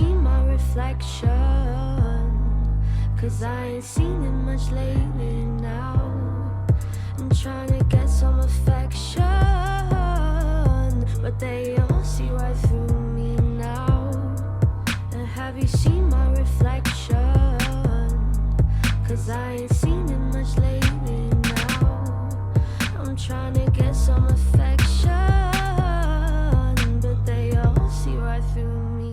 seen my reflection? 'Cause I ain't seen it much lately now. I'm trying to get some affection, but they all see right through me now. And have you seen my reflection? 'Cause I ain't seen it much lately now. I'm trying to get some affection, but they all see right through me.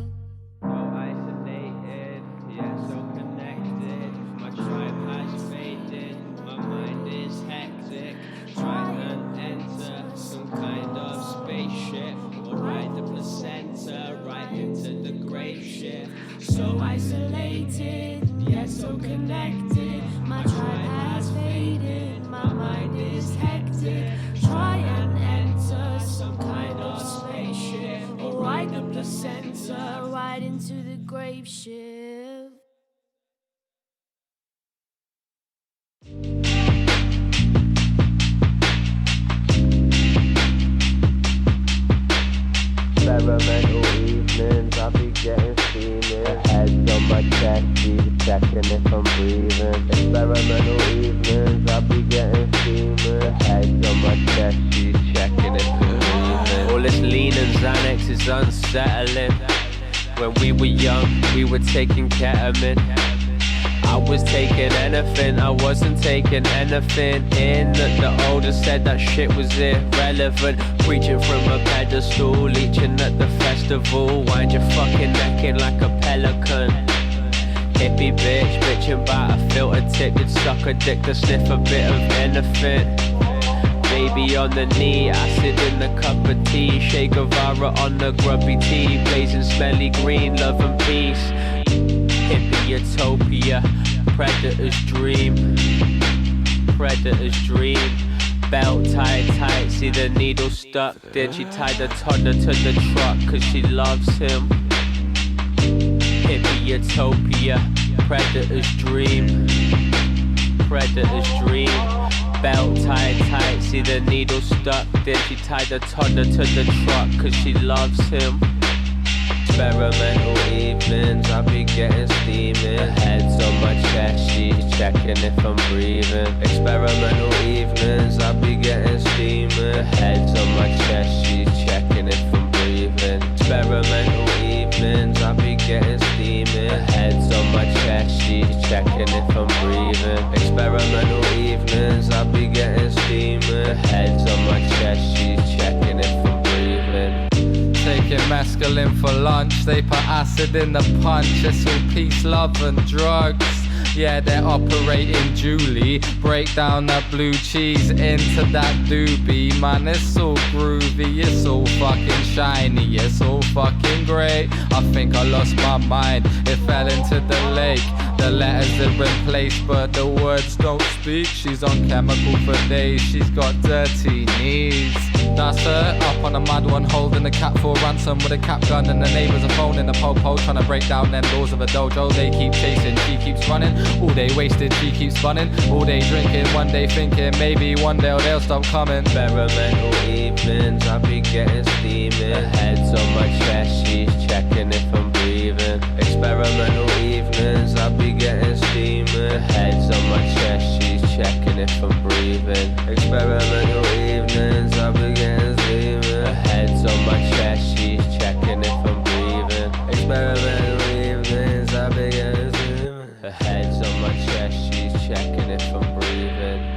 So isolated, yeah, so connected. My tribe has faded, my mind is hectic. Trying to enter some kind of spaceship, or ride the placenta right into the grave ship. So isolated, yet so connected. My tribe has faded, my mind is hectic. Try and enter some kind of spaceship, or ride the placenta Right into the grave ship. Experimental evenings, I'll be getting steaming. Heads on my chest, she's checking if I'm breathing. Experimental evenings, I'll be getting steaming. Heads on my chest, she's checking if I'm breathing. all this lean and Xanax is unsettling. When we were young, we were taking ketamine. I was taking anything, I wasn't taking anything in. The older said that shit was irrelevant. Preaching from a pedestal, leeching at the festival. Wind your fucking neck in like a pelican. Hippie bitch, bitching about a filter tip. You'd suck a dick to sniff a bit of anything. Baby on the knee, acid in the cup of tea. Che Guevara on the grubby tea. Blazing smelly green, love and peace. Hippie utopia, predator's dream. Predator's dream. Belt tied tight, see the needle stuck. Then she tied the toddler to the truck, 'cause she loves him. Hippie utopia, predator's dream. Predator's dream. Belt tied tight, see the needle stuck. Then she tied the toddler to the truck, 'cause she loves him. Experimental evenings, I'll be getting steaming. Heads on my chest, she's checking if I'm breathing. Experimental evenings, I'll be getting steaming. Heads on my chest, she's checking if I'm breathing. Experimental evenings, I'll be getting steaming. Heads on my chest, she's checking if I'm breathing. Experimental evenings, I'll be getting steaming. Heads on my chest, she's checking if I'm breathing. Taking mescaline for lunch, they put acid in the punch. It's all peace, love and drugs. Yeah, they're operating Julie. Break down that blue cheese into that doobie. Man, it's all groovy, it's all fucking shiny, it's all fucking great. I think I lost my mind, it fell into the lake. The letters are in place, but the words don't speak. She's on chemical for days, she's got dirty knees. That's her, up on a mad one, holding the cat for ransom with a cap gun. And the neighbours are phoning the po-po, trying to break down them doors of a dojo. They keep chasing, she keeps running. All day wasted, she keeps spinning. All day drinking, one day thinking maybe one day they'll stop coming. Experimental evenings, I'll be getting steaming. Heads on my chest, she's checking if I'm breathing. Experimental evenings, I'll be getting steaming. Heads on my chest, she's checking if I'm breathing. Experimental evenings, I'll be getting steaming. Heads on my chest, she's checking if I'm breathing. Experimental evenings, I'll be getting steaming. Heads on my chest, she's checking if I'm breathing.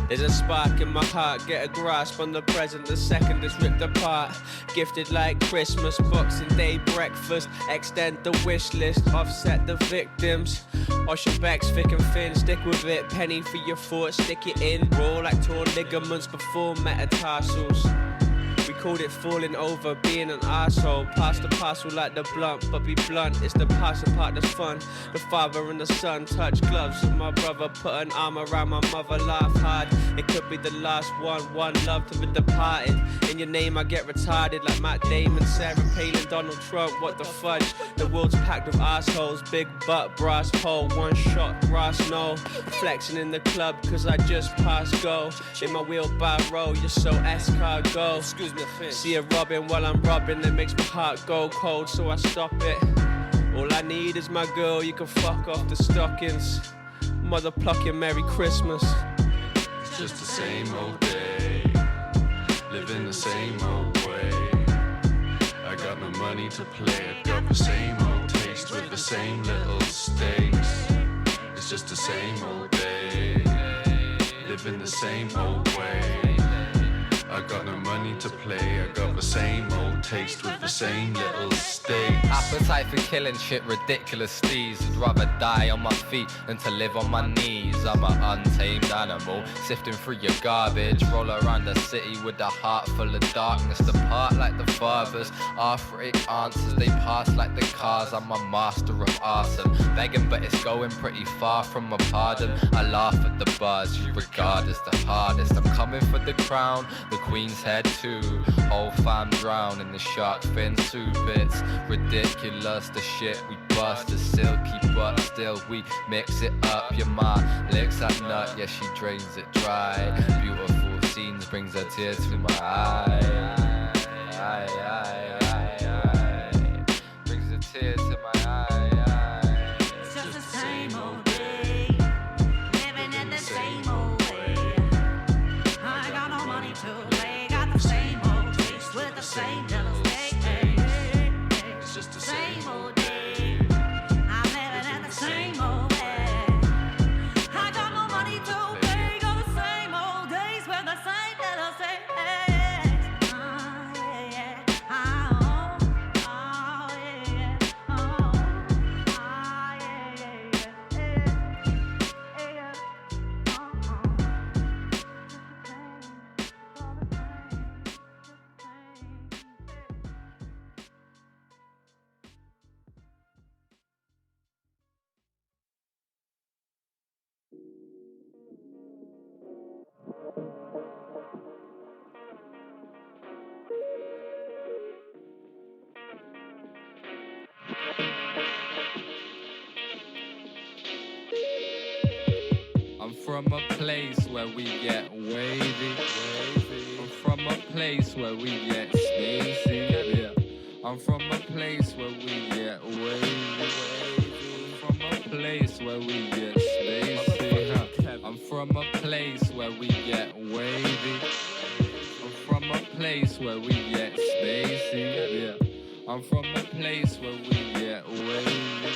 There's a spark in my heart, get a grasp on the present, the second is ripped apart. Gifted like Christmas, Boxing Day breakfast, extend the wish list, offset the victims. Wash your back's thick and thin, stick with it, penny for your thoughts, stick it in. Roll like torn ligaments before metatarsals. We called it falling over, being an arsehole. Pass the parcel like the blunt, but be blunt, it's the parcel part that's fun. The father and the son touch gloves with my brother, put an arm around my mother, laugh hard. It could be the last one love to be departed. In your name I get retarded like Matt Damon, Sarah Palin, Donald Trump, what the fudge. The world's packed with assholes, big butt, brass pole, one shot, grass no. Flexing in the club cause I just passed go. In my wheelbarrow, you're so escargot. Excuse me, see a robbing while I'm robbing, it makes my heart go cold, so I stop it. All I need is my girl, you can fuck off the stockings. Mother plucking Merry Christmas. It's just the same old day, living the same old way. I got no money to play, I got the same old taste with the same little stakes. It's just the same old day, living the same old way. I got no money to play, I got the same old taste with the same little stakes. Appetite for killing shit, ridiculous steez. I'd rather die on my feet than to live on my knees. I'm an untamed animal, sifting through your garbage. Roll around the city with a heart full of darkness. Depart like the fathers, arthritic answers. They pass like the cars, I'm a master of arson. Begging but it's going pretty far from a pardon. I laugh at the bars you regard as the hardest. I'm coming for the crown, the queen's head too. Whole fam drown in the shark fin soup. It's ridiculous the shit we bust. The silky but still we mix it up. Your ma licks that nut, yeah she drains it dry. Beautiful scenes brings a tear to my eye. Brings a tear to my eye. It's just the same old day, living in the same old way. I got no money to play, got the same old taste with the same little steak. It's just the Same old day, I'm living in the same old way. I got no money to pay, got the same old days with the same little steak. I'm from a place where we get wavy. I'm from a place where we get spacey. Yeah. I'm from a place where we get wavy. I'm from a place where we get spacey. I'm from a place where we get wavy. I'm from a place where we get spacey. Yeah. I'm from a place where we get wavy.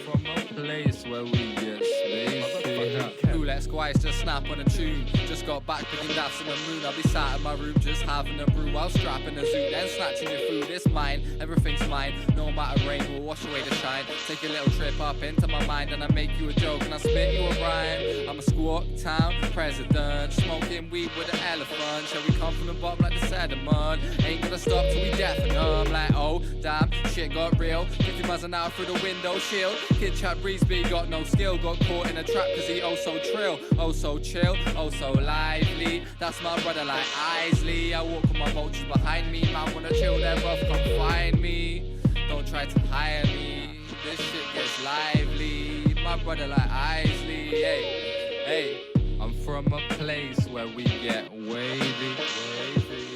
From a place where we get spacey. Who let Squires just snap on a tune? Just got back picking daps in the moon. I'll be sat in my room just having a brew while strapping a zoo. Then snatching your food, it's mine, everything's mine. No matter rain will wash away the shine. Take a little trip up into my mind and I make you a joke and I spit you a rhyme. I'm a squawk town president, smoking weed with an elephant. Shall we come from the bottom like the sediment? Ain't gonna stop till we deaf and dumb. Like oh damn, shit got real. 50 miles an hour through the window shield. Kid chat breeze, but he got no skill. Got caught in a trap cause he oh so trill, oh so chill, oh so lively. That's my brother like Isley. I walk with my vultures behind me. Man wanna chill there, bruv, come find me. Don't try to hire me, this shit gets lively. My brother like Isley, hey, hey. I'm from a place where we get wavy.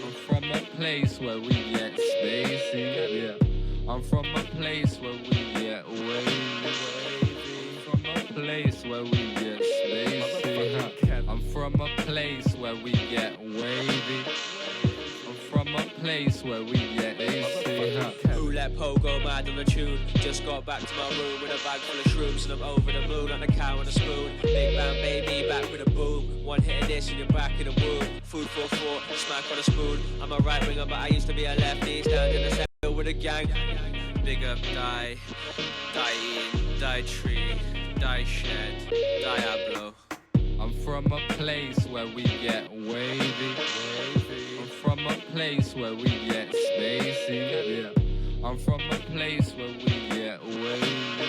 I'm from a place where we get spacey. Yeah. I'm from a place where we get wavy. From a place where we get spacey. I'm from a place where we get wavy. I'm from a place where we get spacey. Who let Po go mad on the tune? Just got back to my room with a bag full of shrooms and I'm over the moon on the cow and a spoon. Big bang baby, back with a boom. One hit of this and you're back in the womb. Food for thought, smack on a spoon. I'm a right winger but I used to be a lefty. Stand in the center with a gang. Big up die, die tree, die shed, Diablo. I'm from a place where we get wavy. I'm from a place where we get spacey. Yeah. I'm from a place where we get wavy.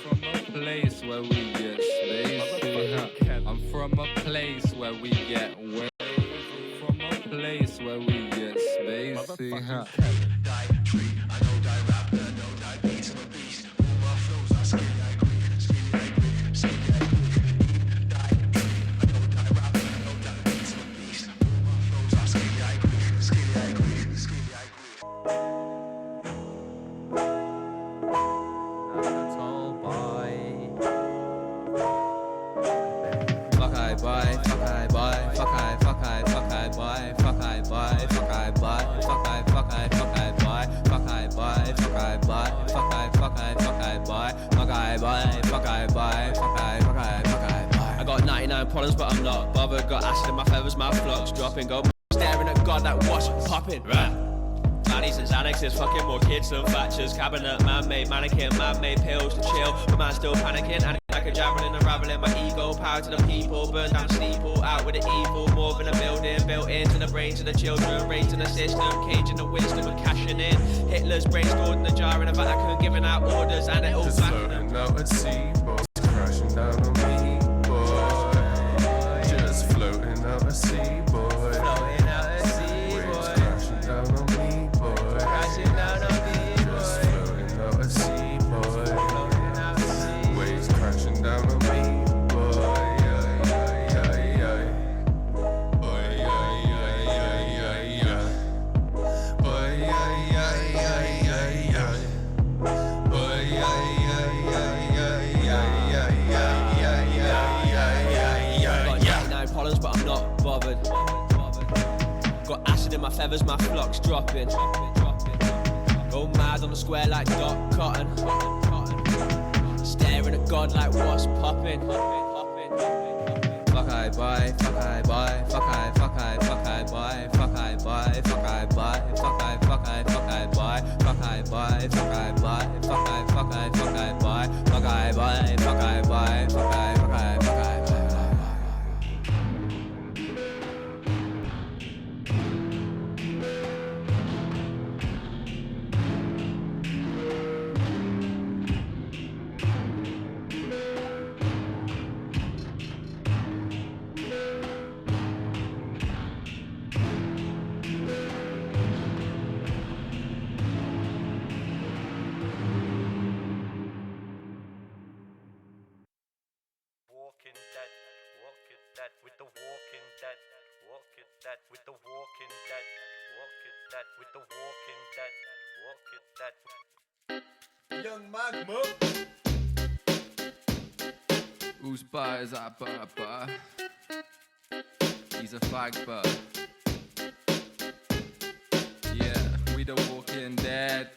From a place where we get spacey. I'm from a place where we get wavy. From a place where we get spacey. Die tree, I know die rapper, no die beats, I'm a beast. All my flows are skinny like quick, skinny like quick, skinny like quick. Die tree, I know die rapper, no die beats, I'm a beast. All my flows are skinny like quick, skinny like quick, skinny like quick. Fuck I buy, fuck I buy, fuck I, fuck I, fuck I buy, fuck I buy, fuck I buy, fuck I, fuck I, fuck I buy, fuck I buy, fuck I buy, fuck I, fuck I, fuck I buy, fuck I buy, fuck I buy, fuck I, fuck I, fuck I buy. I got 99 problems but I'm not bothered, got acid in my feathers, my flux dropping, go staring at God like what's popping, right? Manny's and Xanaxes, fucking more kids than Thatchers. Cabinet, man-made mannequin, man-made pills to chill. But man still panicking, and like a javelin, unraveling my ego. Power to the people, burn down steeple. Out with the evil, more than a building. Built into the brains of the children. Raised in the system, caging the wisdom and cashing in. Hitler's brain stored in a jar in a Vatican, giving out orders, and it all Just floating out at sea, boats crashing down on me, boy. Just floating out at sea, boy. Floating out at sea, Waves boy. crashing down on me, boy. Crashing down on me, Just boy. floating out at sea, boy. Floating out at sea. Waves crashing down on me, boy. Yeah, yeah, yeah, yeah. Boy, yeah, yeah, yeah, yeah, yeah. Boy, yeah, yeah, yeah, yeah, yeah. Boy, yeah, yeah, yeah, yeah, yeah, yeah, yeah, yeah, yeah, yeah, yeah, Got yeah. 99 problems but I'm not bothered. Got acid in my feathers, my flux dropping. Go mad on the square like Doc Cotton. Staring at God like what's popping. Fuck I buy, fuck I buy, fuck I, fuck I, fuck I buy, fuck I buy, fuck I buy, fuck I, fuck I, fuck I buy, fuck I buy, fuck I buy, fuck I, fuck I, fuck I buy, fuck I buy, fuck I buy, fuck I, fuck I, fuck I buy. Walking Dead with the Walking Dead, Walking Dead with the Walking Dead, Walking Dead with the Walking Dead, Walking Dead. Young Magma. Whose bar is that bar? He's a fag bar. Yeah, we the Walking Dead.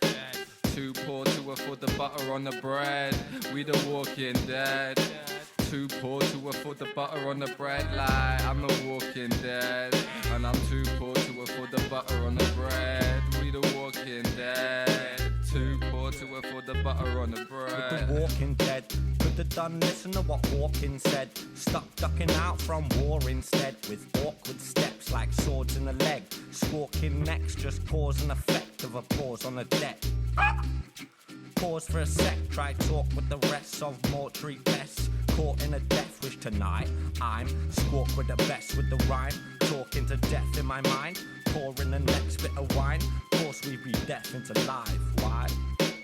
Too poor to afford the butter on the bread. We the Walking Dead. Too poor to afford the butter on the bread. Like I'm the Walking Dead, and I'm too poor to afford the butter on the bread. We the Walking Dead. Too poor to afford the butter on the bread. With the Walking Dead, could have done listen to what Hawkins said. Stuck ducking out from war instead, with awkward steps like swords in the leg. Squawking necks, just cause and effect of applause on the deck. Pause for a sec, try talk with the rest of mortuary pests. Caught in a death wish tonight. I'm squawk with the best with the rhyme. Talking to death in my mind. Pouring the next bit of wine. Course we be death into life. Why?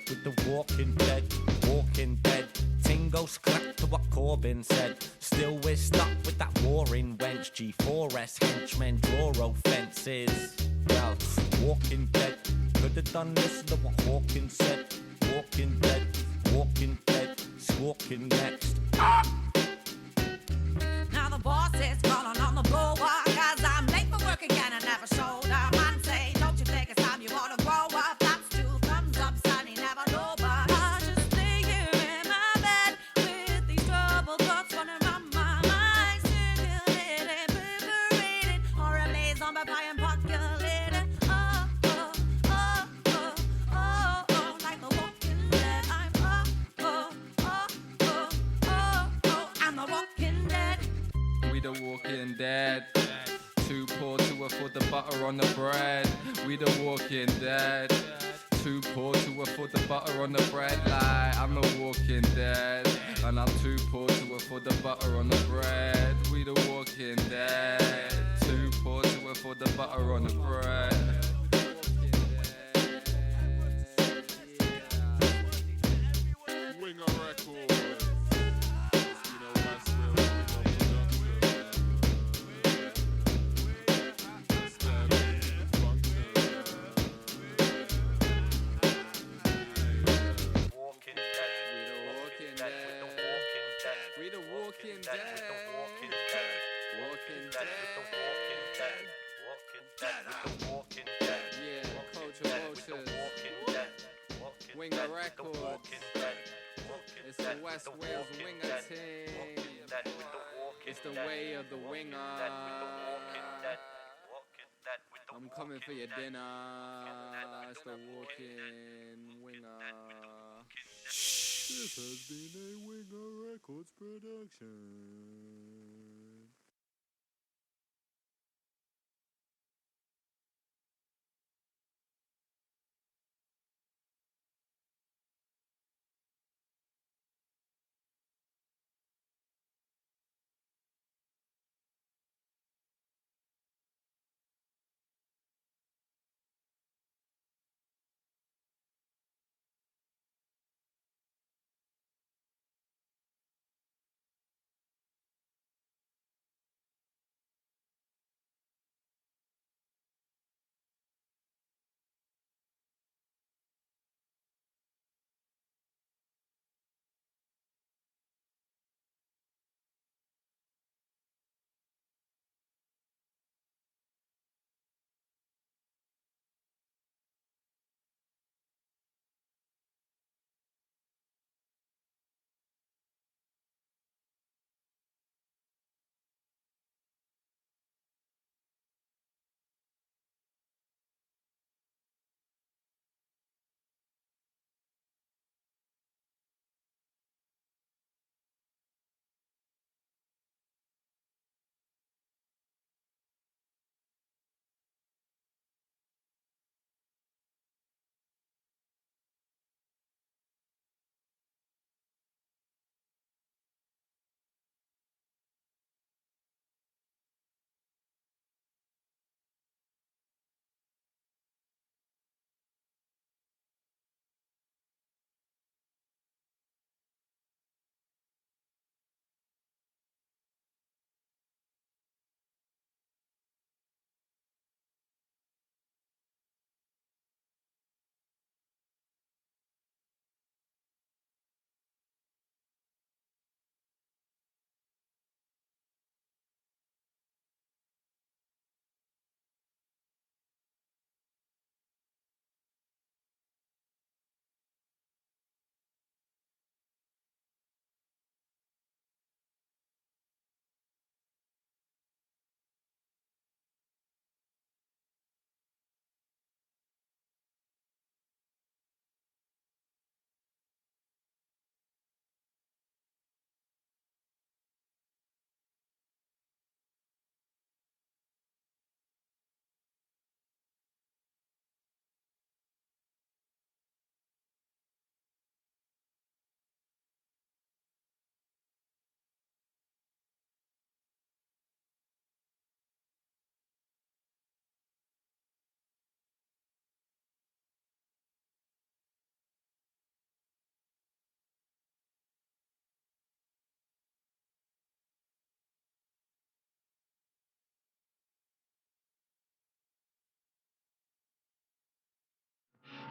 With the Walking Dead, Walking Dead. Tingos clap to what Corbyn said. Still we're stuck with that warring wench. G4S henchmen draw offences. Well, Walking Dead. Could have done listen to what Hawkins said. Walking Dead, Walking Dead, squawking next. Now the boss is calling on the bulwark, 'cause I'm late for work again and never showed up. Man say, don't you think it's time you ought to grow up? That's 2 thumbs up, sunny, never know, but I just lay here in my bed with these troubled thoughts running around my mind. Circulating, perforating, horribly zombifying, populating. Oh, oh, oh, oh, oh, oh, like the Walking Dead. I'm oh, oh, oh, oh, oh, the walking dead. Too poor to afford the butter on the bread. We the walking dead. Too poor to afford the butter on the bread. Like I'm the walking dead. And I'm too poor to afford the butter on the bread. We the walking dead. Too poor to afford the butter on the bread. Winger Records. You know that's real Walking dead. We the walking dead. Walking dead. Walking Dead with the walking dead. Walking dead with the walking dead. Yeah, Culture Dead with the Vultures. walking dead. Walking Winger dead with the Records. walking dead. Walking It's dead the with West the Wales walking winger dead. team. Walking dead with the walking It's the dead. way of the Walking winger. dead with the walking dead. Walking dead with the I'm coming for walking your dead. dinner. It's the walking winger. This has been a Winger Records production.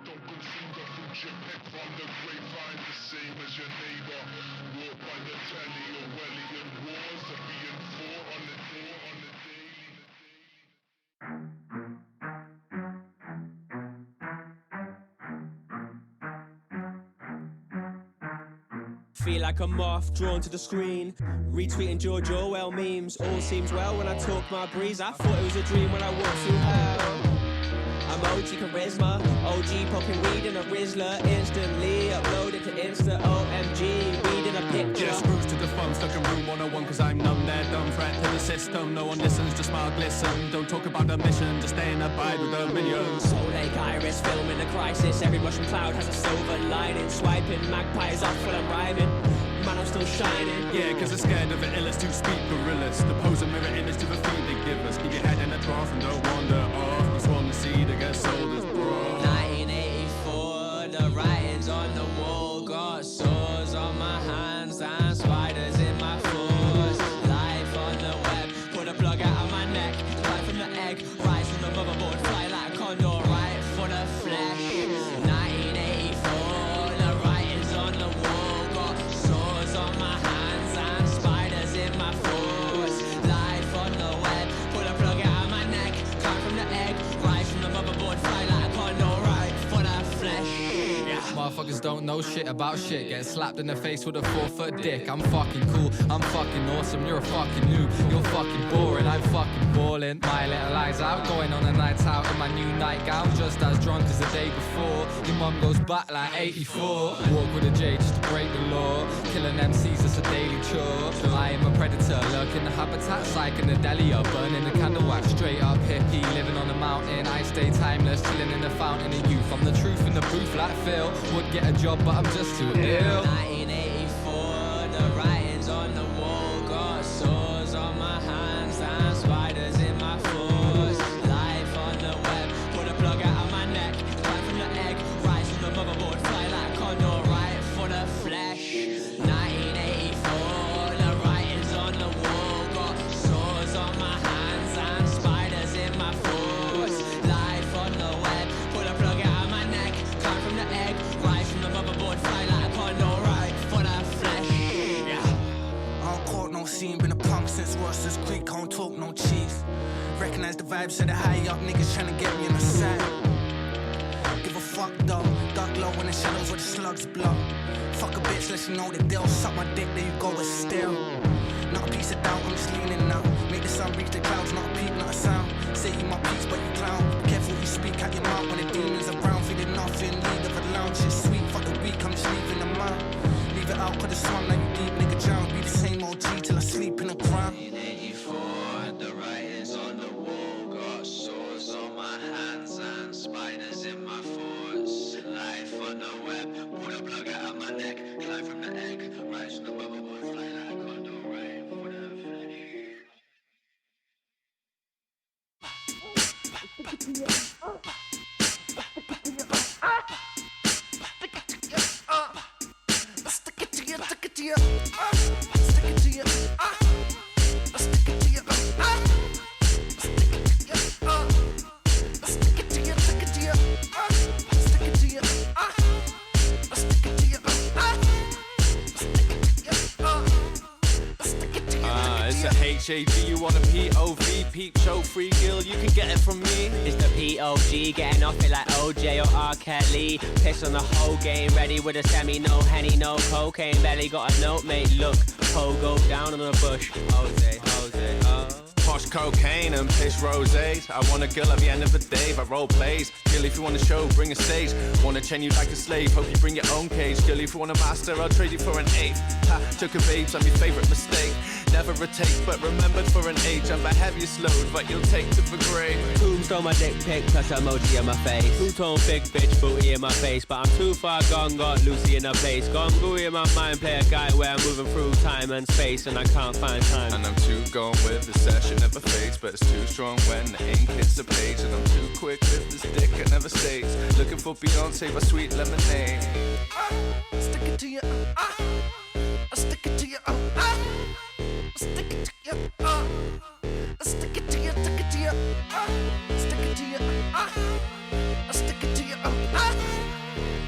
Don't consume the fruit you pick from the grapevine, the same as your neighbor. Walk by the telly or Wellian wars to being four on the daily. Feel like a moth drawn to the screen. Retweeting George Orwell memes. All seems well when I talk my breeze. I thought it was a dream when I walked through hell. I'm OG charisma, OG poking weed in a Rizzler. Instantly uploaded to Insta, OMG, weed in a picture. Yeah, screws to the phone, stuck in room 101 cause I'm numb there, dumb threat to the system. No one listens, just smile glisten. Don't talk about the mission, just stay in the abide with the minions. Soul Lake Iris, filming the crisis. Every Russian cloud has a silver lining. Swiping magpies off while I'm rhyming. Man, I'm still shining. Yeah, cause they're scared of the illest to speak gorillas. The pose a mirror image to the feed they give us. Keep your head in the trough and don't wander off. You swarm the seed that gets sold as bro. 1984, the writings on the wall. Got sores on my hands and spiders in my foot. Life on the web, put a plug out of my neck. Life from the egg, rise from the motherboard. Fly like a condor, right for the flesh. 1984, the writings on the wall. Got sores on my hands and spiders in my foot. Life on the web, put a plug out of my neck. Climb from the egg, rise from the motherboard. Fly like a condor, right for the flesh. Motherfuckers don't know shit about shit. Get slapped in the face with a 4-foot dick. I'm fucking cool, I'm fucking awesome. You're a fucking noob, you're fucking boring. I'm fucking balling. My little eyes out, going on a night out in my new nightgown, just as drunk as the day before. Your mum goes back like 84. Walk with a J just to break the law. Killing MCs is a daily chore. I am a predator, lurking the habitat, psyching the deli up, burning the candle wax. Straight up hippie, living on the mountain. I stay timeless, chilling in the fountain of youth. I'm the truth in the booth like Phil. Would get a job, but I'm just too ill. 1984, the writings on the wall. Got sores on my hands and spiders in my foot. Life on the web, put a plug out of my neck. Climb from the egg, rise from the motherboard. Fly like a condor, right for the flesh. 1984, the writings on the wall. Got sores on my hands and spiders in my foot. Life on the web, put a plug out of my neck. Climb from the egg, rise from the motherboard. Fly like a condor, right for the flesh. I don't caught no scene, been a punk since Ross's Creek, can't talk no cheese. Recognize the vibes of the high up niggas tryna get me in the side. Give a fuck though, dark low in the shadows where the slugs blow. Fuck a bitch, let you know the deal. Suck my dick, there you go, but still. Not a piece of doubt, I'm just leaning now. Make the sun reach the clouds, not a peep, not a sound. Say you my piece, but you clown. Be careful you speak out your mouth when the demons around. Feeling nothing, lead of a lounge. Shit sweet, fuck the week, I'm just leaving them out. Leave it out, cause the sun like you deep, nigga drown. Be the same OG till I sleep in the ground. 1984, the writings on the wall. Got sores on my hands and spiders in my force. Life on the web, put a plug out of my neck. Climb from the egg, rise from the motherboard. Fly like a condor, right for the flesh. It's a HAG, you want a POV, peep show, free gill, you can get it from me. It's the POG, getting off it like OJ or R. Kelly. Piss on the whole game, ready with a semi, no henny, no cocaine belly. Got a note, mate, look, pogo down on the bush. Jose, oh. Posh cocaine and piss rosés. I want a girl at the end of the day that role plays. Girl, if you want a show, bring a stage. Wanna chain you like a slave, hope you bring your own cage. Girl, if you want a master, I'll trade you for an eighth. Ha, took a babes, I'm your favourite mistake. Never a take, but remembered for an age. I'm the heaviest load, but you'll take to the grave. Who stole my dick pic plus emoji on my face? Who told big bitch booty in my face? But I'm too far gone, got Lucy in a place. Gone gooey in my mind, play a guy where I'm moving through time and space and I can't find time. And I'm too gone with the session, never fades. But it's too strong when the ink hits the page. And I'm too quick with this dick, it never stays. Looking for Beyonce, but sweet lemonade. Stick it to you, stick it to you, stick it to you, stick it to you, stick it to you, stick it to you, stick it to you,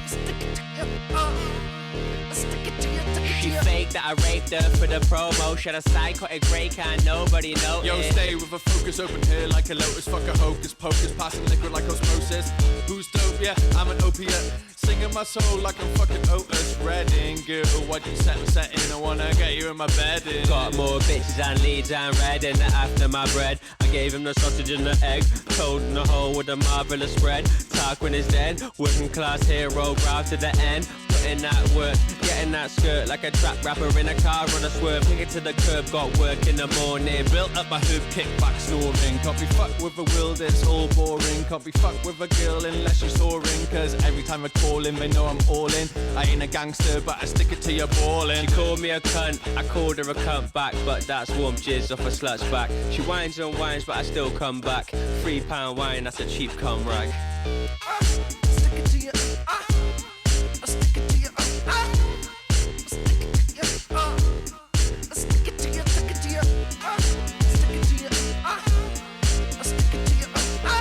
stick it to you, stick it to you, stick it to you. She fake fake that I raped her for the promo. Should a psychotic break and nobody know Yo, it. stay with a focus, open here like a lotus. Fuck a hocus pocus, passing liquid like osmosis. Who's dope? Yeah, I'm an opiate. Singing my soul like I'm fucking Otis Redding. Girl, why'd you set me setting? I wanna get you in my bed. Got more bitches and leads and red in the after my bread. I gave him the sausage and the egg, told him the hole with a marvelous spread. Tarquin is dead, working class hero, grab to the end. Putting that work, getting that skirt like a trap rapper in a car on a swerve. Kick it to the curb, got work in the morning. Built up my hoop, kick back snoring. Can't be fucked with a world, it's all boring. Can't be fucked with a girl unless you're soaring. Cause every time I call in, they know I'm all in. I ain't a gangster, but I stick it to your ballin'. She called me a cunt, I called her a cunt back, but that's warm jizz off a slut's back. She whines and whines, but I still come back. £3 wine, that's a cheap cum rag. Stick it to you, I stick it to you, stick it to you, stick it to you, stick it to you, stick it to you, stick it to you, stick it to you,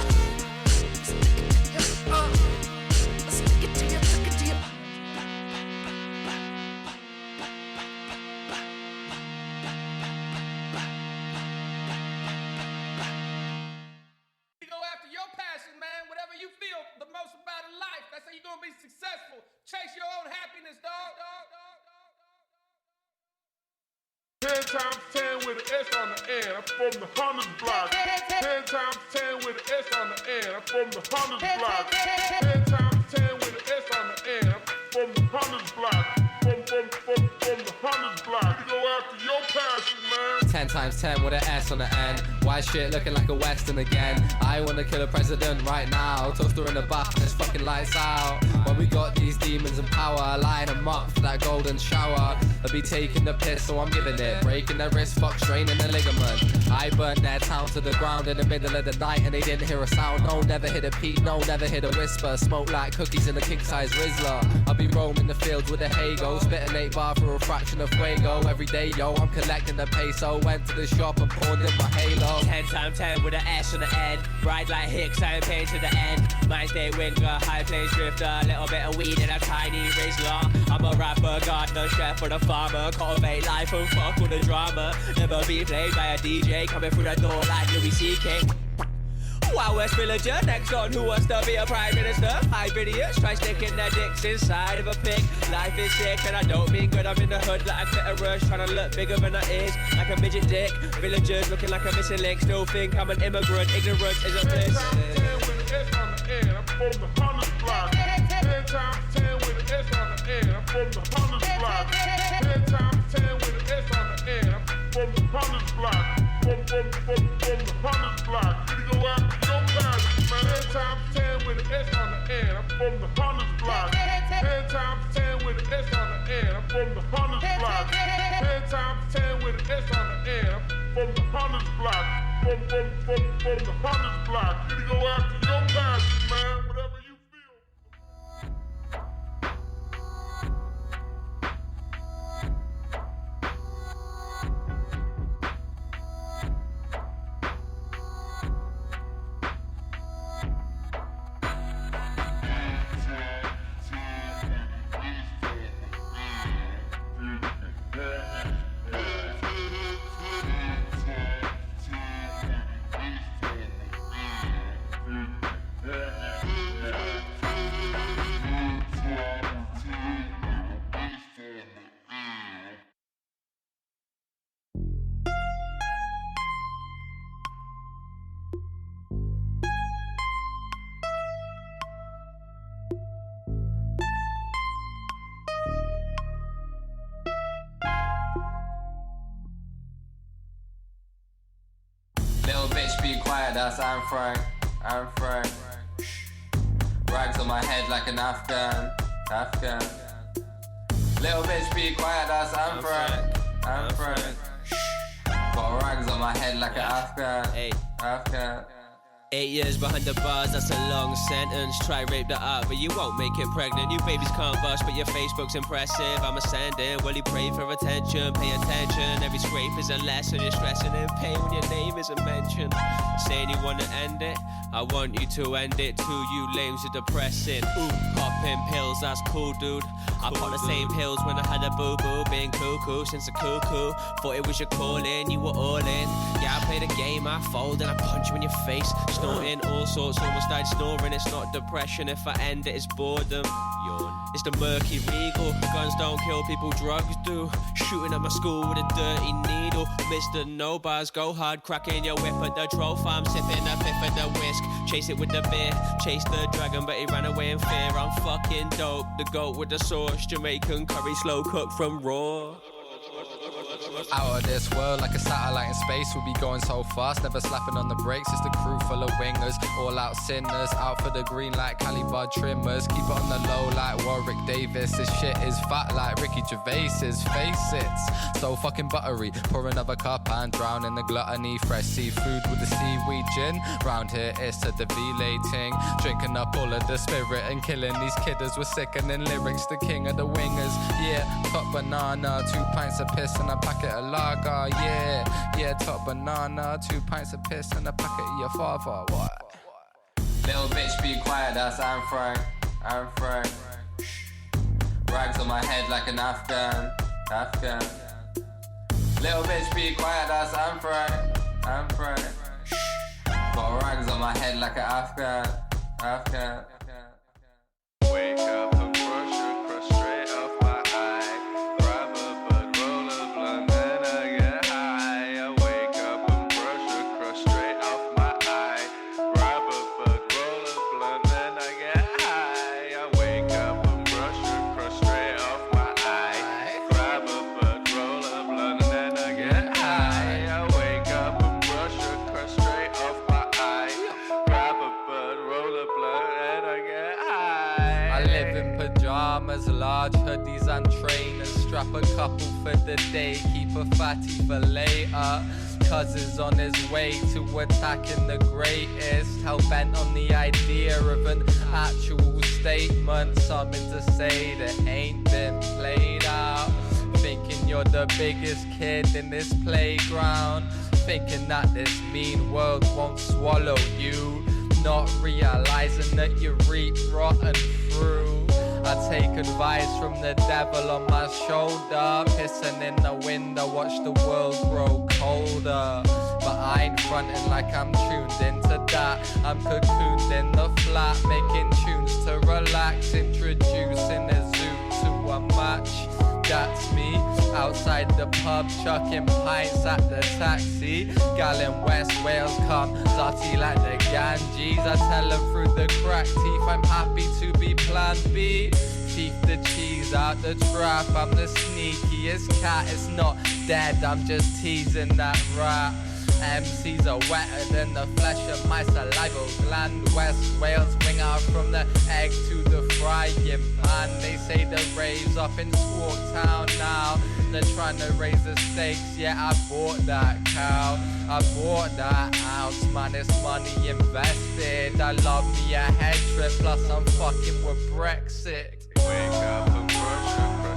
stick it to you, stick it to you. Go after your passion, man. Whatever you feel the most about in life, that's how you're gonna be successful. Chase your own happiness, dog. 10 times 10 with an S on the end. I'm from the Hunters block. 10 times 10 with an S on the end. I'm from the Hunters block. 10 times 10 with an S on the end. I'm from the Hunters block. From the Hunters block. You go after your passion, man. 10 times 10 with an S on the end. White shit looking like a western again. I wanna kill a president right now. Toaster in the bath, there's fucking lights out. When we got these demons in power, line them up for that golden shower. They'll be taking the piss, so I'm giving it. Breaking their wrist, fuck straining the ligament. I burnt their town to the ground in the middle of the night, and they didn't hear a sound. No, never hit a peep, no, never hit a whisper. Smoke like cookies in a king-size Rizzler. I'll be roaming the fields with a Hago, spitting 8 bar for a fraction of Fuego. Every day, yo, I'm collecting the peso. Went to the shop and pawned in my Halo. 10 times 10 with an S on the end. Ride like Hicks, I am paying to the end. Mind state winger, high plains drifter. Little bit of weed in a tiny Rizzler. I'm a rapper, gardener, chef for the farmer. Cultivate life and fuck with the drama. Never be played by a DJ coming through the door like Louis C.K. Wild West villager, next on who wants to be a prime minister. High idiots try sticking their dicks inside of a pig. Life is sick and I don't mean good. I'm in the hood like a clitoris, trying to look bigger than I is, like a midget dick. Villagers looking like a missing link, still think I'm an immigrant. Ignorance is a bliss. 10 with an S on the end. I'm from the Hunters block. 10 times 10 with an S on the end. I'm from the Hunters block. 10 times 10 with an S on the end. I'm from the Hunters block. From the Hunters block. You go after your passion, man. 10 times 10 with an S on the end. I'm from the Hunters block. 10 times 10 with an S on the end. I'm from the Hunters block. 10 times 10 with an S on the end. I'm from the Hunters block. From the Hunters block. You go after your passion, man. Whatever you feel. Little bitch, be quiet, that's I'm Frank. Rags on my head like an Afghan. Little bitch, be quiet, that's I'm Frank. Got rags on my head like an Afghan. 8 years behind the bars, that's a long sentence. Try rape the art, but you won't make it pregnant. You babies can't bust, but your Facebook's impressive. I'm ascending, well you pray for attention. Pay attention, every scrape is a lesson. You're stressing in pain when your name isn't mentioned. Saying you wanna end it, I want you to end it too. You lames are depressing. Ooh, popping pills, that's cool, dude. I popped the same pills when I had a boo-boo. Been cuckoo since a cuckoo. Thought it was your calling, you were all in. Yeah, I played a game, I fold and I punch you in your face. Snorting all sorts, almost died snoring. It's not depression, if I end it, it's boredom. It's the murky regal. Guns don't kill people, drugs do. Shooting at my school with a dirty needle. Mr. No Bars, go hard, cracking your whip at the troll farm. Sipping a fifth of the whisk. Chase it with the beer. Chase the dragon, but he ran away in fear. I'm fucking dope. The goat with the sauce. Jamaican curry, slow cooked from raw. Out of this world, like a satellite in space, we'll be going so fast, never slapping on the brakes. It's the crew full of wingers, all out sinners, out for the green like Calibar trimmers. Keep it on the low like Warwick Davis. This shit is fat like Ricky Gervais's. Face it, so fucking buttery. Pour another cup and drown in the gluttony. Fresh seafood with the seaweed gin. Round here it's a devilating, drinking up all of the spirit and killing these kidders with sickening lyrics. The king of the wingers, yeah. Top banana, 2 pints of piss and a packet of lager, yeah, top banana, 2 pints of piss and a packet of your father, what? Little bitch be quiet, that's I'm Frank. Rags on my head like an Afghan. Little bitch be quiet, that's I'm Frank. Got rags on my head like an Afghan. Wake up and brush straight off my eye. Grab a bud, roll a blunt, then I get high. I wake up and brush straight off my eye. Grab a bud, roll a blunt, then I get high. I wake up and brush straight off my eye. Grab a bud, roll a blunt, then I get high. I wake up and brush straight off my eye. Grab a bud, roll a blunt, then I get high. I live in pajamas, large hoodies and trainers. Strap a couple for the day, keep a fatty for later. Cuz is on his way to attacking the greatest. Hell bent on the idea of an actual statement. Something to say that ain't been played out. Thinking you're the biggest kid in this playground. Thinking that this mean world won't swallow you. Not realizing that you reap rotten fruit. I take advice from the devil on my shoulder. Pissing in the window, watch the world grow colder. But I ain't fronting like I'm tuned into that. I'm cocooned in the flat, making tunes to relax. Introducing a zoo to a match. That's me, outside the pub, chucking pints at the taxi. Gal in West Wales come, dirty like the Ganges. I tell them through the cracked teeth, I'm happy to be plan B. Keep the cheese out the trap, I'm the sneakiest cat. It's not dead, I'm just teasing that rat. MCs are wetter than the flesh of my salival gland. West Wales wing out from the egg to the frying pan. They say the raves up in Squawk Town now. They're trying to raise the stakes, yeah I bought that cow. I bought that ounce, man it's money invested. I love me a head trip, plus I'm fucking with Brexit. Wake up and brush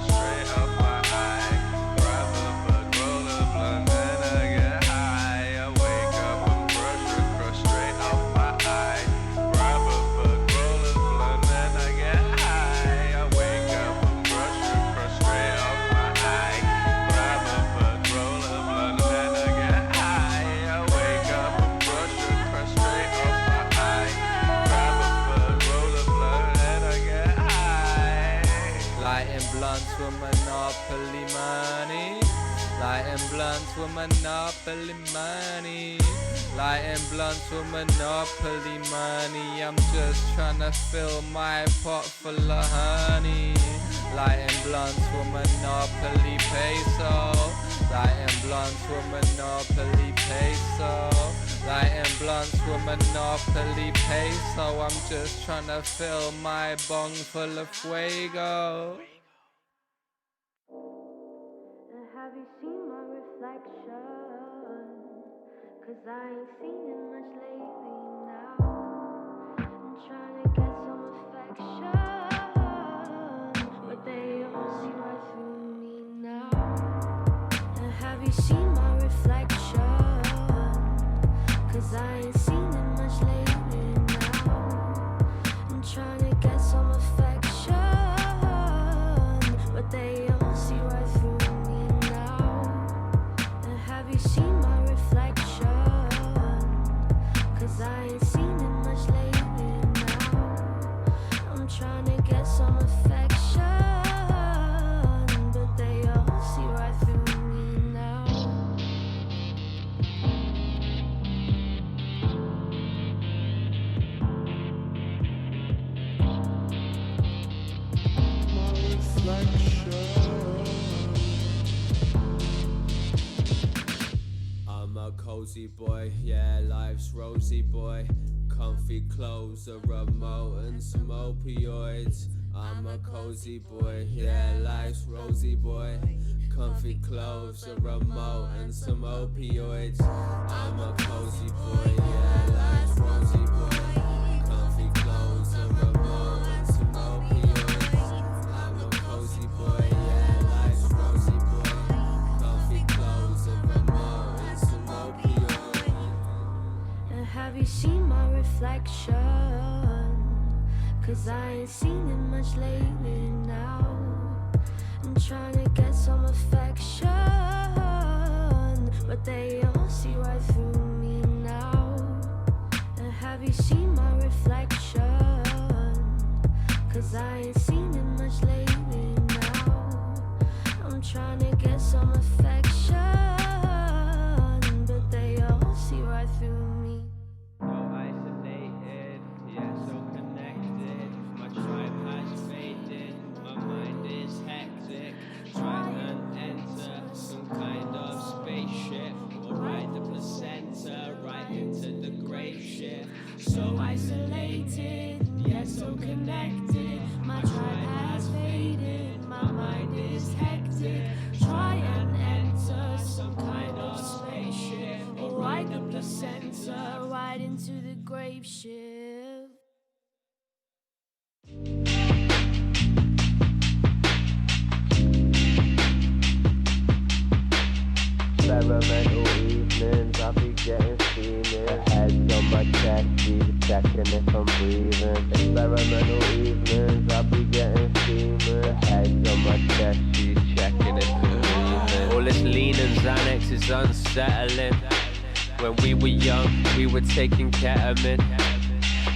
straight off my eye. Grab a bud, roll a blunt, then I get high. I wake up and brush straight off my eye. Grab a bud, roll a blunt, then I get high. I wake up and brush straight off my eye. Grab a bud, roll a blunt, then I get high. I wake up and brush straight off my eye. Grab a bud, roll a blunt, then I get high. Lighting blunts with monopoly money. Lighting blunts with monopoly money. Lighting blunts with monopoly money. I'm just tryna fill my pot full of honey. Lighting blunts with monopoly peso. Lighting blunts with monopoly peso. Lighting blunts with monopoly peso. I'm just tryna fill my bong full of fuego. And have you seen my reflection? 'Cause I ain't seen it much lately now. I'm trying to get some affection, but they all see right through me now. And have you seen my reflection? 'Cause I ain't seen it much lately now. I'm trying to get some affection, cozy boy, yeah, life's rosy boy. Comfy clothes, a remote and some opioids. I'm a cozy boy, yeah, life's rosy boy. Comfy clothes, a remote and some opioids. I'm a cozy boy, yeah, life's rosy boy. Comfy clothes, a remote and some opioids. I'm a cozy boy, yeah, life's rosy boy. Comfy clothes, a remote and some opioids. And have you seen my reflection? 'Cause I ain't seen it much lately now. I'm trying to get some affection, but they all see right through me now. And have you seen my reflection? 'Cause I ain't seen it much lately now. I'm trying to get some affection, but they all see right through me. So isolated, yeah, so connected. My tribe has faded, my mind is hectic. Try and enter some kind of spaceship, or ride the placenta right into the grave ship. So isolated, yeah, so connected. My tribe has faded, my mind is hectic. Try and enter some kind of spaceship, or ride the placenta Right into the grave ship. Experimental evenings, I be getting steaming. Heads on my chest, she's checking if I'm breathing. Experimental evenings, I be getting steaming. Heads on my chest, she's checking if I'm breathing. All this lean and Xanax is unsettling. When we were young, we were taking ketamine.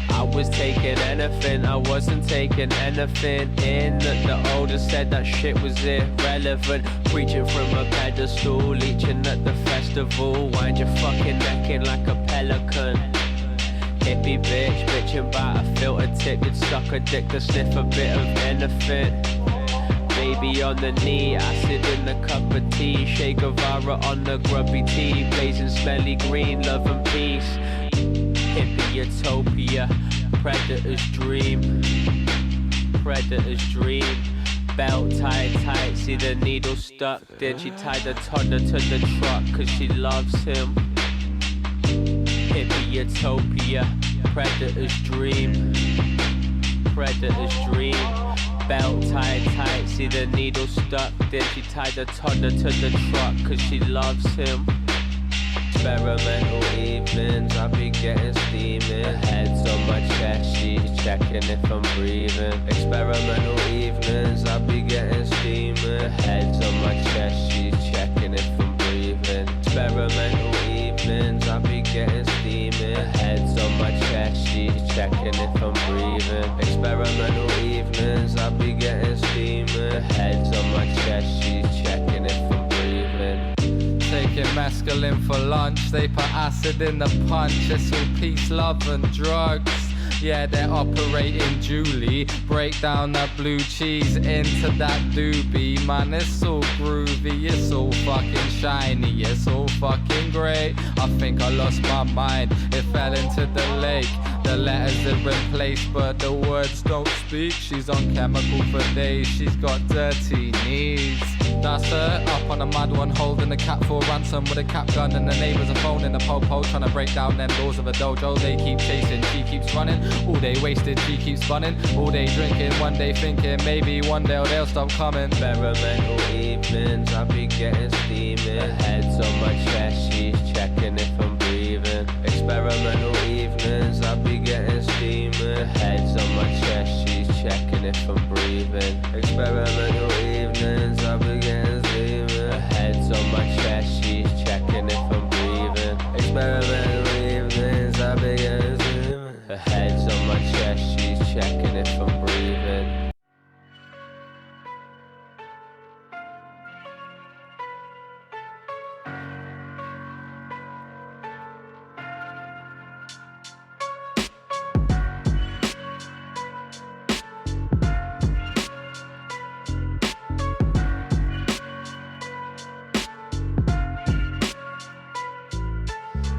I was taking anything, I wasn't taking anything in. The older said that shit was irrelevant. Preaching from a pedestal, leeching at the festival. Wind your fucking neck in like a pelican. Hippie bitch, bitching about a filter tip. You'd suck a dick to sniff a bit of anything. Baby on the knee, acid in the cup of tea. Che Guevara on the grubby tea. Blazing smelly green, love and peace. Hippie utopia, predator's dream. Predator's dream. Belt tied tight, see the needle stuck. Then she tied the toddler to the truck, 'cause she loves him. Hippie utopia, predator's dream. Predator's dream. Belt tied tight, see the needle stuck. Then she tied the toddler to the truck, 'cause she loves him. Experimental evenings, I be getting steaming. Heads on my chest, she's checking if I'm breathing. Experimental evenings, I be getting steaming. Heads on my chest, she's checking if I'm breathing. Experimental evenings, I be getting steaming. Heads on my chest, she's checking if I'm breathing. Experimental evenings, I be getting steaming. Heads on my chest, she's checking if I'm breathing. Taking mescaline for lunch, they put acid in the punch. It's all peace, love and drugs. Yeah, they're operating Julie. Break down that blue cheese into that doobie. Man, it's all groovy, it's all fucking shiny, it's all fucking great. I think I lost my mind, it fell into the lake. The letters are in place, but the words don't speak. She's on chemical for days, she's got dirty knees. That's her, up on a mad one, holding the cat for ransom with a cap gun. And the neighbors are phoning the po-po, trying to break down them doors of a dojo. They keep chasing, she keeps running. All day wasted, she keeps bunning. All day drinking, one day thinking, maybe one day they'll stop coming. Experimental evenings, I be getting steaming. Heads on my chest, she's checking if I'm breathing. Experimental evenings, I be getting steaming. Heads on my chest, she's checking if I'm breathing. Experimental evenings, I be getting steaming. Heads on my chest, she's checking if I'm breathing. Experimental evenings, I be getting steaming. Her head's on my chest, she's checking if I'm breathing.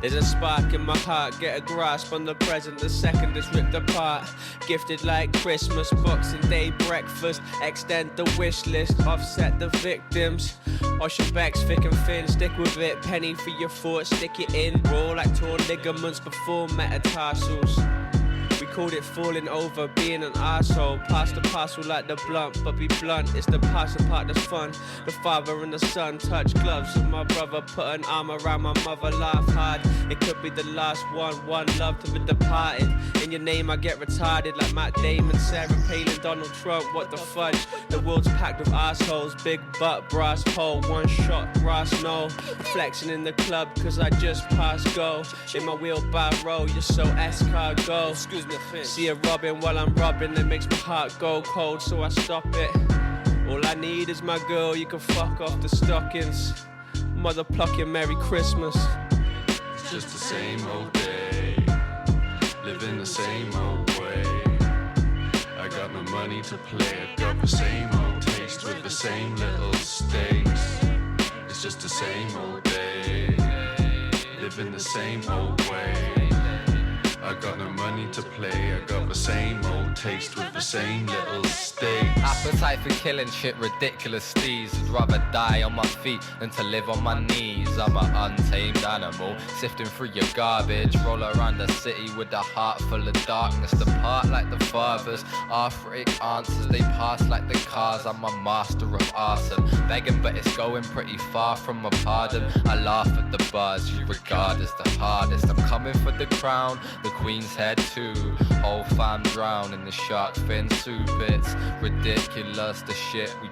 There's a spark in my heart, get a grasp on the present, the second it's ripped apart. Gifted like Christmas, Boxing Day breakfast. Extend the wish list, offset the victims. Wash your backs thick and thin, stick with it. Penny for your thoughts, stick it in. Roll like torn ligaments before metatarsals. We called it falling over, being an arsehole. Pass the parcel like the blunt, but be blunt, it's the passing part that's fun. The father and the son touch gloves with my brother, put an arm around my mother, laugh hard. It could be the last one love to the departed. In your name I get retarded like Matt Damon, Sarah Palin, Donald Trump, what the fudge. The world's packed with assholes, big butt, brass pole, one shot, grass no. Flexing in the club cause I just passed go. In my wheelbarrow, you're so escargot. Excuse me, see a robin while I'm robbing, it makes my heart go cold, so I stop it. All I need is my girl, you can fuck off the stockings. Mother plucking Merry Christmas. It's just the same old day, living the same old way. I got no money to play, I got the same old taste with the same little stakes. It's just the same old day, living the same old way. I got no money to play, I got the same old taste with the same little stakes. Appetite for killing shit, ridiculous steez. Would rather die on my feet than to live on my knees. I'm an untamed animal, sifting through your garbage. Roll around the city with a heart full of darkness. Depart like the fathers, arthritic answers. They pass like the cars, I'm a master of arson. Begging but it's going pretty far from a pardon. I laugh at the bars you regard as the hardest. I'm coming for the crown, the Queen's head too. Whole fam drown in the shark fin soup. It's ridiculous the shit we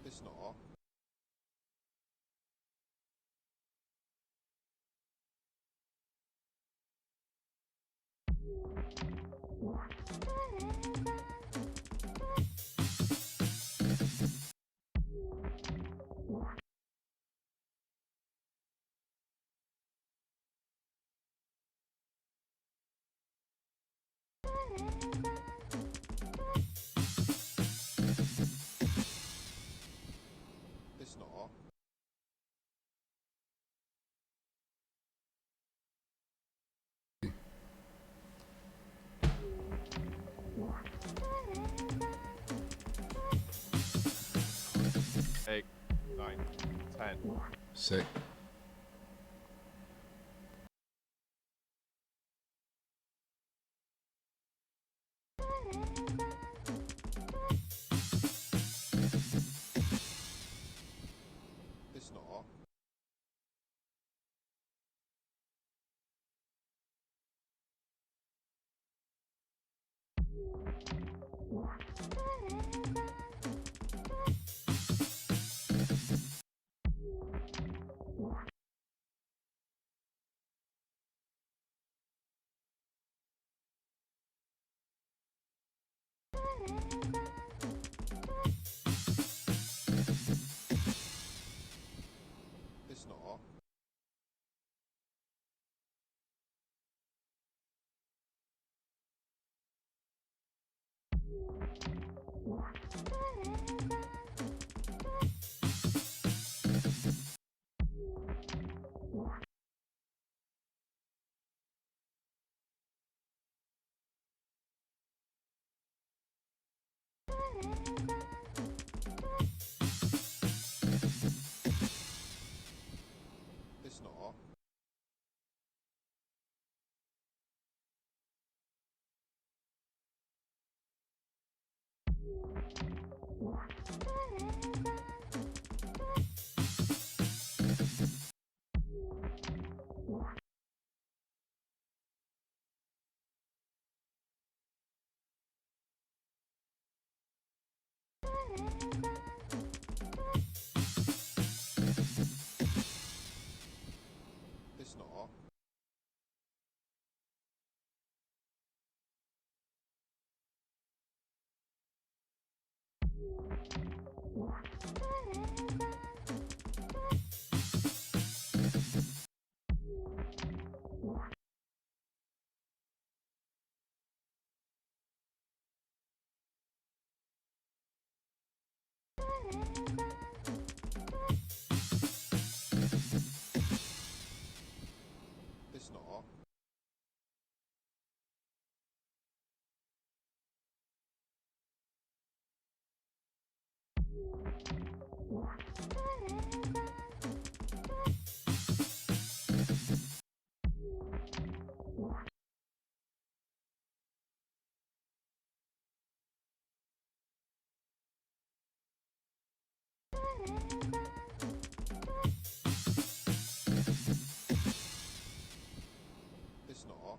It's not. It's not. Eight, 9, 10. Sick. It's not. It's not. It's not. It's not. It's not. It's not.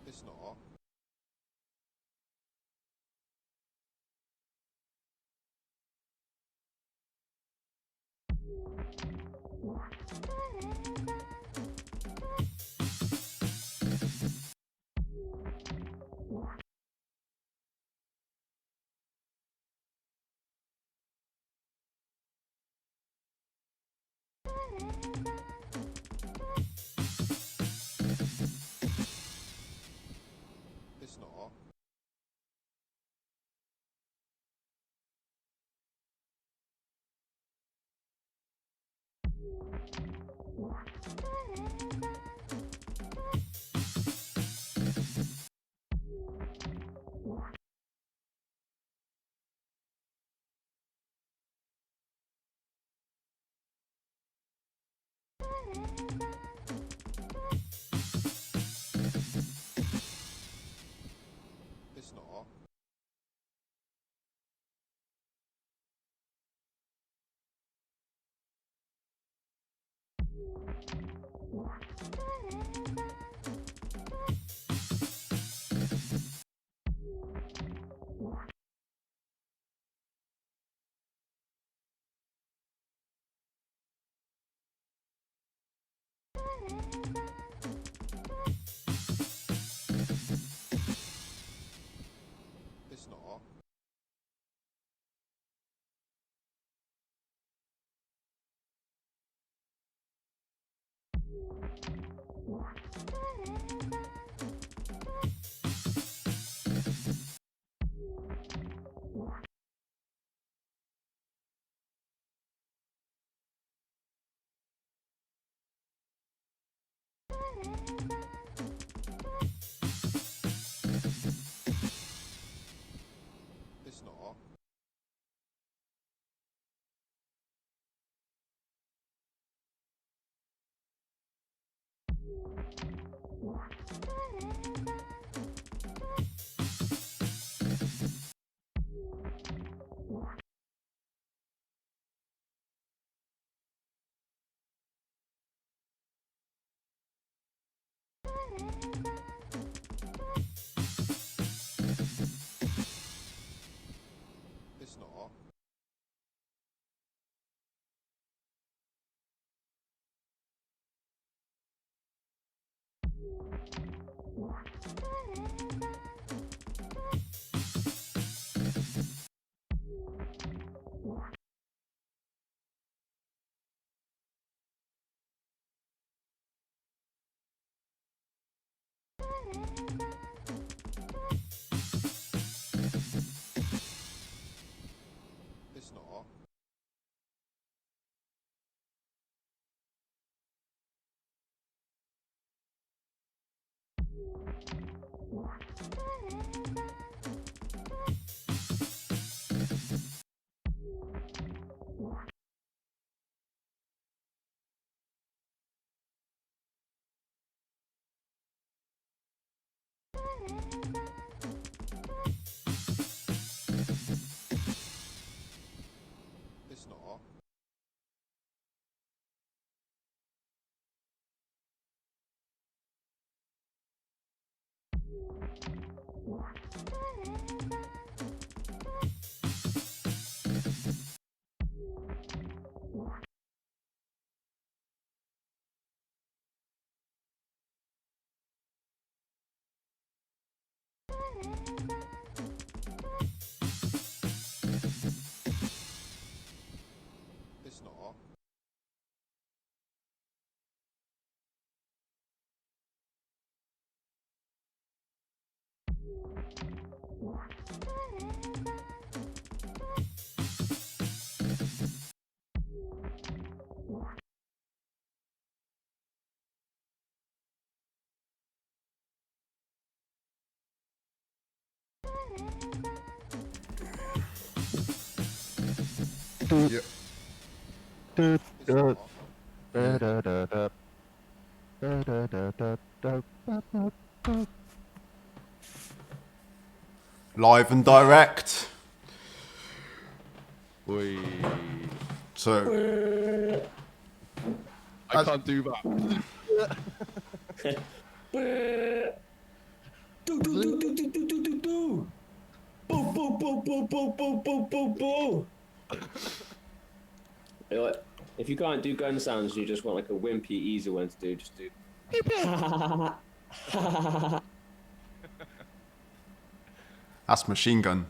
It's not. It's not. It's not. It's not. It's not. It's not. It's not. It's not. It's not. Yeah. Live and direct. Oi. So I can't do that. If you can't do gun sounds, you just want like a wimpy, easy one to do. Just do. that's machine gun.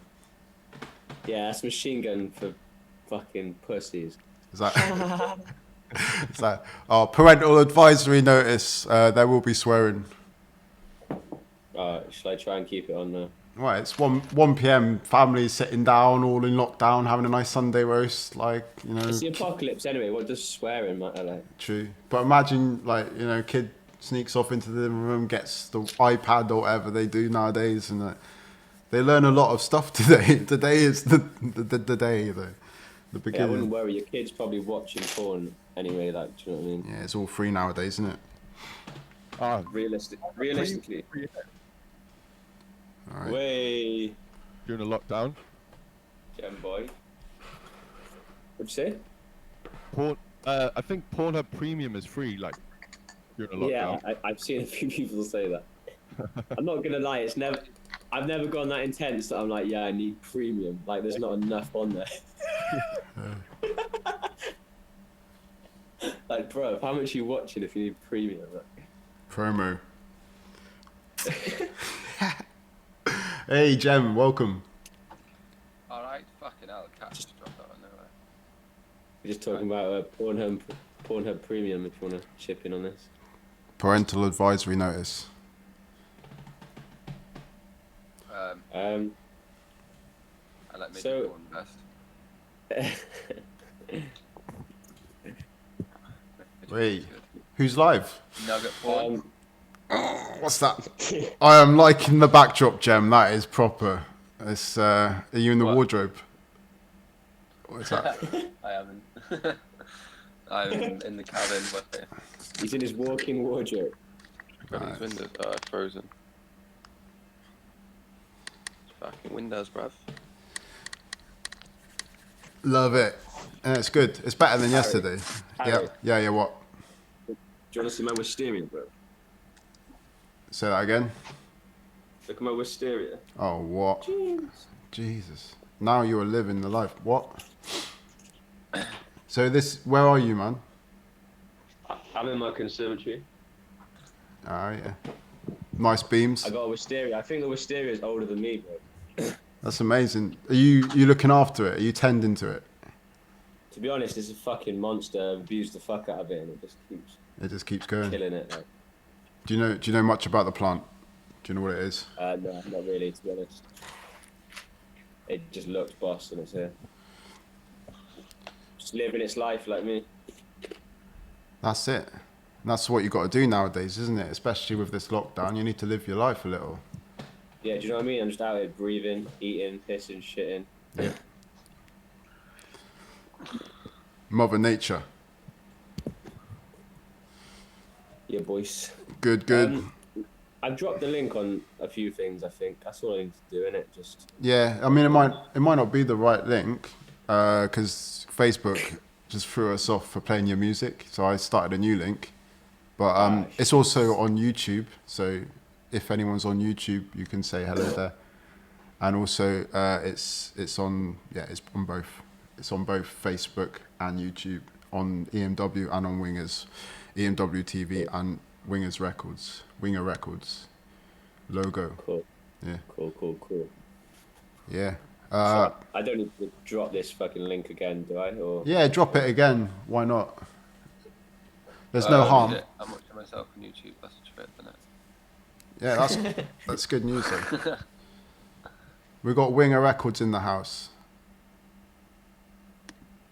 Yeah, that's machine gun for fucking pussies. Is that? Is that? Oh, parental advisory notice. There will be swearing. Shall I try and keep it on there? Right, it's 1 p.m. Families sitting down, all in lockdown, having a nice Sunday roast. Like, you know. It's the apocalypse anyway. What does swearing matter? Like. True, but imagine, like, you know, kid sneaks off into the living room, gets the iPad or whatever they do nowadays, and they learn a lot of stuff today. Today is the day, though. The Yeah, I beginning. wouldn't worry. Your kid's probably watching porn anyway. Like, do you know what I mean? Yeah, it's all free nowadays, isn't it? Ah, Realistically. All right. Way. during the lockdown. Gem boy. What'd you say? I think Pornhub Premium is free, like during the lockdown. Yeah, I've seen a few people say that. I'm not gonna lie, I've never gone that intense that I'm like, yeah, I need premium. Like, there's not enough on there. Like, bro, how much are you watching if you need premium? Like, Promo. Hey, Jem, welcome. Alright, fucking hell, the cat just dropped out of nowhere. we're just talking about Pornhub Premium if you want to chip in on this. Parental advisory notice. I like making So- porn best. Wait, who's live? Nugget porn. What's that? I am liking the backdrop, Jem. That is proper. It's, are you in the wardrobe? What is that? I am in. I'm in the cabin with it. He's in his walk-in wardrobe. These windows are frozen. Fucking windows, bruv. Love it. And it's good. It's better than yesterday. Harry. Yeah, what? Do you want to see my wisteria, bro? Say that again. Look at my wisteria. Oh, what? Jeez. Jesus. Now you are living the life. What? So where are you, man? I'm in my conservatory. Alright, yeah. Nice beams. I got a wisteria. I think the wisteria is older than me, bro. That's amazing. Are you looking after it? Are you tending to it? To be honest, it's a fucking monster. I've abused the fuck out of it, and it just keeps going. killing it. Like. Do you know much about the plant? Do you know what it is? No, not really. To be honest, it just looks boss, and it's here, just living its life like me. That's it. And that's what you got to do nowadays, isn't it? Especially with this lockdown, you need to live your life a little. Yeah, do you know what I mean? I'm just out here breathing, eating, pissing, shitting. Yeah. Mother Nature. Yeah, boys. Good. I've dropped the link on a few things. I think that's all I need to do, innit? Just. Yeah, I mean, it might not be the right link, because Facebook just threw us off for playing your music, so I started a new link. But it's also on YouTube, so if anyone's on YouTube, you can say hello there. And also, it's on both. It's on both Facebook and YouTube, on EMW and on Wingers, EMW TV and Winger Records logo. Cool. Yeah. Cool. Yeah. So I don't need to drop this fucking link again, do I? Or Yeah, drop it again. Why not? There's no harm. I'm watching myself on YouTube. That's a trip, isn't it? Yeah, that's good news though. We've got Winger Records in the house.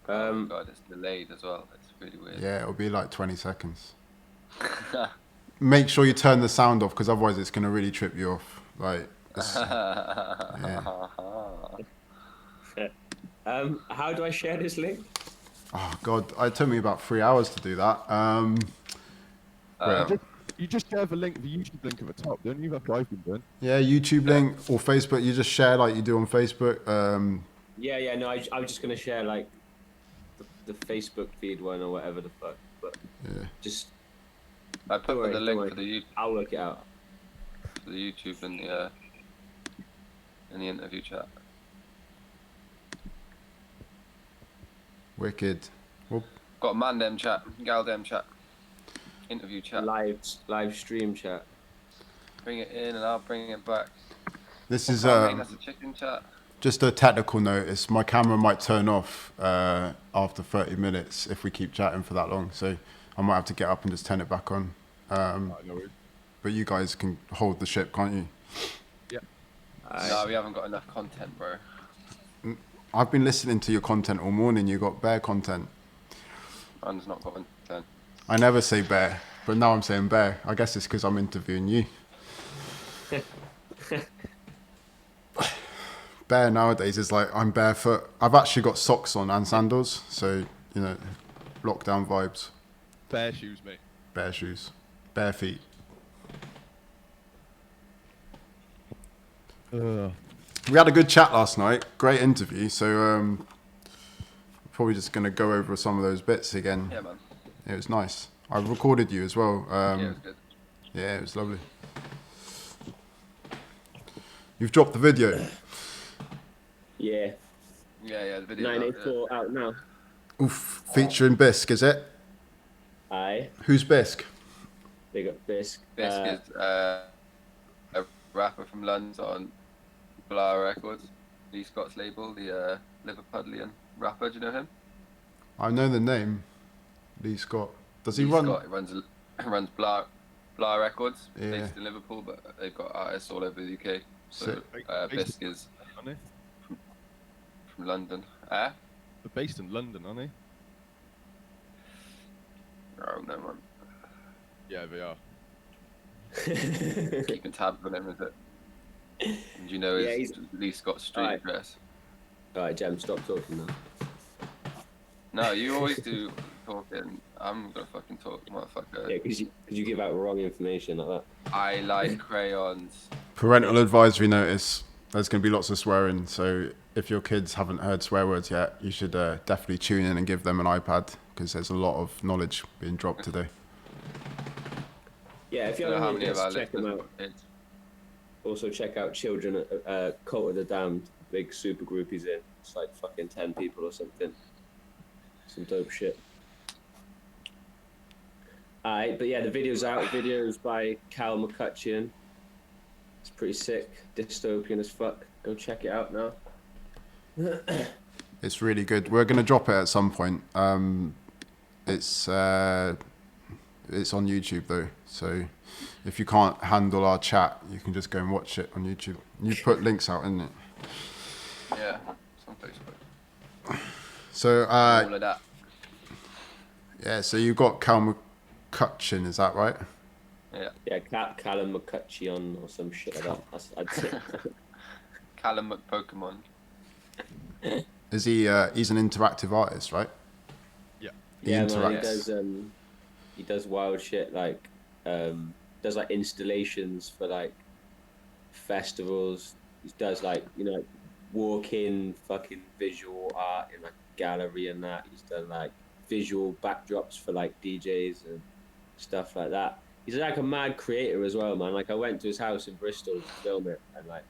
Oh God, it's delayed as well. It's really weird. Yeah, it'll be like 20 seconds. Make sure you turn the sound off, because otherwise it's going to really trip you off. Like, yeah. How do I share this link? Oh God, it took me about 3 hours to do that. You just share the link, the YouTube link at the top, don't you? That's what I've been doing. Yeah, YouTube link or Facebook. You just share like you do on Facebook. Yeah. No, I was just gonna share like the Facebook feed one or whatever the fuck. But yeah, just. I put the link for the YouTube. I'll work it out. For the YouTube in the interview chat. Wicked. Well, Got man dem chat, gal dem chat, interview chat, live stream chat. Bring it in and I'll bring it back. This is that's a chicken chat. just a technical notice. My camera might turn off after 30 minutes if we keep chatting for that long. So I might have to get up and just turn it back on. But you guys can hold the ship, can't you? Yeah. No, we haven't got enough content, bro. I've been listening to your content all morning. You got bare content. Mine's not got content. I never say bare, but now I'm saying bare. I guess it's because I'm interviewing you. bare nowadays is like I'm barefoot. I've actually got socks on and sandals, so you know, lockdown vibes. Bare shoes, mate. Bare shoes, bare feet. We had a good chat last night. Great interview. So probably just gonna go over some of those bits again. Yeah, man. It was nice. I recorded you as well. Yeah, it was good. Yeah, it was lovely. You've dropped the video. Yeah. Yeah, the video. 984 out now. Oof, featuring Bisk, is it? Aye. Who's Bisk? Big up Bisk. Bisk is a rapper from London on Blah Records, Lee Scott's label, the Liverpudlian rapper. Do you know him? I know the name. Lee Scott. Does he Lee run? Scott runs Blah Records, Yeah. based in Liverpool, but they've got artists all over the UK. So Sick. Bisk is from London. They're based in London, aren't they? Oh no, man. Yeah, they are. Keeping tabs on him, is it? And you know his Lee Scott street address. Alright, Jem, stop talking now. No, you always do talking. I'm gonna fucking talk, motherfucker. Yeah, because you give out wrong information like that. I like crayons. Parental advisory notice. There's going to be lots of swearing, so if your kids haven't heard swear words yet, you should definitely tune in and give them an iPad, because there's a lot of knowledge being dropped today. Yeah, if you I don't know how haven't many of our check them listeners out. got kids. Also check out Children at Cult of the Damned. Big super group he's in. It's like fucking 10 people or something. Some dope shit. Alright, but yeah, the video's out. The video's by Cal McCutcheon. It's pretty sick. Dystopian as fuck. Go check it out now. It's really good. We're going to drop it at some point. It's on YouTube though, so if you can't handle our chat, you can just go and watch it on YouTube. You put links out, isn't it? Yeah, it's on Facebook. So All of that. yeah, so you got Cal McCutcheon, is that right? Yeah, Callum McCutcheon or some shit like that. I'd say. Callum McPokemon. Is he? He's an interactive artist, right? Yeah. Yeah, man, he does wild shit, like does like installations for like festivals. He does like, you know, like walk-in fucking visual art in like a gallery and that. He's done like visual backdrops for like DJs and stuff like that. He's like a mad creator as well, man. Like I went to his house in Bristol to film it, and like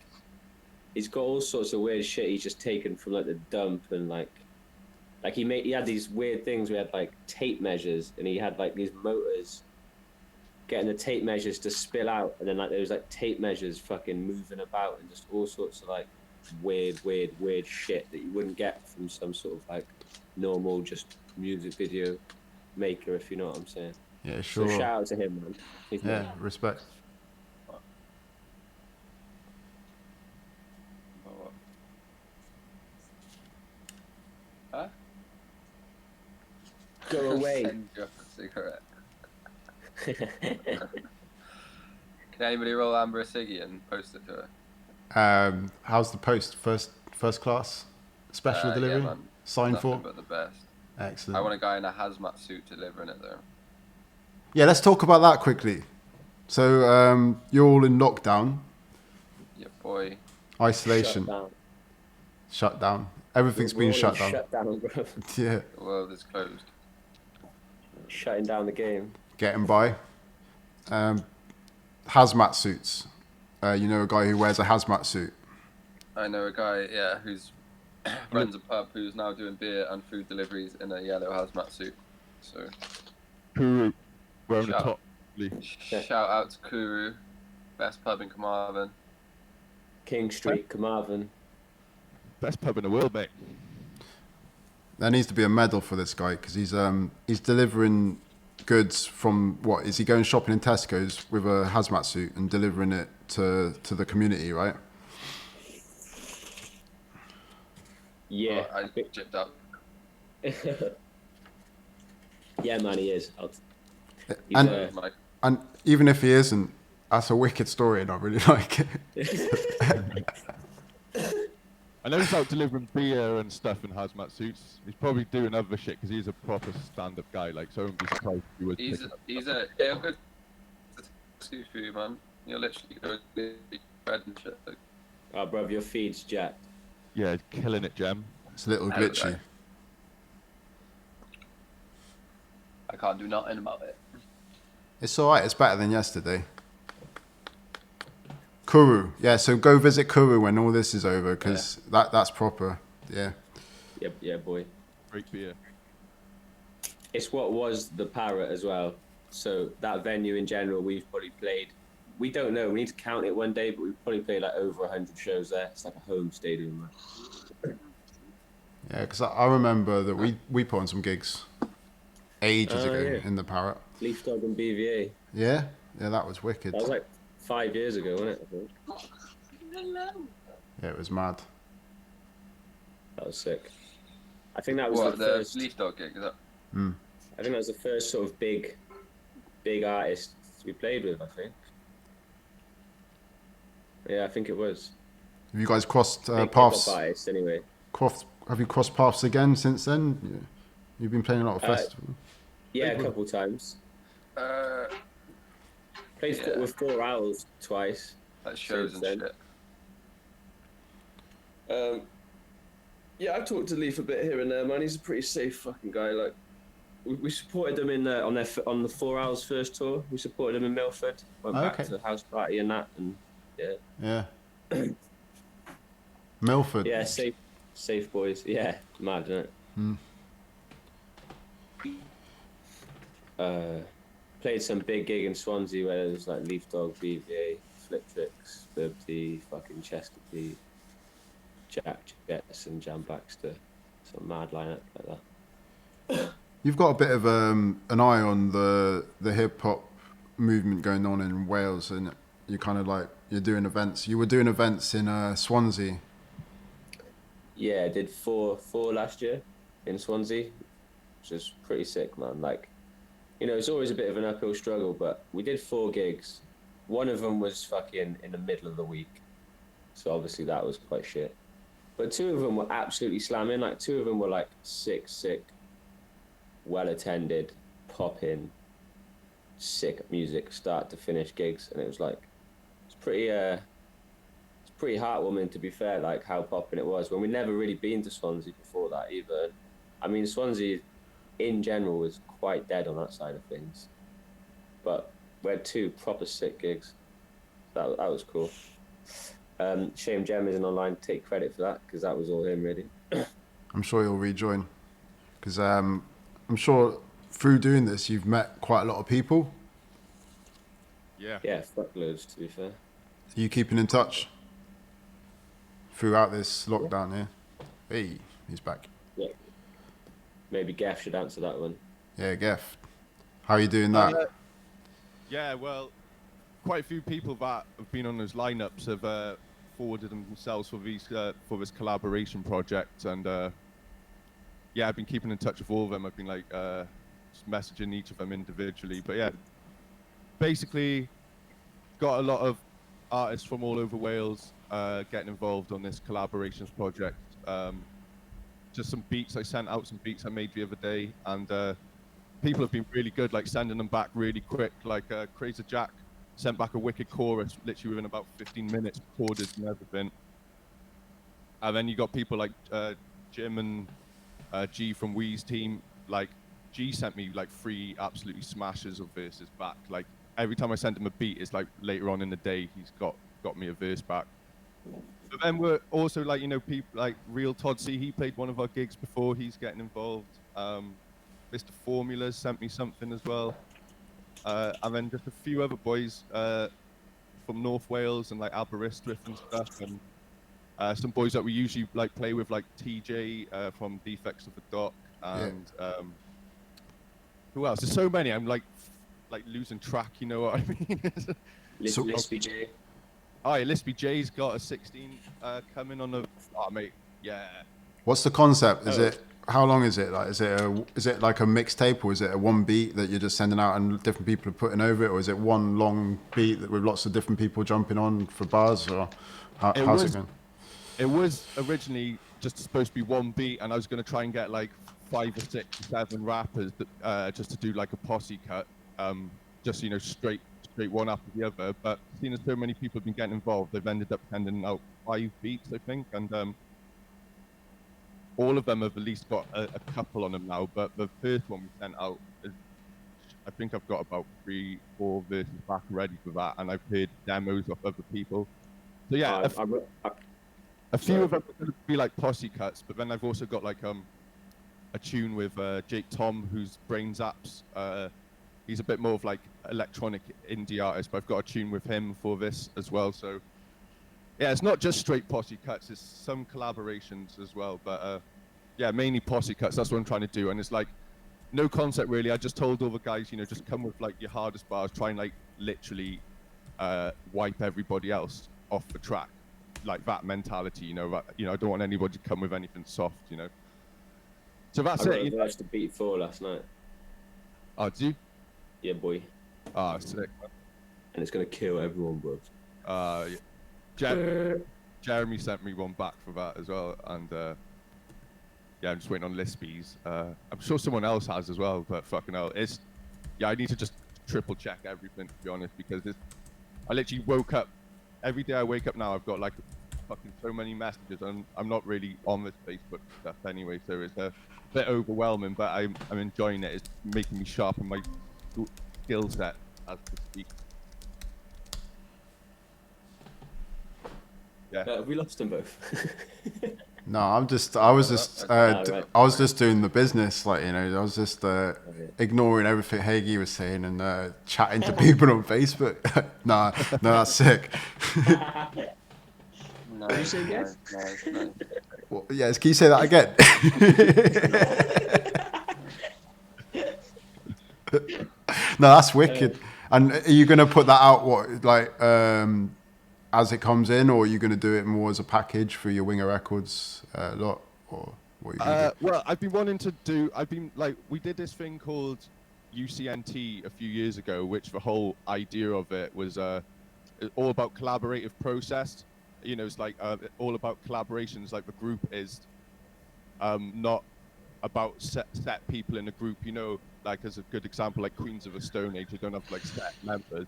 he's got all sorts of weird shit he's just taken from like the dump, and like he had these weird things. We had like tape measures, and he had like these motors getting the tape measures to spill out, and then like there was like tape measures fucking moving about, and just all sorts of like weird shit that you wouldn't get from some sort of like normal just music video maker, if you know what I'm saying. Yeah, sure. So shout out to him, man. He's Yeah, mad. respect. Huh? Go away. Send you up a cigarette. Can anybody roll Amber a ciggy and post it to her? How's the post? First class? Special delivery? Yeah, man. Sign Nothing for? but the best. Excellent. I want a guy in a hazmat suit delivering it though. Yeah, let's talk about that quickly. So you're all in lockdown. Yeah, boy. Isolation. Shut down. Everything's been shut down. Shut down, bro. Yeah. The world is closed. Shutting down the game. Getting by. Hazmat suits. You know a guy who wears a hazmat suit. I know a guy, yeah, who's runs a pub who's now doing beer and food deliveries in a yellow hazmat suit. So Kuru, wearing the Shout- top. shout out to Kuru, best pub in Carmarthen. King Street, Carmarthen. Best pub in the world, mate. There needs to be a medal for this guy because he's delivering goods from what is he going shopping in Tesco's with a hazmat suit and delivering it to the community, right? Yeah. Oh, I chipped up. Yeah, man, he is. And even if he isn't, that's a wicked story and I really like it. I know he's out delivering beer and stuff in hazmat suits. He's probably doing other shit because he's a proper stand-up guy. Like, so I wouldn't be surprised if he was. He's a good suit for you, man. You're literally going to be bread and shit. Oh, bruv, your feed's jacked. Yeah, killing it, Gem. It's a little glitchy. I can't do nothing about it. It's alright, it's better than yesterday. Kuru. Yeah, so go visit Kuru when all this is over, because that's proper. Yeah. Yeah, boy. Great beer. It's what was the Parrot as well. So that venue in general, we've probably played. We don't know. We need to count it one day, but we've probably played like over 100 shows there. It's like a home stadium. Yeah, because I remember that we put on some gigs ages ago in the Parrot. Leaf Dog and BVA. Yeah, that was wicked. That was like 5 years ago, wasn't it? I think. Yeah, it was mad. That was sick. I think that was the first Leaf Dog gig. Is that? I think that was the first sort of big artist we played with. I think. Yeah, I think it was. Have you guys crossed big paths? Artist, anyway. Have you crossed paths again since then? Yeah. You've been playing a lot of festivals. Yeah, a couple times. Played with 4 Owls twice. That shows and shit. Yeah, I've talked to Leaf a bit here and there, man. He's a pretty safe fucking guy. Like, we supported them in on the 4 Owls first tour. We supported them in Milford. Went back to the house party and that, and yeah. Milford. Yeah, safe boys. Yeah, mad, isn't it? Played some big gig in Swansea where there was like Leaf Dog, BVA, Flip Tricks, Verb T, fucking Chester T, Jack Jetson, Jam Baxter, some mad lineup like that. You've got a bit of an eye on the hip hop movement going on in Wales, and you kind of like you're doing events. You were doing events in Swansea. Yeah, I did four last year in Swansea, which was pretty sick, man. Like, you know, it's always a bit of an uphill struggle, but we did 4 gigs. One of them was fucking in the middle of the week, so obviously that was quite shit. But 2 of them were absolutely slamming. Like, 2 of them were like sick, well attended, popping, sick music, start to finish gigs, and it was like it's pretty heartwarming, to be fair, like how popping it was when we'd never really been to Swansea before that either. I mean, Swansea in general was quite dead on that side of things, but we had 2 proper sick gigs. That was cool. Shame Jem isn't online to take credit for that, because that was all him, really. I'm sure he'll rejoin, because I'm sure through doing this you've met quite a lot of people. Yeah, fuckloads, to be fair. Are you keeping in touch throughout this lockdown here? Hey, he's back. Yeah. Maybe Geff should answer that one. Yeah, Geff. How are you doing that? Yeah, well, quite a few people that have been on those lineups have forwarded themselves for this collaboration project, and yeah, I've been keeping in touch with all of them. I've been like just messaging each of them individually, but yeah, basically got a lot of artists from all over Wales getting involved on this collaborations project. Just some beats I sent out, some beats I made the other day, and people have been really good, like sending them back really quick. Like Crazy Jack sent back a wicked chorus literally within about 15 minutes, recorded and everything. And then you got people like Jim and G from Wee's team. Like G sent me like 3 absolutely smashers of verses back. Like every time I sent him a beat, it's like later on in the day he's got me a verse back. But then we're also like, you know, people like Real Todd C, he played one of our gigs before, he's getting involved. Mr. Formulas sent me something as well. And then just a few other boys from North Wales and like Aberystwyth and stuff, and some boys that we usually like play with, like TJ from Defects of the Dock, and who else? There's so many. I'm like losing track. You know what I mean? Lispy J. Oh yeah, Lispy J's got a 16 coming on the. Oh mate, yeah. What's the concept? Is it? How long is it? Like, is it like a mixtape, or is it a one beat that you're just sending out and different people are putting over it, or is it one long beat that with lots of different people jumping on for bars, or how's it going? it was originally just supposed to be one beat, and I was going to try and get like 5 or 6 or 7 rappers that, just to do like a posse cut, just straight one after the other. But seeing as so many people have been getting involved, they've ended up sending out 5 beats, I think, and all of them have at least got a couple on them now. But the first one we sent out is, I think I've got about 3-4 verses back ready for that, and I've heard demos of other people. So yeah, a few of them are going to be like posse cuts, but then I've also got like a tune with Jake Tom, who's Brains Apps. He's a bit more of like electronic indie artist, but I've got a tune with him for this as well. So yeah, it's not just straight posse cuts, it's some collaborations as well. But yeah, mainly posse cuts. That's what I'm trying to do, and it's like no concept really. I just told all the guys, just come with like your hardest bars, try and like literally wipe everybody else off the track, like that mentality. I don't want anybody to come with anything soft. So that's it. I the beat 4 last night. Oh, did you? Yeah, boy. Ah, sick, man. And it's gonna kill everyone, bro. Jeremy sent me one back for that as well, and yeah, I'm just waiting on Lispy's. I'm sure someone else has as well, but fucking hell, I need to just triple check everything, to be honest, because I literally woke up. Every day I wake up now, I've got like fucking so many messages, and I'm not really on this Facebook stuff anyway, so it's a bit overwhelming, but I'm enjoying it. It's making me sharpen my skill set as to speak. Yeah. We lost them both. No, I was just doing the business, like, I was just ignoring everything Hagie was saying and chatting to people on Facebook. no, that's sick. Nice. Well, yes, can you say that again? No, that's wicked. And are you going to put that out, as it comes in, or are you going to do it more as a package for your Winger Records lot, or what are you going to do? Well, we did this thing called UCNT a few years ago, which the whole idea of it was all about collaborative process. It's like all about collaborations. Like the group is not about set people in a group. Like as a good example, like Queens of the Stone Age, they don't have like set members.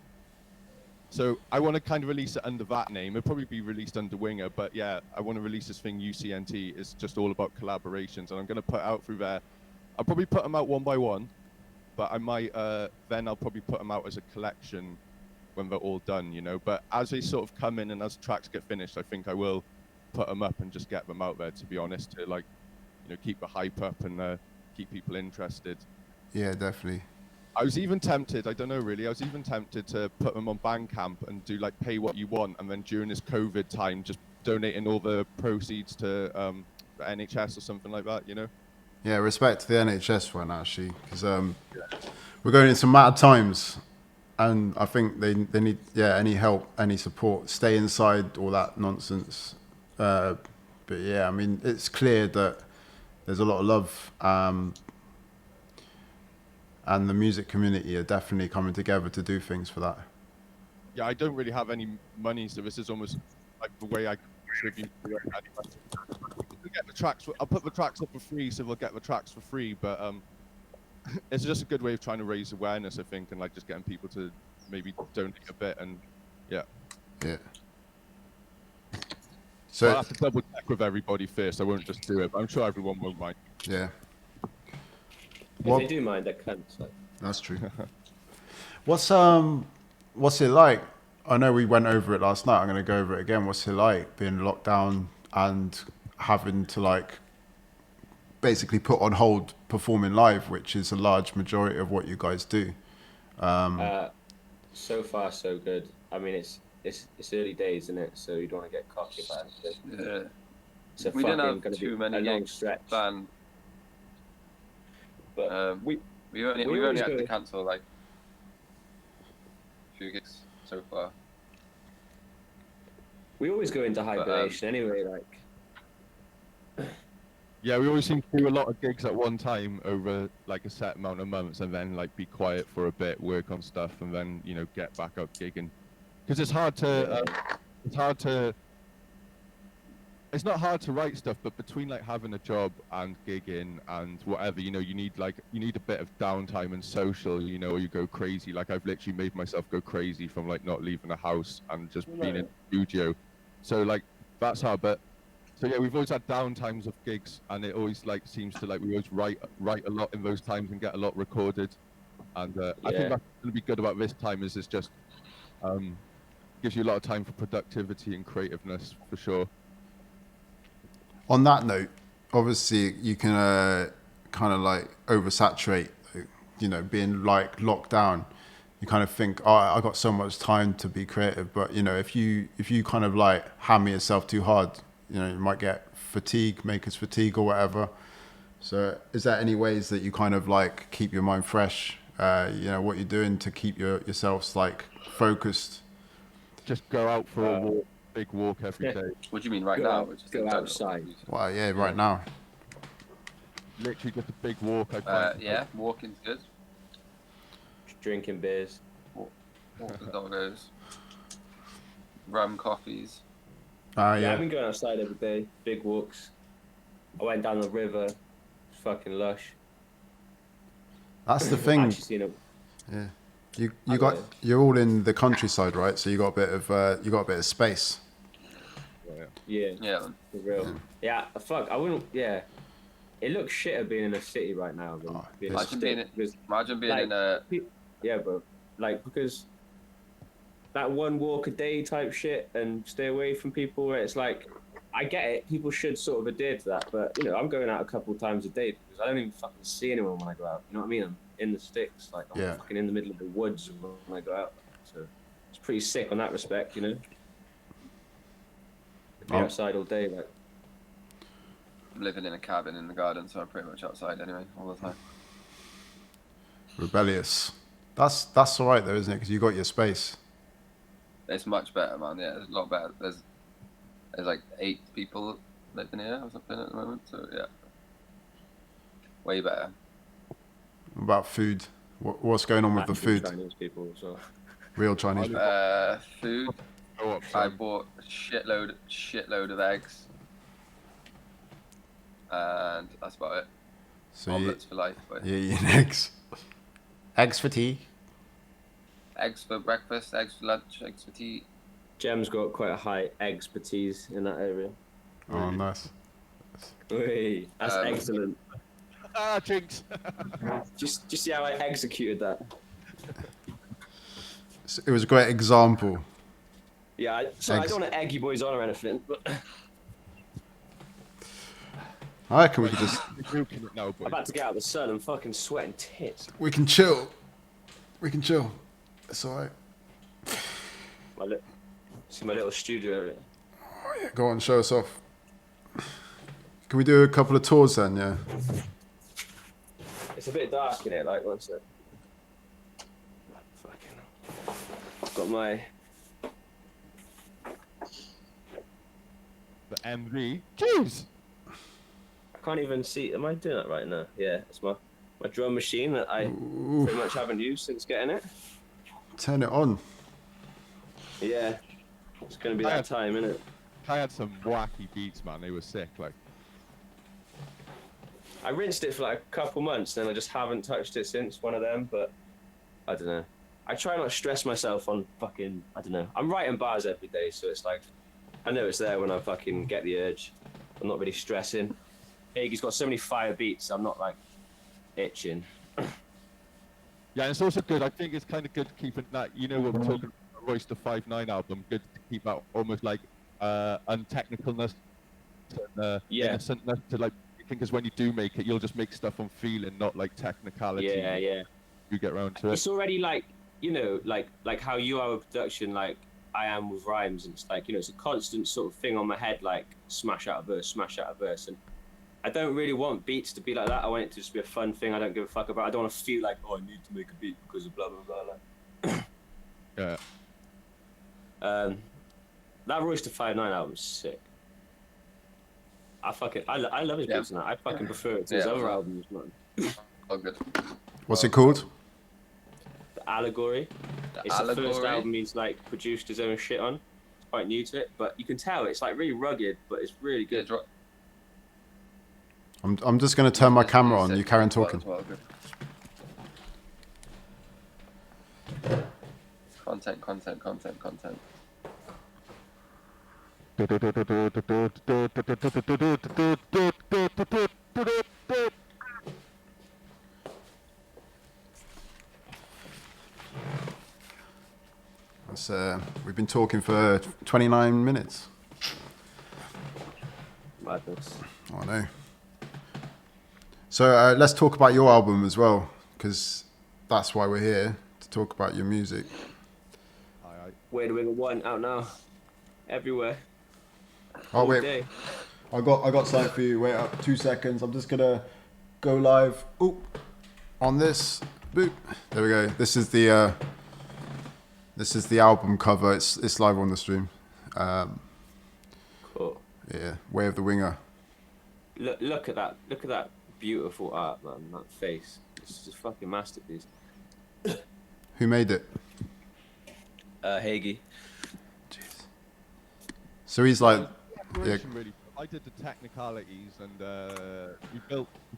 So I want to kind of release it under that name. It'll probably be released under Winger, but yeah, I want to release this thing UCNT. It's just all about collaborations, and I'm going to put out through there. I'll probably put them out one by one, but I might then I'll probably put them out as a collection when they're all done, But as they sort of come in and as tracks get finished, I think I will put them up and just get them out there, to be honest, to keep the hype up and keep people interested. Yeah, definitely. I was even tempted, I don't know really, to put them on Bandcamp and do like pay what you want, and then during this COVID time just donating all the proceeds to the NHS or something like that, Yeah, respect to the NHS one, actually, because we're going into mad times, and I think they need any help, any support, stay inside, all that nonsense. But yeah, I mean, it's clear that there's a lot of love, and the music community are definitely coming together to do things for that. Yeah, I don't really have any money, so this is almost like the way I contribute to it. Get the tracks. I'll put the tracks up for free, so they'll get the tracks for free. But it's just a good way of trying to raise awareness, I think, and like just getting people to maybe donate a bit, and yeah. Yeah. So I'll have to double check with everybody first. I won't just do it, but I'm sure everyone won't mind. Yeah. If they do mind, they're cunts. That's true. What's it like? I know we went over it last night. I'm going to go over it again. What's it like being locked down and having to basically put on hold performing live, which is a large majority of what you guys do? So far, so good. I mean, it's early days, isn't it? So you don't want to get cocky about it. Yeah. So we didn't have too many gigs planned. But we've only had to cancel like a few gigs so far. We always go into hibernation anyway, Yeah, we always seem to do a lot of gigs at one time over like a set amount of months, and then like be quiet for a bit, work on stuff, and then get back up gigging. Because it's hard to it's not hard to write stuff, but between like having a job and gigging and whatever, you know, you need a bit of downtime and social, you know, or you go crazy. Like I've literally made myself go crazy from like not leaving the house and just being in the studio. So like that's hard. But so yeah, we've always had down times of gigs, and it always like seems to like we always write a lot in those times and get a lot recorded. And I think that's going to be good about this time is it's just gives you a lot of time for productivity and creativeness for sure. On that note, obviously you can kind of like oversaturate, you know, being like locked down. You kind of think, oh, I got so much time to be creative, but you know, if you kind of like hammer yourself too hard, you know, you might get fatigue, maker's fatigue or whatever. So is there any ways that you kind of like keep your mind fresh? You know, what you're doing to keep yourselves like focused? Just go out for a walk, big walk every day. What do you mean right now? Go outside. Well, yeah, right now. Literally just a big walk. Yeah, walking's good. Drinking beers. Walking doggos. Rum coffees. Yeah, I've been going outside every day. Big walks. I went down the river. Fucking lush. That's the thing. Yeah. You're all in the countryside, right? So you got a bit of space. Yeah. For real. Yeah. Fuck. I wouldn't. Yeah. It looks shitter being in a city right now. Imagine being in a. Yeah, bro. Like because that one walk a day type shit and stay away from people. Where it's like, I get it. People should sort of adhere to that, but you know, I'm going out a couple times a day because I don't even fucking see anyone when I go out. You know what I mean? I'm in the sticks, like I'm fucking in the middle of the woods when I go out. So it's pretty sick on that respect, you know. Be outside all day, like. I'm living in a cabin in the garden, so I'm pretty much outside anyway all the time. Rebellious. That's all right though, isn't it? Because you got your space. It's much better, man. Yeah, it's a lot better. There's like 8 people living here or something at the moment, so yeah, way better. About food, what's going on with the food? Chinese people, so. Real Chinese people. Food. I bought a shitload of eggs, and that's about it. So omelets for life. You're eating eggs. Eggs for tea. Eggs for breakfast. Eggs for lunch. Eggs for tea. Jem's got quite a high expertise in that area. Oh, nice. Wait, that's excellent. Jinx. just see how I executed that. It was a great example. Yeah, I don't want to egg you boys on or anything, but I reckon we could just. I'm about to get out of the sun and fucking sweating tits. We can chill. It's alright. See my little studio area. Oh, yeah, go on, show us off. Can we do a couple of tours then? Yeah. It's a bit dark in it, like one sec. I've got my. The MV. Jeez. I can't even see. Am I doing that right now? Yeah, it's my drum machine that I pretty much haven't used since getting it. Turn it on. Yeah, it's gonna be that time, isn't it? I had some wacky beats, man. They were sick. Like, I rinsed it for like a couple months, then I just haven't touched it since. One of them, but I don't know. I try not to stress myself on fucking. I don't know. I'm writing bars every day, so it's like I know it's there when I fucking get the urge. I'm not really stressing. Hagie's got so many fire beats. I'm not like itching. yeah, it's also good. I think it's kind of good keeping that. You know what we're talking about, Royce the 5'9" album. Good to keep that almost like untechnicalness, and, innocentness to like. Because when you do make it, you'll just make stuff on feeling, not like technicality. Yeah. You get around to it. It's already like, you know, like how you are with production, like I am with rhymes, and it's like, you know, it's a constant sort of thing on my head, like smash out a verse, and I don't really want beats to be like that. I want it to just be a fun thing. I don't give a fuck about. I don't want to feel like, oh, I need to make a beat because of blah blah blah. Like. Yeah. That Royce the 5'9" album's sick. I love his beats and that. I fucking prefer it to his other albums, man. Oh, good. What's it called? The Allegory. It's the first album he's like produced his own shit on. quite new to it, but you can tell it's like really rugged, but it's really good. I'm just going to turn my camera on. You carry on talking. Content. We've been talking for 29 minutes. Madness. I know. So let's talk about your album as well, because that's why we're here, to talk about your music. Where do we want out now? Everywhere. Oh All wait, day. I got something for you. Wait up 2 seconds. I'm just gonna go live. Oop, on this. Boop. There we go. This is the album cover. It's live on the stream. Cool. Yeah, Way of the Winger. Look at that. Look at that beautiful art, man. That face. It's just fucking masterpiece. Who made it? Hagie. So he's like, yeah. Really, I did the technicalities and we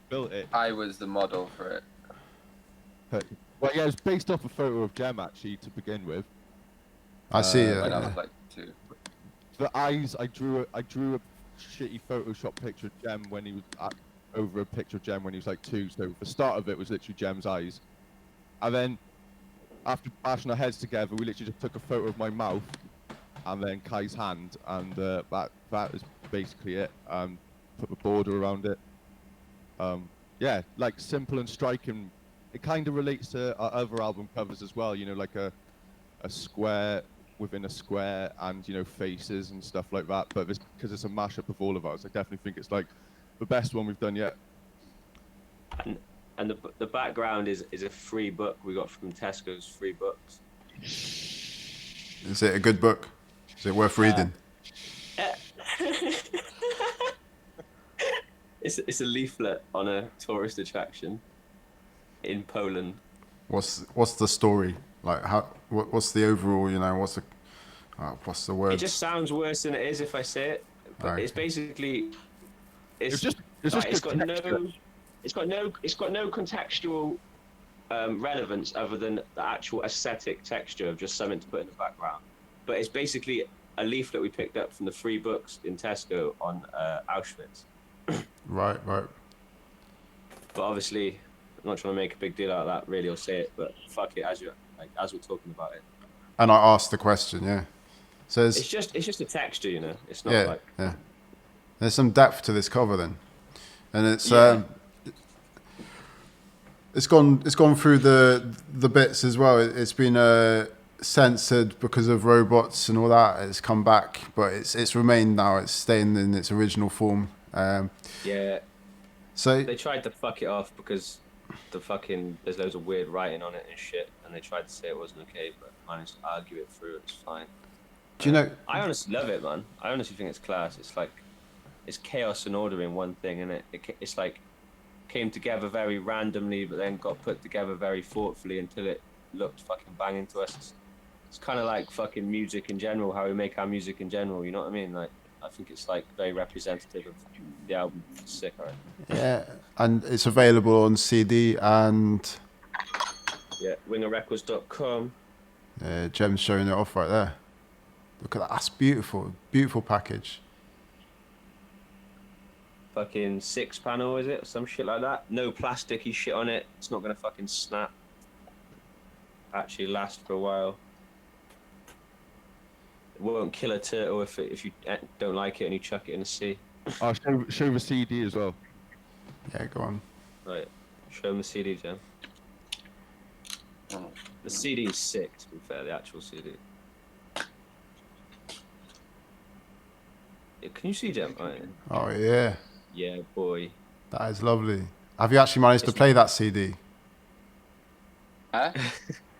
built it. I was the model for it. Well, yeah, it's based off a photo of Jem actually to begin with. I see it. When I was like 2. The eyes, I drew a shitty Photoshop picture of Jem when he was over a picture of Jem when he was like 2. So the start of it was literally Jem's eyes, and then after bashing our heads together, we literally just took a photo of my mouth and then Kai's hand, and that is basically it. Put a border around it. Yeah, like simple and striking. It kind of relates to our other album covers as well. You know, like a square within a square, and you know, faces and stuff like that. But because it's a mashup of all of ours, I definitely think it's like the best one we've done yet. And the background is a free book we got from Tesco's free books. Is it a good book? Is it worth reading? It's a leaflet on a tourist attraction in Poland. What's the story? Like what's the overall? You know, what's the word? It just sounds worse than it is if I say it. But Okay. it's basically it's got no contextual relevance other than the actual aesthetic texture of just something to put in the background. But it's basically a leaflet we picked up from the free books in Tesco on Auschwitz. Right. But obviously, I'm not trying to make a big deal out of that really or say it, but fuck it, as we're talking about it. And I asked the question, yeah. So It's just a texture, you know. It's not yeah. There's some depth to this cover then, and it's it's gone through the bits as well. It's been censored because of robots and all that. It's come back, but it's remained now. It's staying in its original form. Yeah. So they tried to fuck it off because there's loads of weird writing on it and shit, and they tried to say it wasn't okay, but managed to argue it through. It's fine. Do you know? I honestly love it, man. I honestly think it's class. It's like it's chaos and order in one thing, and it's like came together very randomly, but then got put together very thoughtfully until it looked fucking banging to us. It's kind of like fucking music in general, how we make our music in general. You know what I mean? Like I think it's like very representative of the album. It's sick, right? Yeah, and it's available on CD and wingerrecords.com. Jem's showing it off right there. Look at that. That's beautiful package. Fucking 6-panel, is it? Or some shit like that. No plasticky shit on it. It's not gonna fucking snap. Actually last for a while. It won't kill a turtle if you don't like it and you chuck it in the sea. I'll show the CD as well. Yeah, go on. Right. Show them the CD, Jem. The CD is sick, to be fair, the actual CD. Yeah, can you see, Jem? Right. Oh, yeah. Yeah, boy. That is lovely. Have you actually managed to play that CD? Huh?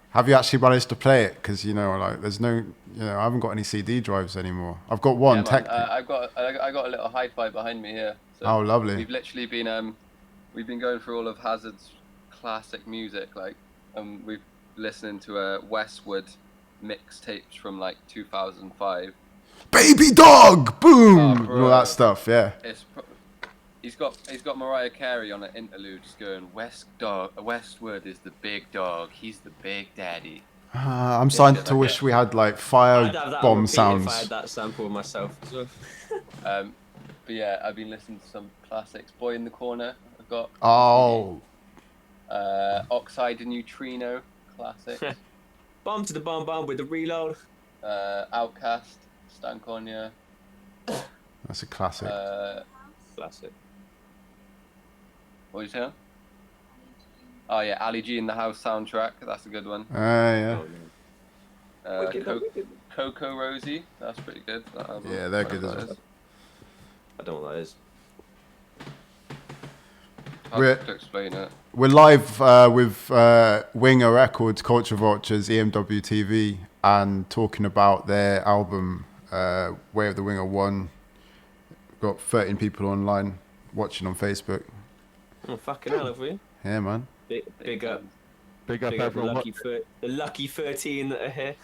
Have you actually managed to play it? Because, you know, like, there's no, you know, I haven't got any CD drives anymore. I've got one. Yeah, I got a little hi-fi behind me here. So oh, lovely. We've literally been going through all of Hazard's classic music, like, we've listening to Westwood mixtapes from like 2005. baby dog, boom, Oh, and bro. all that stuff. Yeah. He's got Mariah Carey on an interlude, just going Westward is the big dog. He's the big daddy. I'm starting to wish we had like fire I'd have that on bomb repeat sounds. if I had that sample myself. But yeah, I've been listening to some classics. Boy in the Corner, I've got. Oh. Oxide and Neutrino, classic. Bomb to the bomb with the reload. Outcast, Stankonia. That's a classic. Classic. What are you saying? Oh yeah, Ali G in the House soundtrack. That's a good one. Yeah. Coco Rosie. That's pretty good. Yeah, they're good as well. I don't know what that is. Hard to explain it. We're live with Winger Records, Culture Vultures, EMW TV, and talking about their album, Way of the Winger 1. We've got 13 people online watching on Facebook. Oh, fucking hell, have we? Yeah, man. Big up. Big up the everyone. the lucky 13 that are here.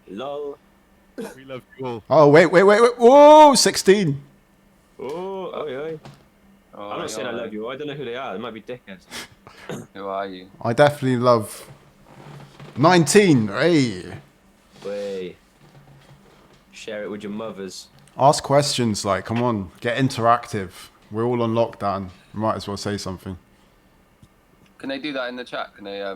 Lol. We love you all. Oh, wait. Whoa, 16. Oh, yeah. I'm not saying I love you. I don't know who they are. They might be dickheads. Who are you? I definitely love 19. Hey. Way. Share it with your mothers. Ask questions, like, come on, get interactive. We're all on lockdown. Might as well say something. Can they do that in the chat? Can they?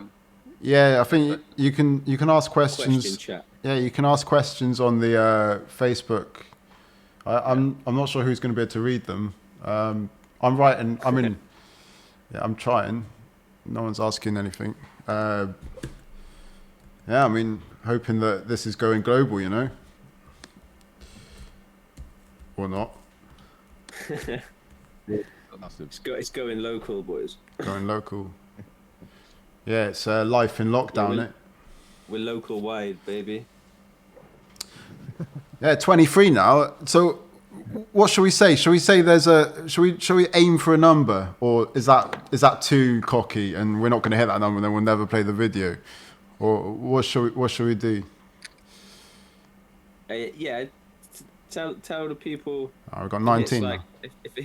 Yeah, I think you can ask questions. Question chat. Yeah, you can ask questions on the Facebook. I'm not sure who's going to be able to read them. I'm writing. I'm trying. No one's asking anything. Yeah, I mean, hoping that this is going global, you know, or not. It's going local, boys. Going local. Yeah, it's life in lockdown, We're local wide, baby. Yeah, 23 now. So, what shall we say? Shall we say shall we aim for a number, or is that too cocky and we're not going to hit that number and then we'll never play the video, or what shall we do? Yeah, tell the people. Oh, we've got 19 like, now. if it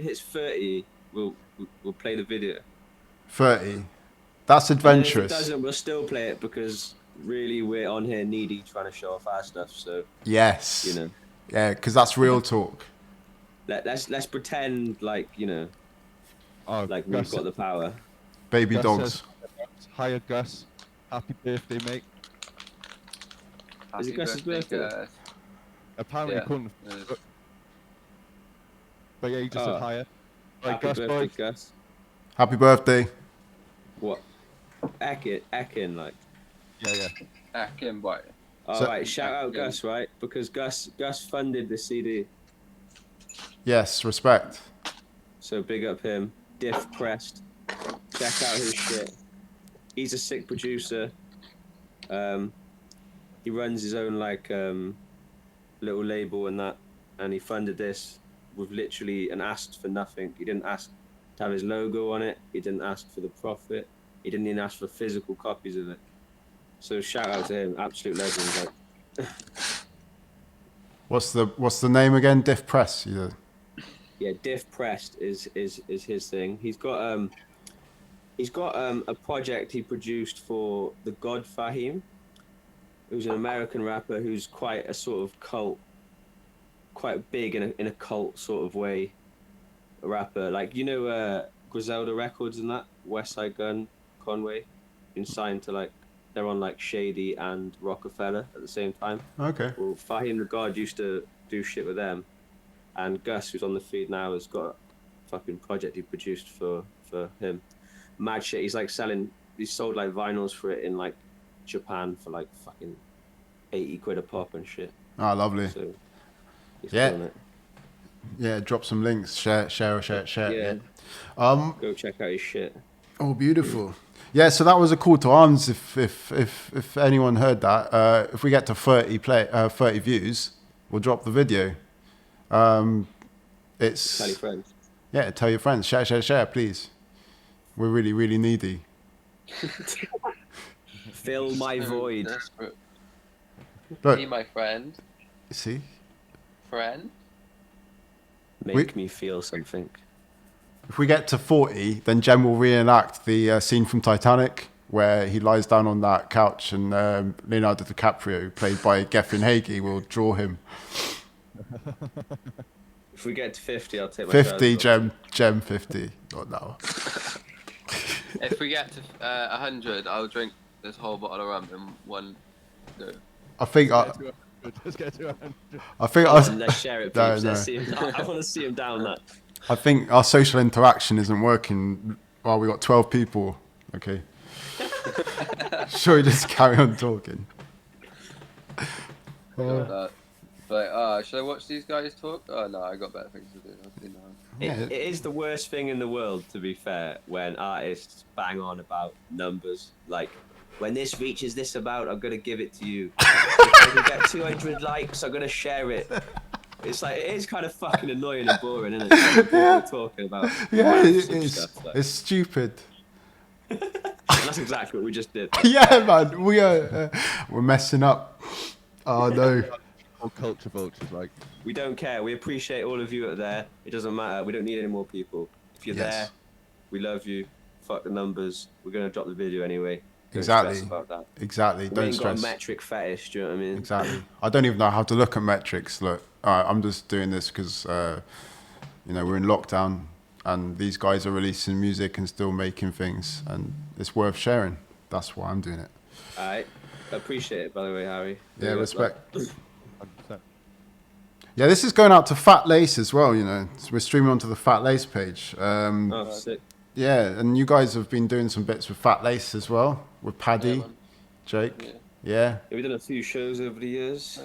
hits 30, we'll play the video. 30. That's adventurous. And if it doesn't, we'll still play it because really we're on here needy trying to show off our stuff. So yes, you know. Yeah, because that's real talk. Let's pretend like like we've got the power. Baby Gus dogs. Says, hiya Gus. Happy birthday, mate. Is it Gus's birthday? Apparently Yeah. he couldn't. But yeah, he just said hiya. Right, Happy Gus, birthday, boy. Gus. Happy birthday. What? Ekin, like. Yeah. Akin, boy. All right, shout out Gus, right? Because Gus funded the CD. Yes, respect. So big up him. Diff Pressed. Check out his shit. He's a sick producer. He runs his own like little label and that, and he funded this with literally and asked for nothing. He didn't ask to have his logo on it. He didn't ask for the profit. He didn't even ask for physical copies of it. So shout out to him, absolute legend. Like. What's the name again? Diff Press. Yeah, Diff Pressed is his thing. He's got a project he produced for the God Fahim, who's an American rapper who's quite a sort of cult, quite big in a cult sort of way. A rapper like Griselda Records and that West Side Gun, Conway, been signed to like. They're on like Shady and Rockefeller at the same time. Okay. Well, Fahim the God used to do shit with them, and Gus, who's on the feed now, has got a fucking project he produced for him. Mad shit. He's sold like vinyls for it in like Japan for like fucking 80 quid a pop and shit. Oh, lovely. So he's yeah. doing it. Yeah, drop some links. Share. Yeah. Go check out his shit. Oh, beautiful. Yeah, so that was a call to arms. If anyone heard that, if we get to 30 views, we'll drop the video. It's Tell your friends. Yeah, tell your friends. Share, please. We're really, really needy. Fill my void. Desperate. Look. Be my friend. See, Friend? Make me feel something. If we get to 40, then Jem will reenact the scene from Titanic where he lies down on that couch and Leonardo DiCaprio, played by Geffen Hagie, will draw him. If we get to 50, I'll take my 50, trousers off. Jem 50. Not now. If we get to 100, I'll drink this whole bottle of rum in one go. I think Let's get to 100. I think Let's share it, No, peeps. no. Let's see him. I want to see him down that. I think our social interaction isn't working. Well, we got 12 people. Okay. Shall we just carry on talking? Should I watch these guys talk? Oh no, I got better things to do. It is the worst thing in the world, to be fair, when artists bang on about numbers. Like, when this reaches this amount, I'm going to give it to you. If we get 200 likes, I'm going to share it. It's like, it is kind of fucking annoying and boring, isn't it? We're talking about stuff, like. It's stupid. And that's exactly what we just did. Yeah, man, we're messing up. Oh no. Or Culture Vultures, like. We don't care. We appreciate all of you out there. It doesn't matter. We don't need any more people. If you're there, we love you. Fuck the numbers. We're gonna drop the video anyway. Don't stress about that. Exactly. We Don't ain't stress. got a metric fetish. Do you know what I mean? Exactly. I don't even know how to look at metrics. Look, I'm just doing this because we're in lockdown, and these guys are releasing music and still making things, and it's worth sharing. That's why I'm doing it. I appreciate it, by the way, Harry. Yeah, respect. Yeah, this is going out to Fat Lace as well, So we're streaming onto the Fat Lace page. Sick. Yeah, and you guys have been doing some bits with Fat Lace as well, with Paddy, Jake. Yeah. We've done a few shows over the years.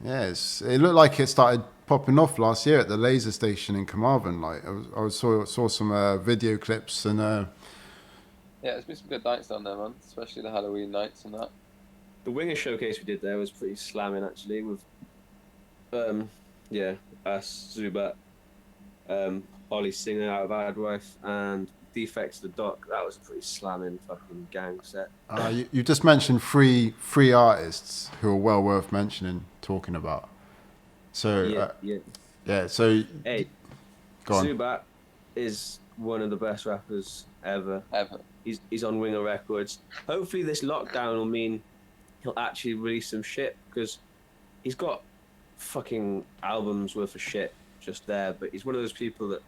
Yeah, it looked like it started popping off last year at the Laser Station in Carmarthen. Like I saw some video clips and. Yeah, there's been some good nights down there, man. Especially the Halloween nights and that. The Winger showcase we did there was pretty slamming, actually, with us, Zubat, Ollie Singer out of Adwife, and Defects the Doc. That was a pretty slamming fucking gang set. You just mentioned three artists who are well worth mentioning, talking about. So yeah. So hey, go on. Zubat is one of the best rappers ever. He's on Winger Records. Hopefully this lockdown will mean he'll actually release some shit, because he's got fucking albums worth of shit just there, but he's one of those people that,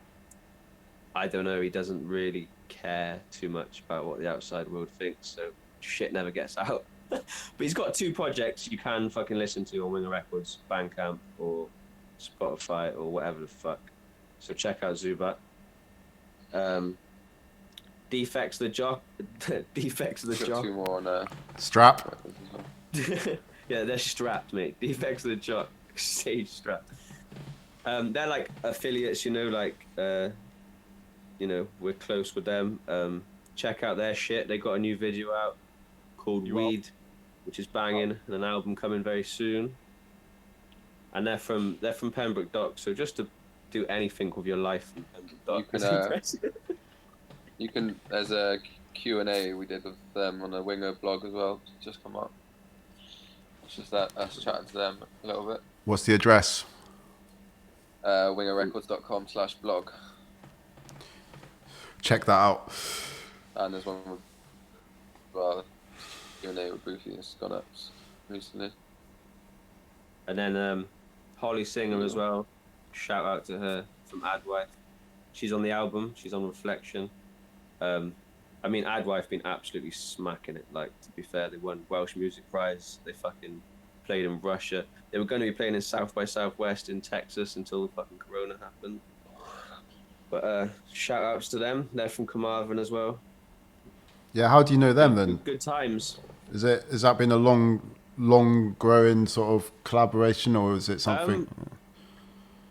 I don't know, he doesn't really care too much about what the outside world thinks, so shit never gets out. But he's got 2 projects you can fucking listen to on Winger Records, Bandcamp or Spotify or whatever the fuck. So check out Zubat. Defects the Jock. Defects the Jock. 2 more on Strap. Yeah, they're strapped, mate. Defects the Jock. Stage strap. They're like affiliates, we're close with them. Check out their shit. They got a new video out called Weed, which is banging, and an album coming very soon. And they're from Pembroke Dock, so just to do anything with your life in Pembroke Dock. You can. There's a Q&A we did with them on the Winger blog as well. It's just come up. It's just that us chatting to them a little bit. What's the address? wingerrecords.com/blog. Check that out. And there's one with Q&A with Boofy. It's gone up recently. And then Holly Singer as well. Shout out to her from Adwife. She's on the album. She's on Reflection. Adwife been absolutely smacking it. Like, to be fair, they won Welsh Music Prize. They fucking played in Russia. They were going to be playing in South by Southwest in Texas until the fucking Corona happened. But shout outs to them. They're from Carmarthen as well. Yeah, how do you know them then? Good times. Has that been a long growing sort of collaboration, or is it something?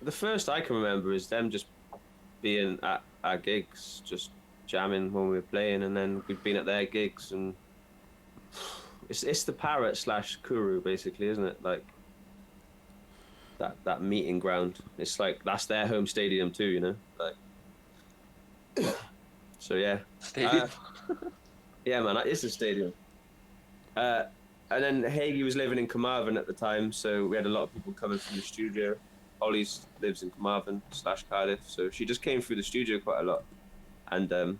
The first I can remember is them just being at our gigs, just jamming when we were playing, and then we've been at their gigs, and it's the Parrot / Kuru basically, isn't it? Like that meeting ground. It's like that's their home stadium too, Like. So yeah. Stadium. Yeah, man, it's a stadium. And then Hagie was living in Carmarthen at the time, so we had a lot of people coming from the studio. Ollie's lives in Carmarthen / Cardiff, so she just came through the studio quite a lot. And I don't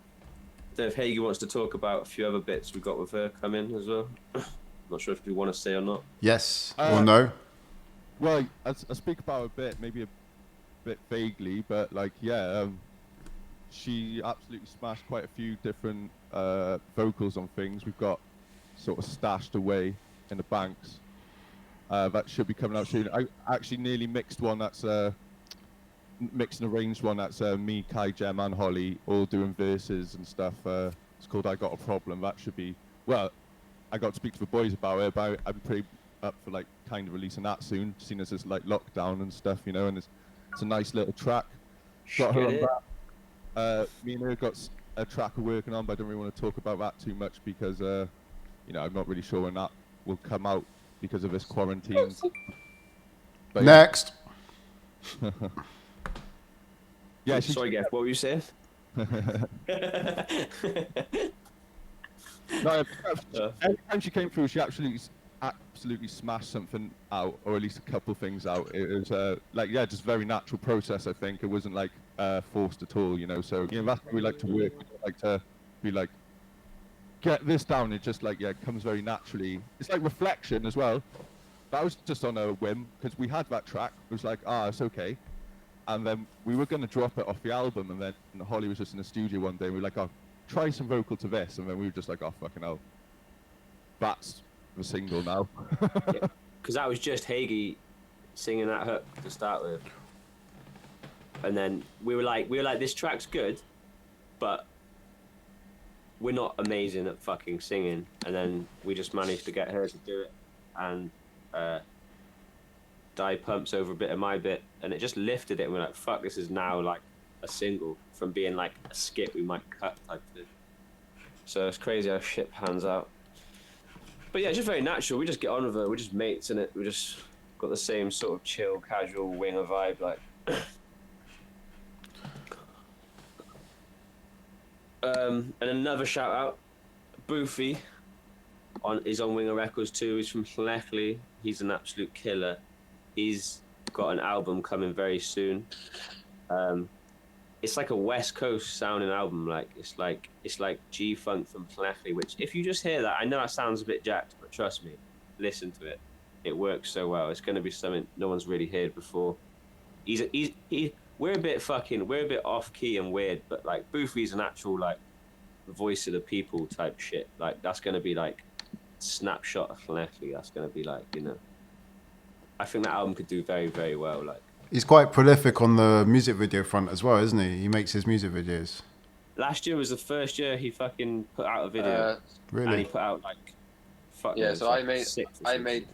know if Hagie wants to talk about a few other bits we got with her coming as well. Not sure if you want to say or not. Yes or no? Well, I speak about a bit, maybe a bit vaguely, but like, yeah, she absolutely smashed quite a few different vocals on things. We've got sort of stashed away in the banks. That should be coming out soon. I actually nearly mixed one that's mixed and arranged one that's me, Kai, Jem, and Holly all doing verses and stuff. It's called I Got a Problem. That should be, well, I got to speak to the boys about it, but I'm pretty up for like kind of releasing that soon, seeing as it's like lockdown and stuff, you know, and it's a nice little track. Got her on that. Me and her got a track we're working on, but I don't really want to talk about that too much because, you know, I'm not really sure when that will come out because of this quarantine. But next. Yeah. Sorry, Gav. What were you saying? No, every time she came through, she absolutely smashed something out, or at least a couple things out. It was like, yeah, just very natural process. I think it wasn't like forced at all, you know. So you know, that's how we like to work. We like to be like, get this down. It just like, yeah, it comes very naturally. It's like Reflection as well. That was just on a whim because we had that track. It was like, it's okay. And then we were going to drop it off the album, and then Holly was just in the studio one day, and we were like, try some vocal to this, and then we were just like, fucking hell, that's the single now. Because that was just Hagie singing that hook to start with, and then we were like, this track's good, but we're not amazing at fucking singing, and then we just managed to get her to do it, and Di pumps over a bit of my bit, and it just lifted it, and we're like, fuck, this is now like a single from being like a skit we might cut type thing. So it's crazy how shit pans out. But yeah, it's just very natural. We just get on with her. We're just mates in it. We just got the same sort of chill, casual winger vibe. Like, and another shout out, Boofy, is on Winger Records too. He's from Llechley. He's an absolute killer. He's got an album coming very soon. It's like a West Coast sounding album. Like it's like G-Funk from Llechley, which if you just hear that, I know that sounds a bit jacked, but trust me, listen to it. It works so well. It's going to be something no one's really heard before. We're a bit off key and weird, but like Boofy's an actual like voice of the people type shit. Like that's going to be like snapshot of Llechley. That's going to be like, you know, I think that album could do very, very well. Like. He's quite prolific on the music video front as well, isn't he? He makes his music videos. Last year was the first year he fucking put out a video. Really? And he put out like, yeah. So like I made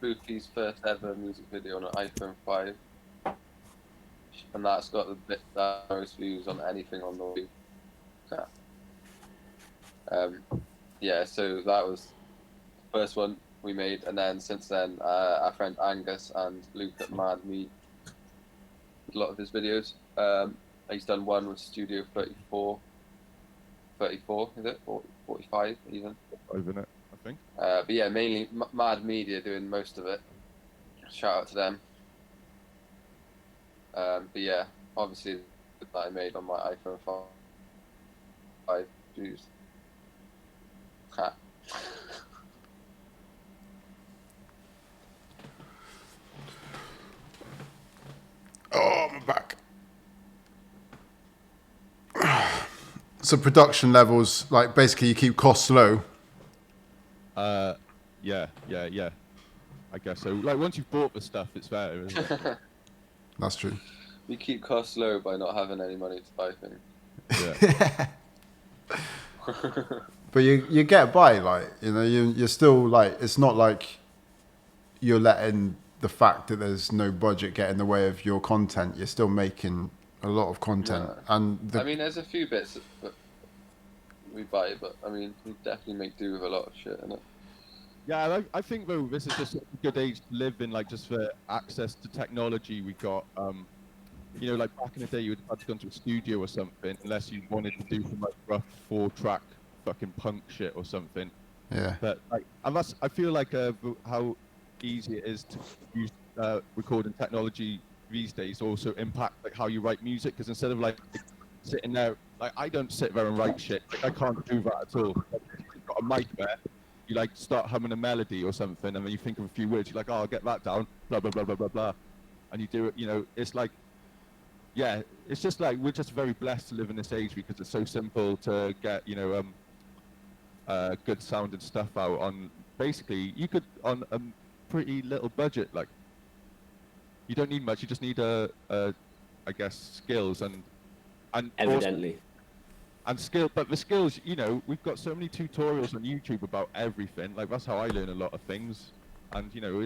Boofy's first ever music video on an iPhone 5, and that's got the most views on anything on the yeah. So that was the first one we made, and then since then, our friend Angus and Luke at Mad Me did a lot of his videos. He's done one with Studio 34, is it? 45 even? Over it, I think. But yeah, mainly Mad Media doing most of it. Shout out to them. But yeah, obviously that I made on my iPhone 5 views. Ha. Oh, my back. So production levels, like basically you keep costs low. Yeah. I guess so. Like once you've bought the stuff, it's fair, isn't it? That's true. We keep costs low by not having any money to buy things. Yeah. But you get by, like, you know, you're still like, it's not like you're letting the fact that there's no budget get in the way of your content. You're still making a lot of content. Yeah. And I mean, there's a few bits that we buy, but I mean, we definitely make do with a lot of shit in it. Yeah, I think though this is just a good age to live in, like just for access to technology we got. You know, like back in the day, you would have to go into a studio or something, unless you wanted to do some like rough 4-track fucking punk shit or something. Yeah. But like, and that's, I feel like how easy it is to use recording technology these days also impact like how you write music, because instead of like sitting there, like I don't sit there and write shit. Like, I can't do that at all. Like, if you've got a mic there, you like start humming a melody or something, and then you think of a few words. You're like, oh, I'll get that down. Blah blah blah blah blah blah, and you do it. You know, it's like, yeah, it's just like we're just very blessed to live in this age because it's so simple to get, you know, good sounding stuff out on. Basically, you could on a pretty little budget. Like, you don't need much. You just need I guess, skills and evidently. And skill, but the skills, you know, we've got so many tutorials on YouTube about everything. Like, that's how I learn a lot of things. And you know,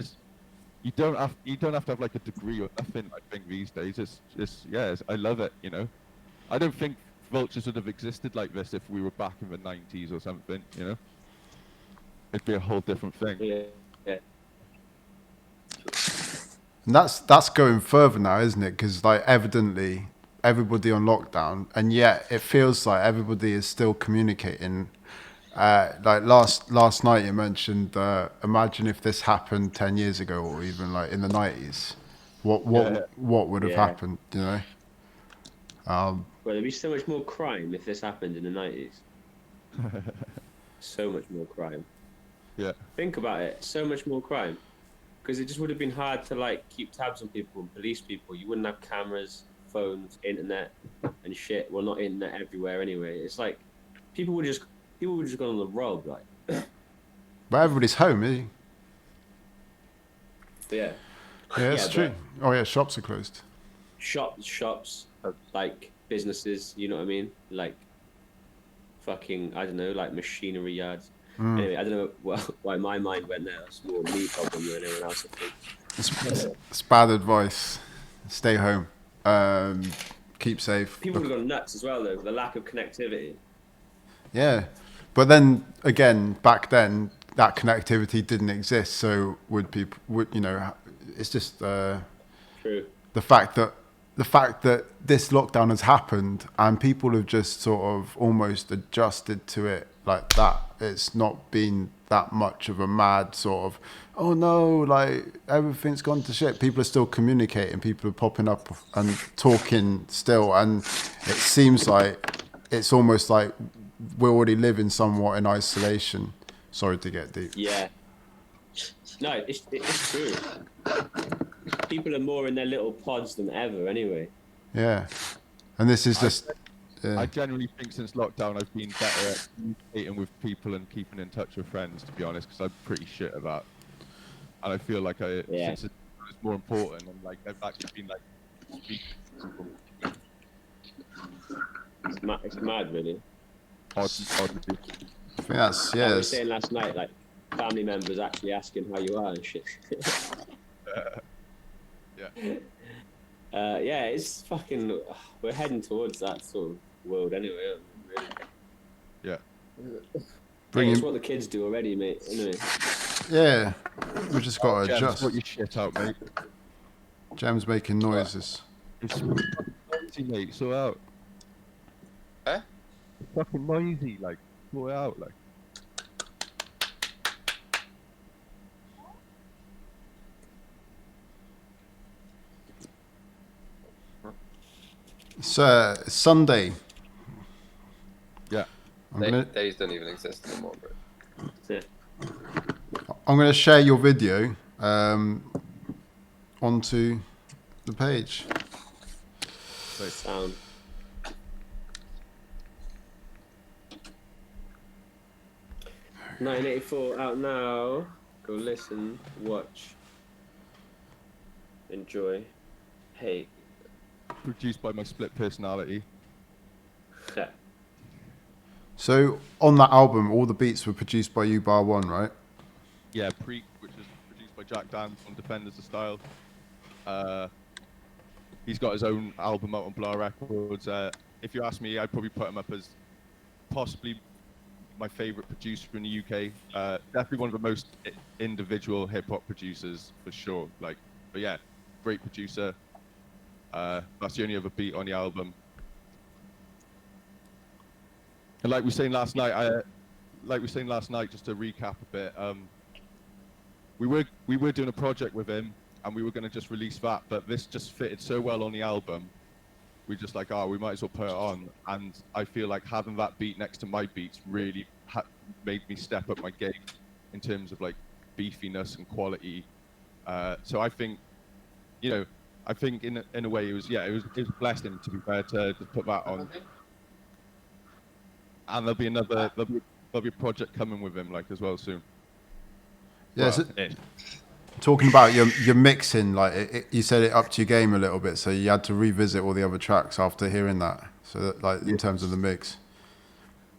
you don't have to have like a degree or nothing. I think these days, I love it. You know, I don't think Vultures would have existed like this if we were back in the 90s or something. You know, it'd be a whole different thing. Yeah. And that's going further now, isn't it? Because like evidently everybody on lockdown, and yet it feels like everybody is still communicating. Like last night you mentioned, imagine if this happened 10 years ago or even like in the 90s, what would have happened, you know? Well, there'd be so much more crime if this happened in the 90s. So much more crime. Yeah. Think about it. So much more crime. Because it just would have been hard to like keep tabs on people and police people. You wouldn't have cameras, phones, internet, and shit. Well, not internet everywhere anyway. It's like people would just go on the road, like. But everybody's home, isn't he? Yeah. Yeah, it's true. Oh yeah, shops are closed. Shops, like businesses. You know what I mean? Like fucking, I don't know, like machinery yards. Anyway, I don't know why my mind went there. It's more me problem than anyone else, I think. It's bad advice. Stay home. Keep safe. People would have gone nuts as well, though, the lack of connectivity. Yeah. But then, again, back then, that connectivity didn't exist. So you know, it's just True. the fact that this lockdown has happened and people have just sort of almost adjusted to it like that. It's not been that much of a mad sort of, oh no, like everything's gone to shit. People are still communicating, people are popping up and talking still, and it seems like it's almost like we're already living somewhat in isolation. Sorry to get deep. Yeah. No, it's true. People are more in their little pods than ever anyway. Yeah. And this is just... I genuinely think since lockdown I've been better at communicating with people and keeping in touch with friends, to be honest, because I'm pretty shit at that. And I feel like since it's more important, and like I've actually been like speaking to people. It's mad, really. I think that's, I was saying last night, like family members actually asking how you are and shit. Yeah, it's fucking. We're heading towards that sort of world anyway. Really. Yeah. It's what the kids do already, mate. Anyway. Yeah, we just got to adjust. Sort your shit out, mate. Jam's making noises. It's noisy, mate. Sort out. Eh? It's fucking noisy, like sort it out, like. It's Sunday. Yeah. Days don't even exist anymore, bro. I'm going to share your video onto the page. Sound. $1984 out now. Go listen, watch, enjoy, hate. Produced by my split personality. So on that album, all the beats were produced by you, bar one, right? Yeah, Preak, which is produced by Jack Dance on Defenders of Style. He's got his own album out on Blah Records. If you ask me, I'd probably put him up as possibly my favourite producer in the UK. Definitely one of the most individual hip hop producers for sure. Like, but yeah, great producer. That's the only other beat on the album. And like we were saying last night, like we were saying last night, just to recap a bit, we were doing a project with him, and we were going to just release that, but this just fitted so well on the album. We just like, we might as well put it on. And I feel like having that beat next to my beats really made me step up my game in terms of like beefiness and quality. So I think, I think in a way it was a blessing, to be fair, to put that on. And there'll be a project coming with him like as well soon. Yeah. Talking about your mixing, like you said it upped your game a little bit, so you had to revisit all the other tracks after hearing that. So that, like in terms of the mix.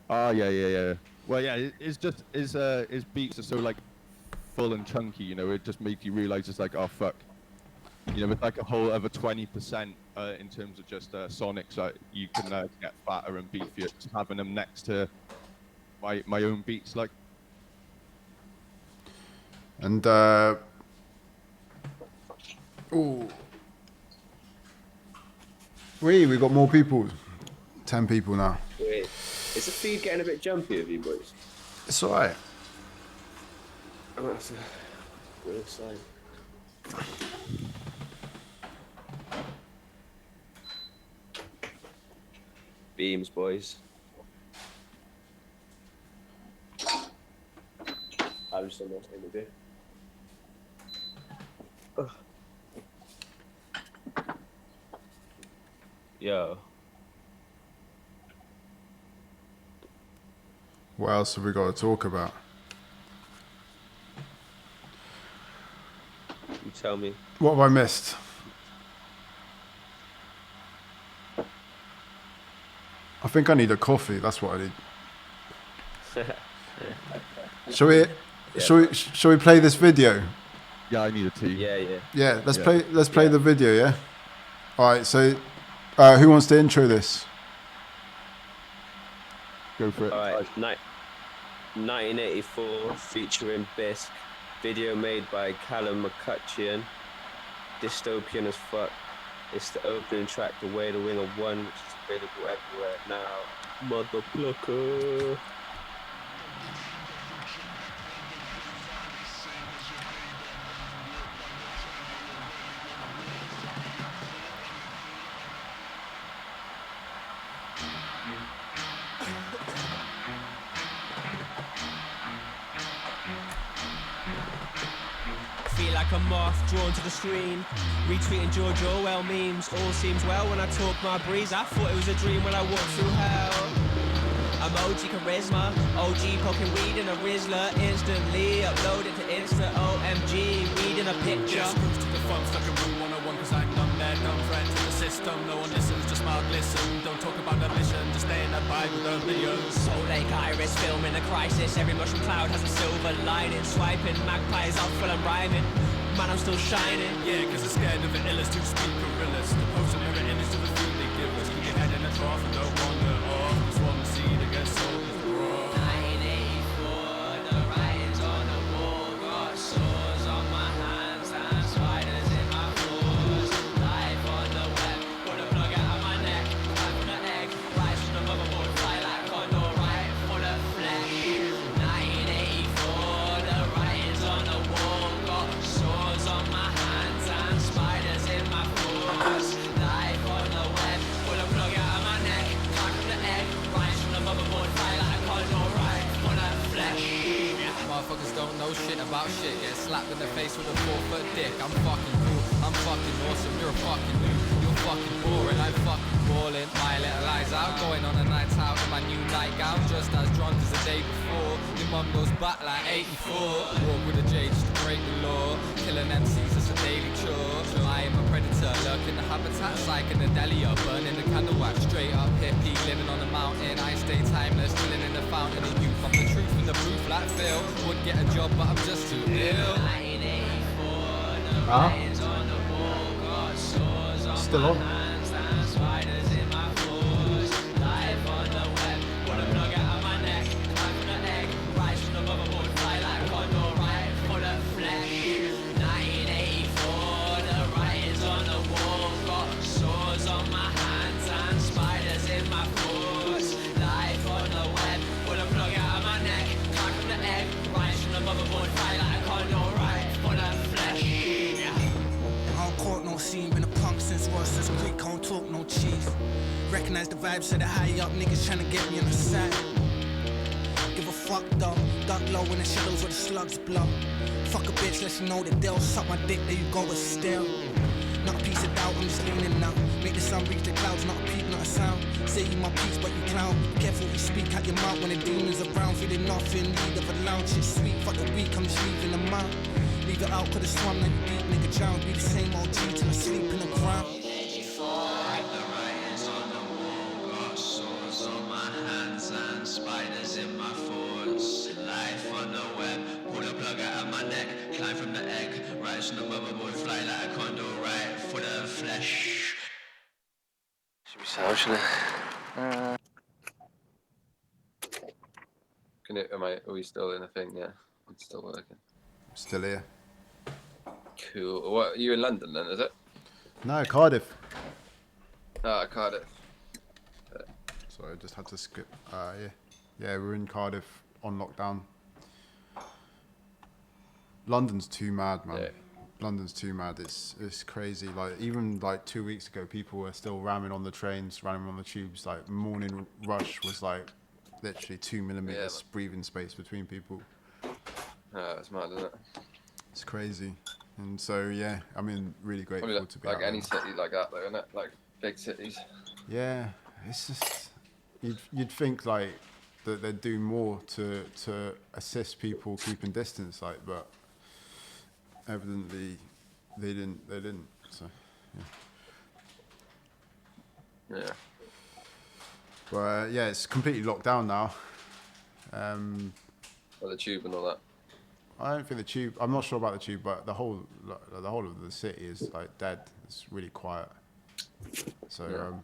Oh yeah. Well, yeah, it's just his beats are so like full and chunky, it just makes you realize it's like, oh fuck, with like a whole other 20% in terms of just sonics, you can get fatter and beefier just having them next to my own beats, like. And we got more people. 10 people now. Wait, is the feed getting a bit jumpy of you boys? It's alright. I'm gonna have to go inside. Beams, boys. I'm just on that thing to do. Yo. What else have we got to talk about? You tell me. What have I missed? I think I need a coffee. That's what I need. Shall we play this video? Yeah, I need a tea. Yeah. Yeah, let's play the video, yeah? Alright, so who wants to intro this? Go for it. Alright, 1984 featuring Bisque. Video made by Callum McCutcheon. Dystopian as fuck. It's the opening track, The Way the Winger One, which is available everywhere now. Motherfucker. Like a moth drawn to the screen, retweeting George Orwell memes. All seems well when I talk my breeze. I thought it was a dream when I walked through hell. Emoji charisma, OG poking weed in a Rizzler. Instantly uploaded to Insta, OMG, reading a picture. Just move to the front, stuck in room 101, cause I'm done there, dumb friend to the system. No one listens, just mild listen. Don't talk about the mission, just stay in that vibe with the videos. Soul Lake Iris filming a crisis. Every mushroom cloud has a silver lining. Swiping magpies up full and rhyming. Man, I'm still shining. Yeah, cause they're scared of the illest to speak gorillas. The post and mirror image to the food they give us. Keep your head in the trough and don't wander off. Just want to see the get sold as raw. 1984, the writings on the wall. Got sores on my hands and spiders in my paws. Life on the web, pull a plug out of my neck. Life on the egg, rise from the motherboard. Fly like condor, right full of flesh. 1984, the writings on the wall. Got sores on my hands and spiders in my paws. Life on the web, pull a plug out of my neck. Life from the egg, rise from the motherboard. Fly like condor, right full of flesh. Motherfuckers don't know shit about shit. Get slapped in the face with a 4-foot dick. I'm fucking cool, I'm fucking awesome. You're a fucking noob, you're fucking boring. I'm fucking balling. My little eyes out, going on a night out in my new nightgown, just as drunk as the day before. Your mum goes back like 84. Walk with a J just to break the law. Killing MCs is a daily chore. I am a predator, lurking the habitat, psyching the deli up, burning the candle wax. Straight up hippie, living on the mountain. I stay timeless, chilling in the fountain of youth. I'm the truth in the proof like Phil. Would get a job, but I'm just too ill. Still on. Life on the web, pull a plug out of my neck. Ross's Creek, can't talk no cheese. Recognize the vibes of the high up niggas trying to get me on the side. Give a fuck though, duck low in the shadows where the slugs blow. Fuck a bitch, let you know that they'll suck my dick, there you go, it's still. Not a piece of doubt, I'm just leaning now. Make the sun reach the clouds, not a peep, not a sound. Say you my piece, but you clown. Careful what you speak out your mouth when the demons around. Feeling nothing, need of a lounge, shit sweet. Fuck the week, I'm just leaving them out. Leave it out, could've swum, now you deep, nigga drown. Be the same old G till I sleep in the ground. And spiders in my thoughts. Life on the web, pull the plug out of my neck, climb from the egg, rise from the motherboard, fly like a condor, right for the flesh. Should we sound, shouldn't it? Are we still in a thing? Yeah, it's still working. Still here. Cool. What, are you in London then, is it? No, Cardiff. Ah, Cardiff. Sorry, I just had to skip. Yeah, we're in Cardiff on lockdown. London's too mad, man. Yeah. London's too mad. It's crazy. Like even like 2 weeks ago, people were still ramming on the trains, ramming on the tubes. Like morning rush was like literally 2 millimeters breathing space between people. It's mad, isn't it? It's crazy. And so yeah, I mean, really grateful to be like out any there. city like that, though, isn't it? Like big cities. Yeah, it's just you'd think like that they'd do more to assist people keeping distance, like, but evidently they didn't. So yeah. Yeah. But yeah, it's completely locked down now. Well, the tube and all that. I don't think the tube. I'm not sure about the tube, but the whole of the city is like dead. It's really quiet. So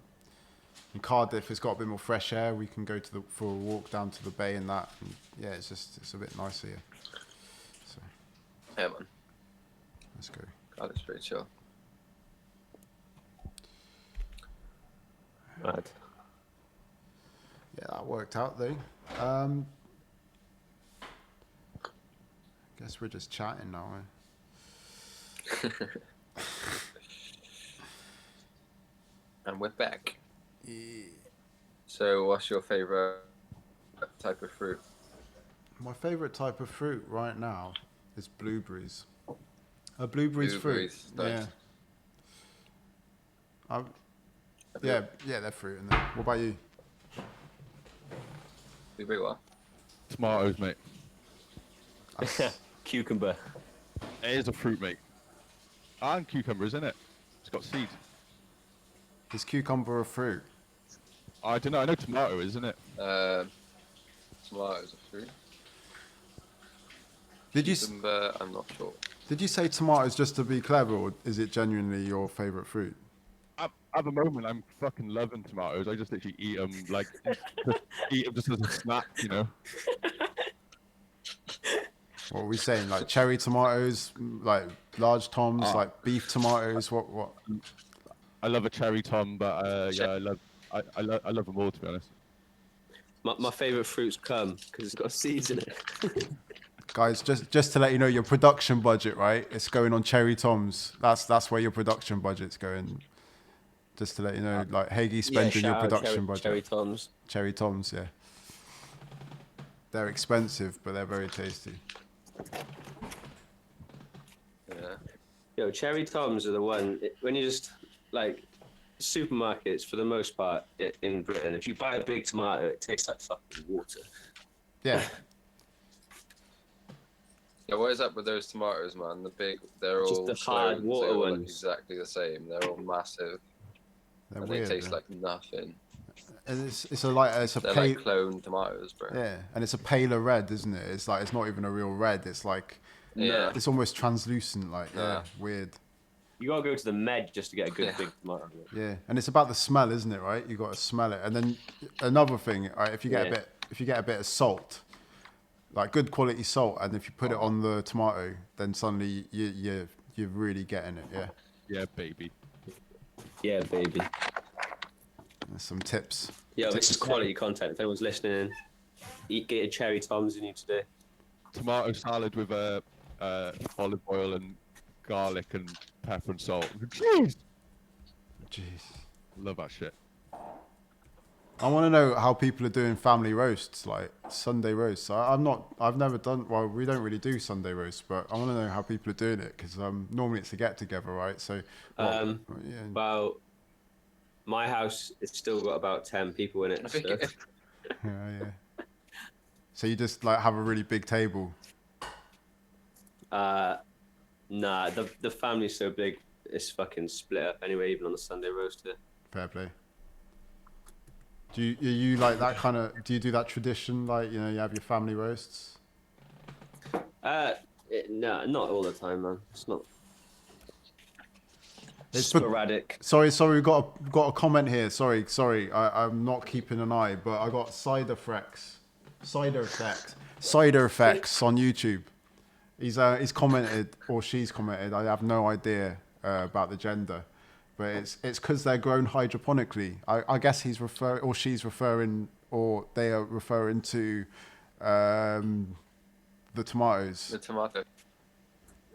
in Cardiff, it's got a bit more fresh air. We can go for a walk down to the bay and that. And yeah, it's a bit nicer here. So yeah, man. Let's go. Cardiff's pretty chill. Right. Yeah, that worked out though. Guess we're just chatting now. And we're back. Yeah. So, what's your favourite type of fruit? My favourite type of fruit right now is blueberries. Blueberries fruit. Nice. Yeah. Yeah, they're fruit. And what about you? Blueberry what? Tomatoes, mate. Cucumber. It is a fruit, mate. And cucumber, isn't it? It's got seeds. Is cucumber a fruit? I don't know. I know tomato, isn't it? Tomatoes a fruit. Did you? Cucumber, I'm not sure. Did you say tomatoes just to be clever, or is it genuinely your favourite fruit? At the moment, I'm fucking loving tomatoes. I just literally eat them like eat them just as a snack, you know. What are we saying? Like cherry tomatoes, like large toms, like beef tomatoes. What? I love a cherry tom, but yeah, I love them all, to be honest. My favourite fruit's cum because it's got seeds in it. Guys, just to let you know, your production budget, right? It's going on cherry toms. That's where your production budget's going. Just to let you know, like Hagie spending your production budget. Cherry toms. Cherry toms, yeah. They're expensive, but they're very tasty. Yeah. Yo, cherry toms are the one when you just like supermarkets for the most part in Britain. If you buy a big tomato, it tastes like fucking water. Yeah. Yeah, what is up with those tomatoes, man? They're Just all the hard clones, water they all look ones. Exactly the same. They're all massive. They're and weird, they taste yeah. like nothing. And it's They're like cloned tomatoes, bro. Yeah, and it's a paler red, isn't it? It's like it's not even a real red. It's like it's almost translucent, like weird. You gotta go to the Med just to get a good big tomato. Yeah, and it's about the smell, isn't it? Right, you got to smell it, and then another thing, right? If you get a bit of salt, like good quality salt, and if you put it on the tomato, then suddenly you're really getting it. Yeah. Yeah, baby. Yeah, baby. There's some tips. Yeah, this is quality content. If anyone's listening, get your cherry toms in you today. Tomato salad with olive oil and garlic and pepper and salt. Jeez. Jeez. Love that shit. I want to know how people are doing family roasts, like Sunday roasts. I've never done, well, we don't really do Sunday roasts, but I want to know how people are doing it, because normally it's a get together, right? So, yeah. Well, my house, it's still got about 10 people in it. So. Yeah. So you just like have a really big table? Nah, the family's so big, it's fucking split up anyway, even on the Sunday roast here. Fair play. Are you like that kind of, do you do that tradition, like, you know, you have your family roasts? No, not all the time, man. It's not. It's sporadic. Sorry, we got a comment here. Sorry, I'm not keeping an eye, but I got cider effects on YouTube. He's commented, or she's commented. I have no idea about the gender, but it's because they're grown hydroponically. I guess he's referring, or she's referring, or they are referring to the tomatoes. The tomato.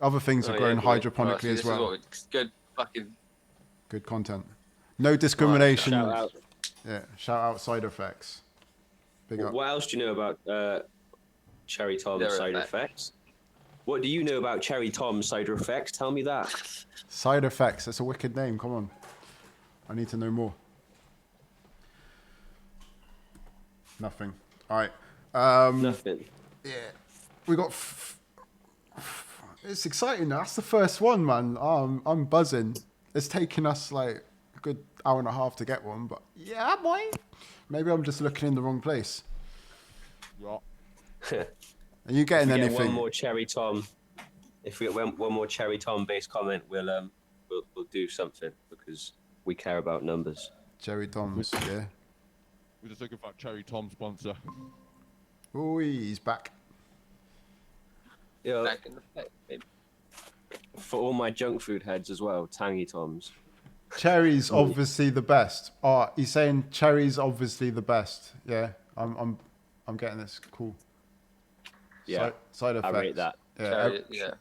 Other things are grown hydroponically as well. It's good fucking. Good content. No discrimination. Shout out. Yeah, shout out cider effects. Big up. What else do you know about Cherry Tom cider effects? What do you know about Cherry Tom cider effects? Tell me that. Cider effects. That's a wicked name. Come on. I need to know more. Nothing. All right. Nothing. Yeah. We got. It's exciting. That's the first one, man. I'm buzzing. It's taken us like a good hour and a half to get one, but yeah, boy. Maybe I'm just looking in the wrong place. What? Are you getting if we anything? Get one more Cherry Tom. If we get one more Cherry Tom based comment, we'll do something because we care about numbers. Cherry Toms, yeah. We're just looking for a Cherry Tom sponsor. Oh, he's back. Yeah. Back in the pit, baby. For all my junk food heads as well, Tangy Toms. Cherry's obviously the best. Oh, he's saying cherry's obviously the best. Yeah, I'm getting this. Cool. Yeah, side effects. I rate that. Yeah, Cherry, yeah.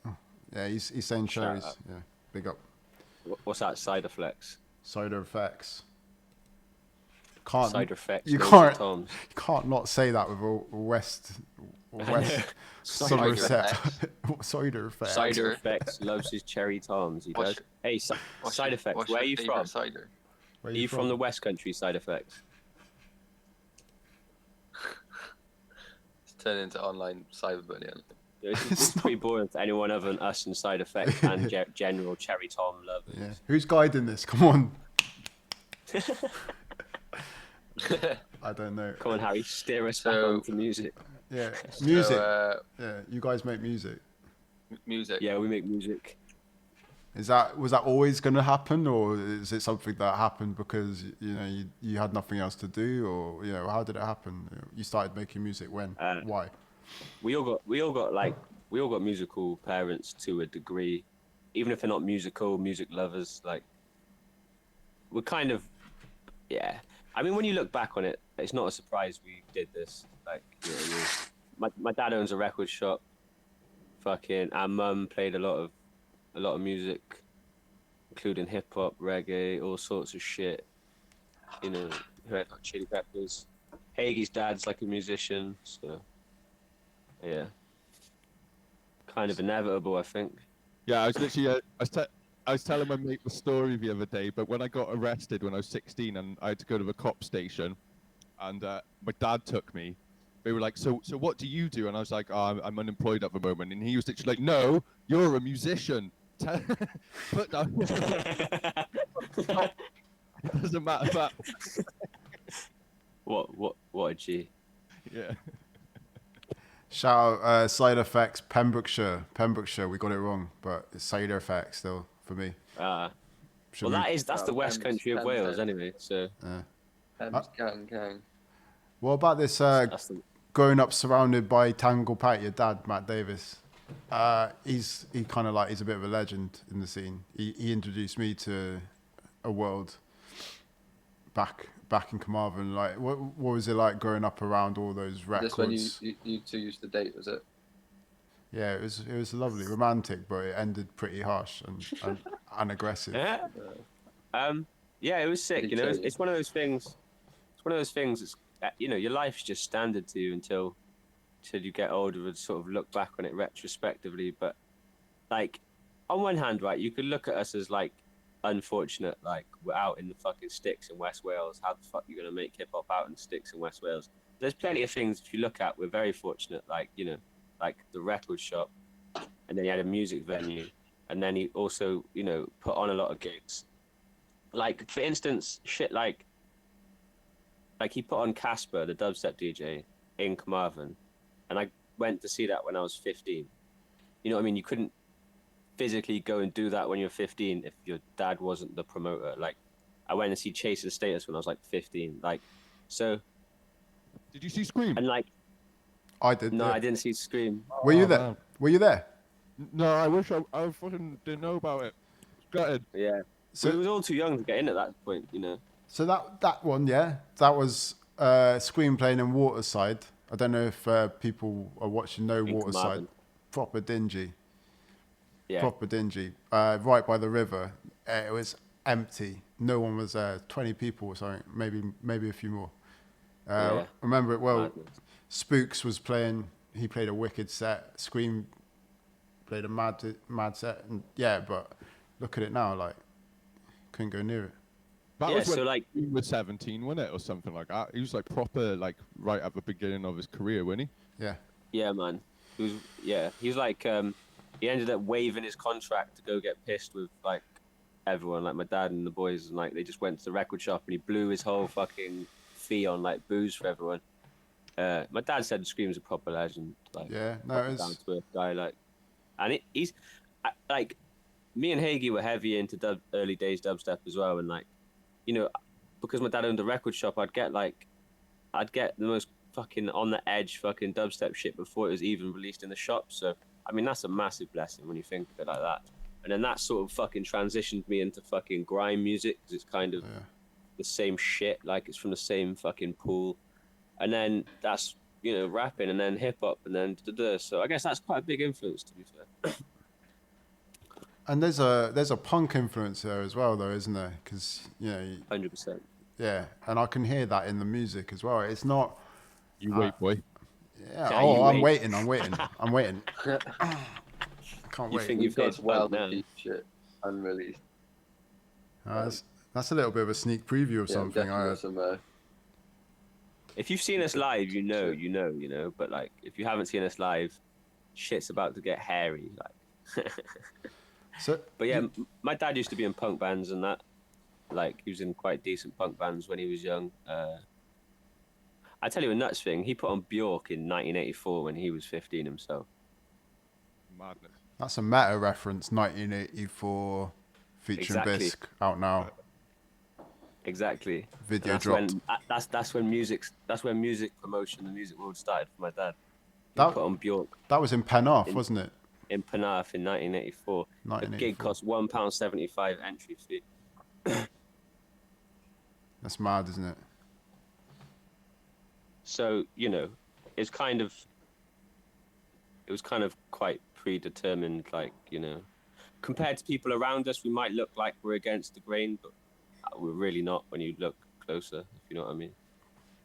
He's saying cherries. Shout out. Yeah, big up. What's that? Cider flex. Cider effects. Can't. Cider effects. You can't not say that with a West Somerset. Cider effects. Cider effects loves his Cherry Toms. He does. Hey, side effects. Where are you from? Cider? Are you from the West Country? Side effects. It's turned into online cyberbullying. It's pretty boring to anyone other than us and side effects and general Cherry Tom lovers. Yeah. Who's guiding this? Come on. I don't know. Come on, Harry, steer us back onto music. Yeah, music. Yeah, you guys make music. Music. Yeah, we make music. Was that always going to happen, or is it something that happened because you had nothing else to do, or how did it happen? You started making music when? Why? We all got musical parents to a degree, even if they're not music lovers. Like, we're kind of, yeah. I mean, when you look back on it, it's not a surprise we did this. Like, my dad owns a record shop. Fucking, our mum played a lot of music, including hip hop, reggae, all sorts of shit. Red Hot Chili Peppers. Hagie's dad's like a musician, so yeah, kind of inevitable, I think. Yeah, I was literally, I was telling my mate the story the other day, but when I got arrested when I was 16 and I had to go to the cop station, and my dad took me, they were like, so what do you do? And I was like, oh, I'm unemployed at the moment. And he was literally like, no, you're a musician. Put down. It doesn't matter that. What a G. Yeah. Shout out Cider Effects, Pembrokeshire. We got it wrong, but it's Cider Effects still for me. Well, that's the West Country of Wales anyway. So. Gang. What about this growing up surrounded by Tangle Pat? Your dad, Matt Davis. He's a bit of a legend in the scene. He introduced me to a world back in Carmarthen. Like, what was it like growing up around all those records? This when you two used to date, was it? Yeah, it was lovely, romantic, but it ended pretty harsh and aggressive. Yeah. Yeah, it was sick. Did You he know, tell you? it's one of those things. It's one of those things. It's you know, your life's just standard to you until you get older and sort of look back on it retrospectively. But like, on one hand, right, you could look at us as like unfortunate, like we're out in the fucking sticks in West Wales. How the fuck are you gonna make hip hop out in the sticks in West Wales? There's plenty of things if you look at. We're very fortunate, like you know, like the record shop, and then he had a music venue, and then he also, you know, put on a lot of gigs. Like for instance, shit like he put on Casper, the dubstep DJ, in Carmarthen, and I went to see that when I was 15. You know what I mean? You couldn't physically go and do that when you're 15 if your dad wasn't the promoter. Like, I went to see Chase and Status when I was like 15. Like, so. Did you see Scream? And like. I did. No, yeah. I didn't see Scream. Were you there? Man. Were you there? No, I wish I fucking didn't know about it. Gutted. Yeah. So we was all too young to get in at that point, you know. So that one, yeah, that was Scream playing in Waterside. I don't know if people are watching know Waterside. Carmarthen. Proper dingy. Yeah. Proper dingy. Right by the river. It was empty. No one was there. 20 people or something. Maybe a few more. Yeah. Remember it well. Madness. Spooks was playing. He played a wicked set. Scream played a mad set. And yeah, but look at it now. Like, couldn't go near it. That Yeah, was when so, like- he was 17, wasn't it, or something like that? He was like proper, like right at the beginning of his career, wasn't he? Yeah. Yeah, man. He was like, he ended up waiving his contract to go get pissed with like everyone, like my dad and the boys, and like they just went to the record shop and he blew his whole fucking fee on like booze for everyone. My dad said Scream's a proper legend. Like, Yeah, no, proper it's down to earth guy. Like, and he's like, me and Hagie were heavy into early days dubstep as well, and like, you know, because my dad owned a record shop, I'd get the most fucking on the edge fucking dubstep shit before it was even released in the shop. So I mean, that's a massive blessing when you think of it like that. And then that sort of fucking transitioned me into fucking grime music, because it's kind of the same shit, like it's from the same fucking pool. And then that's, you know, rapping, and then hip hop, and then da-da. So I guess that's quite a big influence, to be fair. And there's a punk influence there as well, though, isn't there? Because, you know, 100%. Yeah, and I can hear that in the music as well. It's not. You wait, boy. Yeah. Yeah, Oh, you I'm wait. waiting. I'm waiting. I'm waiting. I can't You wait. think you've got got well 12 now? of each shit unreleased. That's a little bit of a sneak preview of Yeah, something. definitely got some. If you've seen us live, you know. But like, if you haven't seen us live, shit's about to get hairy. Like, So, but yeah, my dad used to be in punk bands and that. Like, he was in quite decent punk bands when he was young. I tell you a nuts thing. He put on Bjork in 1984 when he was 15 himself. Madness. that's a meta reference. 1984, featuring Exactly. Bisc, out now. Exactly. Video And dropped. that's when music promotion, the music world started for my dad. He That- put on Bjork That was in Penarth, wasn't it? in Penarth in 1984. The gig 1984. cost £1.75 entry fee. That's mad, isn't it? So, you know, it was kind of quite predetermined, like, you know, compared to people around us, we might look like we're against the grain, but we're really not when you look closer, if you know what I mean.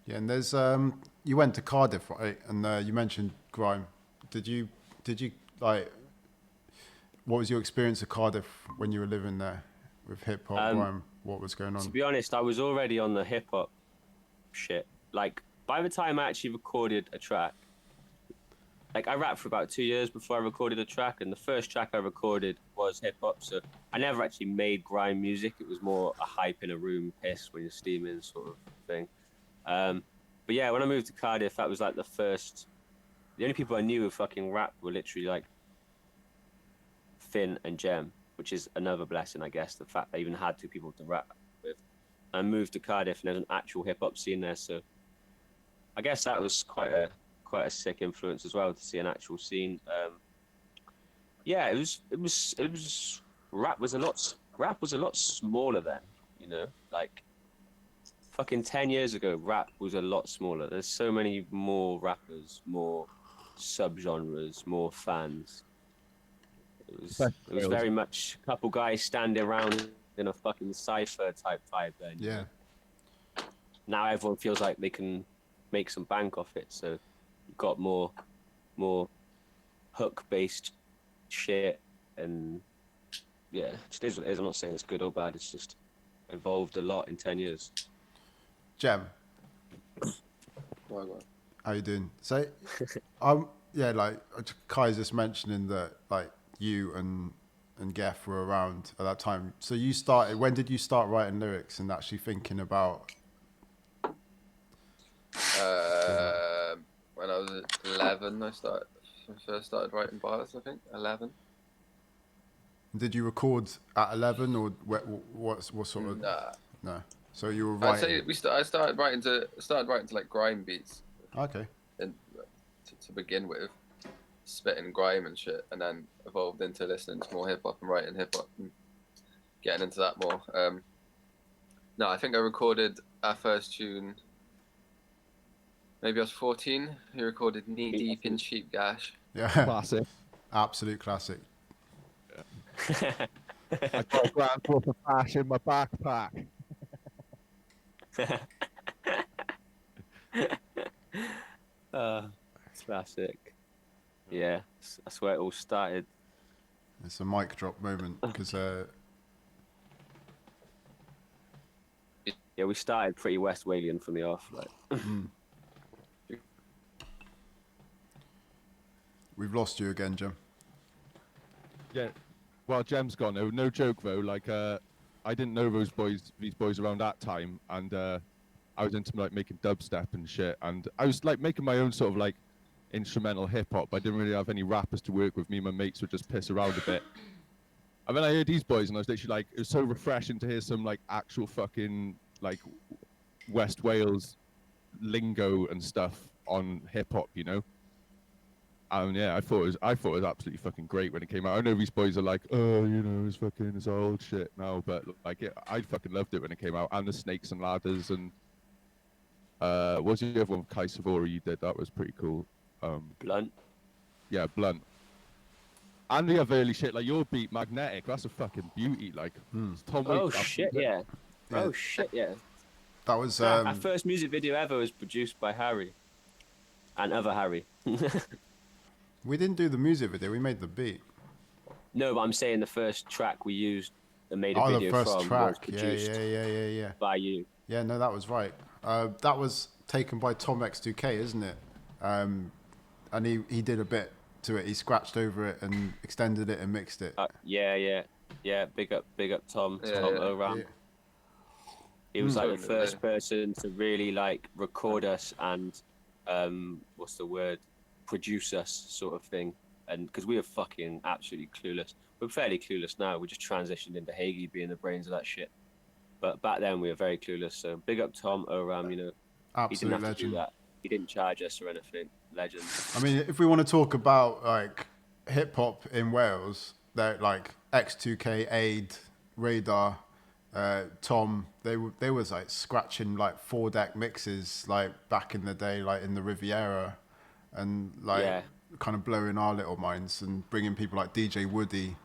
Yeah, and there's you went to Cardiff, right? And you mentioned grime. Did you like? What was your experience of Cardiff when you were living there with hip hop, grime? What was going on? To be honest, I was already on the hip hop shit. Like, by the time I actually recorded a track, like, I rapped for about 2 years before I recorded a track, and the first track I recorded was hip hop. So I never actually made grime music. It was more a hype in a room, piss when you're steaming sort of thing. But yeah, when I moved to Cardiff, that was like the only people I knew who fucking rap were literally like Finn and Jem, which is another blessing, I guess, the fact I even had two people to rap with. I moved to Cardiff and there's an actual hip hop scene there, so I guess that was quite a sick influence as well, to see an actual scene. Yeah, it was rap was a lot smaller then, you know, like fucking 10 years ago, rap was a lot smaller. There's so many more rappers, more subgenres, more fans. It was very much a couple guys standing around in a fucking cipher type vibe then. Yeah. Now everyone feels like they can make some bank off it, so you've got more hook based shit, and yeah, it is what it is. I'm not saying it's good or bad, it's just evolved a lot in 10 years. Jem, how you doing? So yeah, like Kai's just mentioning that like you and Geff were around at that time. So you started, when did you start writing lyrics and actually thinking about? When I was 11, I first started writing bars, I think, 11. Did you record at 11 or what sort of? Nah. No. So you were I'd writing. say I started writing to like grime beats. Okay. And to begin with, spitting grime and shit, and then evolved into listening to more hip hop and writing hip hop and getting into that more. No, I think I recorded our first tune. Maybe I was 14. We recorded Knee Deep in Sheep Gash. Yeah. Classic. Absolute classic. I got a grand worth of cash in my backpack. Classic. Yeah, that's where it all started. It's a mic drop moment because yeah, we started pretty West Walian from the off. Like. We've lost you again, Jem. Yeah, well, Jem's gone. No joke though. Like, I didn't know these boys around that time, and I was into like making dubstep and shit, and I was like making my own sort of like instrumental hip hop. I didn't really have any rappers to work with. Me and my mates would just piss around a bit. And then I heard these boys, and I was literally like, it was so refreshing to hear some like actual fucking like West Wales lingo and stuff on hip hop, you know. And yeah, I thought it was absolutely fucking great when it came out. I know these boys are like, oh, you know, it's old shit now, but like, I fucking loved it when it came out. And the Snakes and Ladders and what's the other one? Kai Savori you did, that was pretty cool. Blunt. Yeah, Blunt. And the other early shit, like your beat, Magnetic, that's a fucking beauty. Like, Tom Oh shit, yeah. Oh shit, yeah. That was our first music video ever was produced by Harry and other Harry. We didn't do the music video, we made the beat. No, but I'm saying the first track we used and made a video the first from track. was produced Yeah. by you. Yeah, no, that was right. That was taken by Tom X2K, isn't it? And he did a bit to it. He scratched over it and extended it and mixed it. Yeah. Big up Tom. Yeah, Tom yeah. Oram. Yeah. He was like the first person to really like record us and what's the word? Produce us, sort of thing. And because we were fucking absolutely clueless. We're fairly clueless now. We just transitioned into Hagie being the brains of that shit. But back then we were very clueless. So big up Tom Oram, you know. Absolute he didn't have legend. to do that. He didn't charge us or anything. Legend. I mean, if we want to talk about like hip hop in Wales, they're like X2K, Aid, Radar, Tom. They was like scratching like 4-deck mixes like back in the day, like in the Riviera, and like kind of blowing our little minds and bringing people like DJ Woody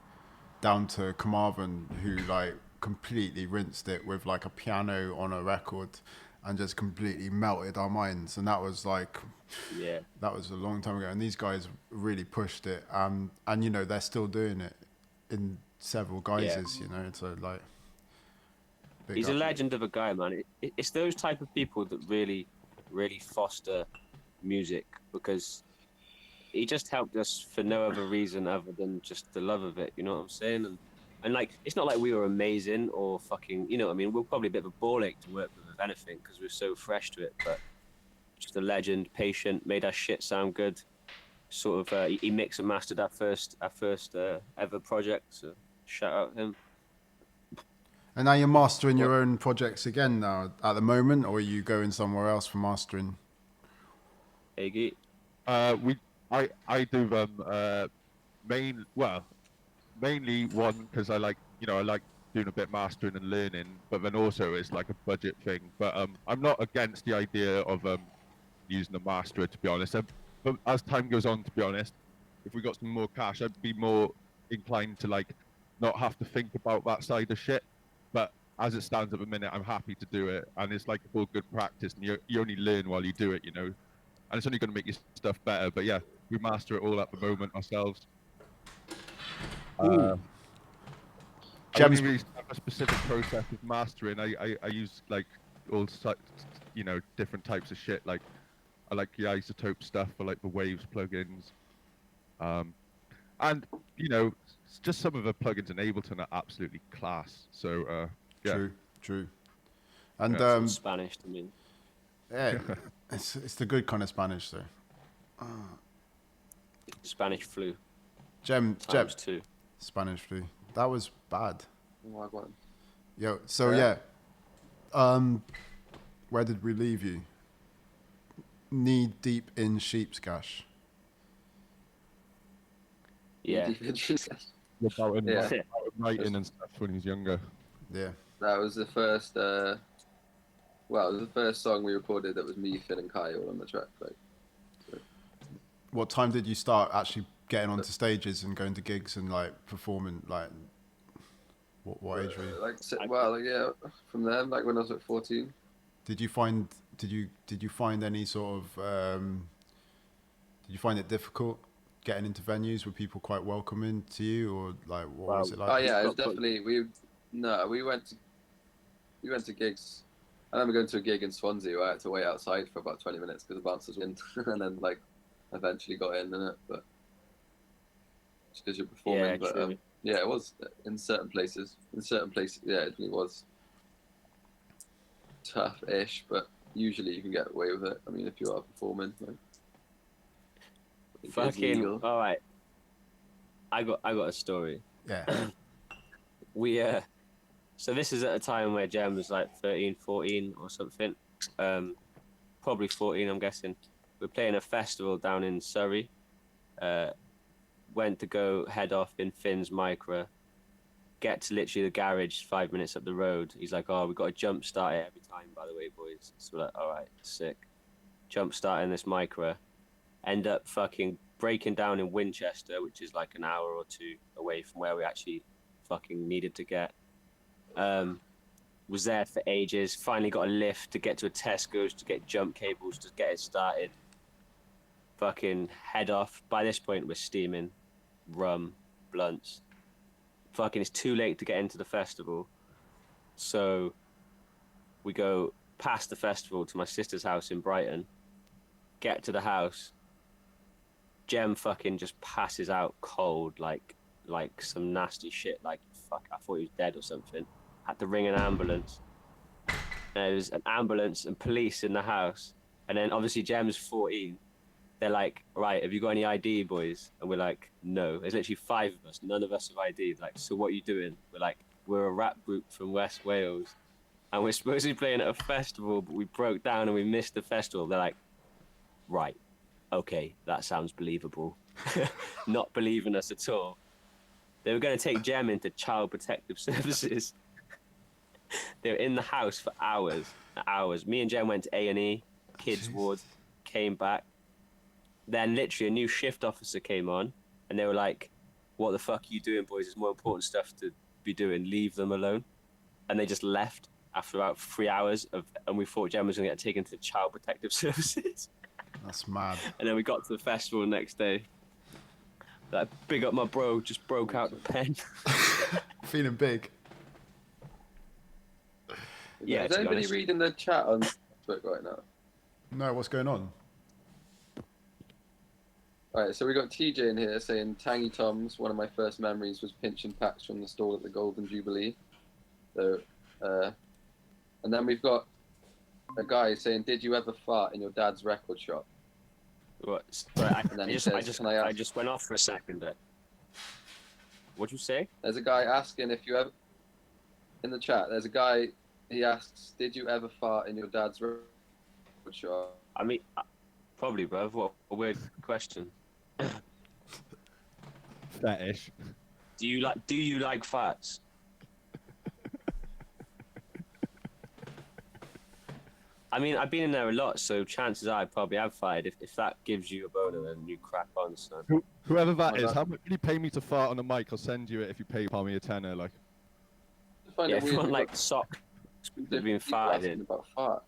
down to Carmarthen, who like completely rinsed it with like a piano on a record and just completely melted our minds. And that was like, that was a long time ago. And these guys really pushed it. And you know, they're still doing it in several guises, you know, so like. He's a legend of a guy, man. It's those type of people that really, really foster music, because he just helped us for no other reason other than just the love of it, you know what I'm saying? And like, it's not like we were amazing or fucking, you know what I mean? We're probably a bit of a ball ache to work with anything because we're so fresh to it, but just a legend, patient, made our shit sound good. Sort of, he mixed and mastered our first ever project, so shout out him. And now you're mastering your own projects again now at the moment, or are you going somewhere else for mastering? Hagie? I do them mainly one because I like doing a bit mastering and learning, but then also it's like a budget thing. But I'm not against the idea of using a masterer, to be honest. But as time goes on, to be honest, if we got some more cash, I'd be more inclined to like not have to think about that side of shit. as it stands at the minute, I'm happy to do it, and it's like all good practice, and you only learn while you do it, you know, and it's only going to make your stuff better. But yeah, we master it all at the moment ourselves. I don't really have a specific process of mastering. I use like all you know, different types of shit. Like I like the isotope stuff for like the waves plugins, and you know, just some of the plugins in Ableton are absolutely class. So yeah. True. And Spanish to me. Yeah, it's the good kind of Spanish though. Spanish flu. Jem, too. Spanish flu. That was bad. Wagwan. Yo, so yeah. Where did we leave you? Knee deep in sheep's gash. Yeah. About writing and stuff when he's younger. Yeah. That was the first. Well, it was the first song we recorded that was me, Finn, and Kai all on the track. Like, so. What time did you start actually getting onto stages and going to gigs and like performing? Like, what age were you? Yeah, from there, like when I was at 14. Did you find any sort of? Did you find it difficult getting into venues? Were people quite welcoming to you, or like what was it like? Oh yeah, it was definitely we went to gigs. I remember going to a gig in Swansea where I had to wait outside for about 20 minutes because the bouncers were in, and then like eventually got in it, but just because you're performing. Yeah, but yeah, it was in certain places. Yeah, it really was tough-ish, but usually you can get away with it. I mean, if you are performing, like, fucking all right. I got a story. Yeah. So this is at a time where Jem was like 13, 14 or something. Probably 14, I'm guessing. We're playing a festival down in Surrey. Went to go head off in Finn's Micra. Get to literally the garage 5 minutes up the road. He's like, oh, we've got to jump start it every time, by the way, boys. So we're like, all right, sick. Jump starting this Micra. End up fucking breaking down in Winchester, which is like an hour or two away from where we actually fucking needed to get. Was there for ages. Finally got a lift to get to a Tesco's to get jump cables to get it started. Fucking head off. By this point, we're steaming, rum, blunts. Fucking, it's too late to get into the festival. So we go past the festival to my sister's house in Brighton. Get to the house. Jem fucking just passes out cold, like some nasty shit. Like, fuck, I thought he was dead or something. Had to ring an ambulance. And there was an ambulance and police in the house. And then obviously Jem's 14. They're like, right, have you got any ID, boys? And we're like, no. There's literally 5 of us. None of us have ID. Like, so what are you doing? We're like, we're a rap group from West Wales. And we're supposed to be playing at a festival, but we broke down and we missed the festival. They're like, right, okay, that sounds believable. Not believing us at all. They were going to take Jem into Child Protective Services. They were in the house for hours. Me and Jem went to A&E, kids ward, came back. Then literally a new shift officer came on, and they were like, what the fuck are you doing, boys? There's more important stuff to be doing. Leave them alone. And they just left after about 3 hours, and we thought Jem was going to get taken to Child Protective Services. That's mad. And then we got to the festival the next day. Like, big up my bro, just broke out the pen. Feeling big. Yeah. Is anybody reading the chat on Facebook right now? No, what's going on? Alright, so we got TJ in here saying, Tangy Tom's, one of my first memories was pinching packs from the stall at the Golden Jubilee. So, and then we've got a guy saying, did you ever fart in your dad's record shop? What? Sorry, I just went off for a second there. What'd you say? There's a guy asking if you ever, in the chat, there's a guy, he asks, did you ever fart in your dad's record shop? I mean, probably, bruv. What a weird question. Fetish. Do you like farts? I mean, I've been in there a lot, so chances are I probably have farted. If that gives you a boner, then you crack on, son. Whoever that is, how much will you pay me to fart on the mic? I'll send you it if you pay me a tenner, like. find Yeah, it weird. everyone we've like got socks that have been people farted asking in. about farts.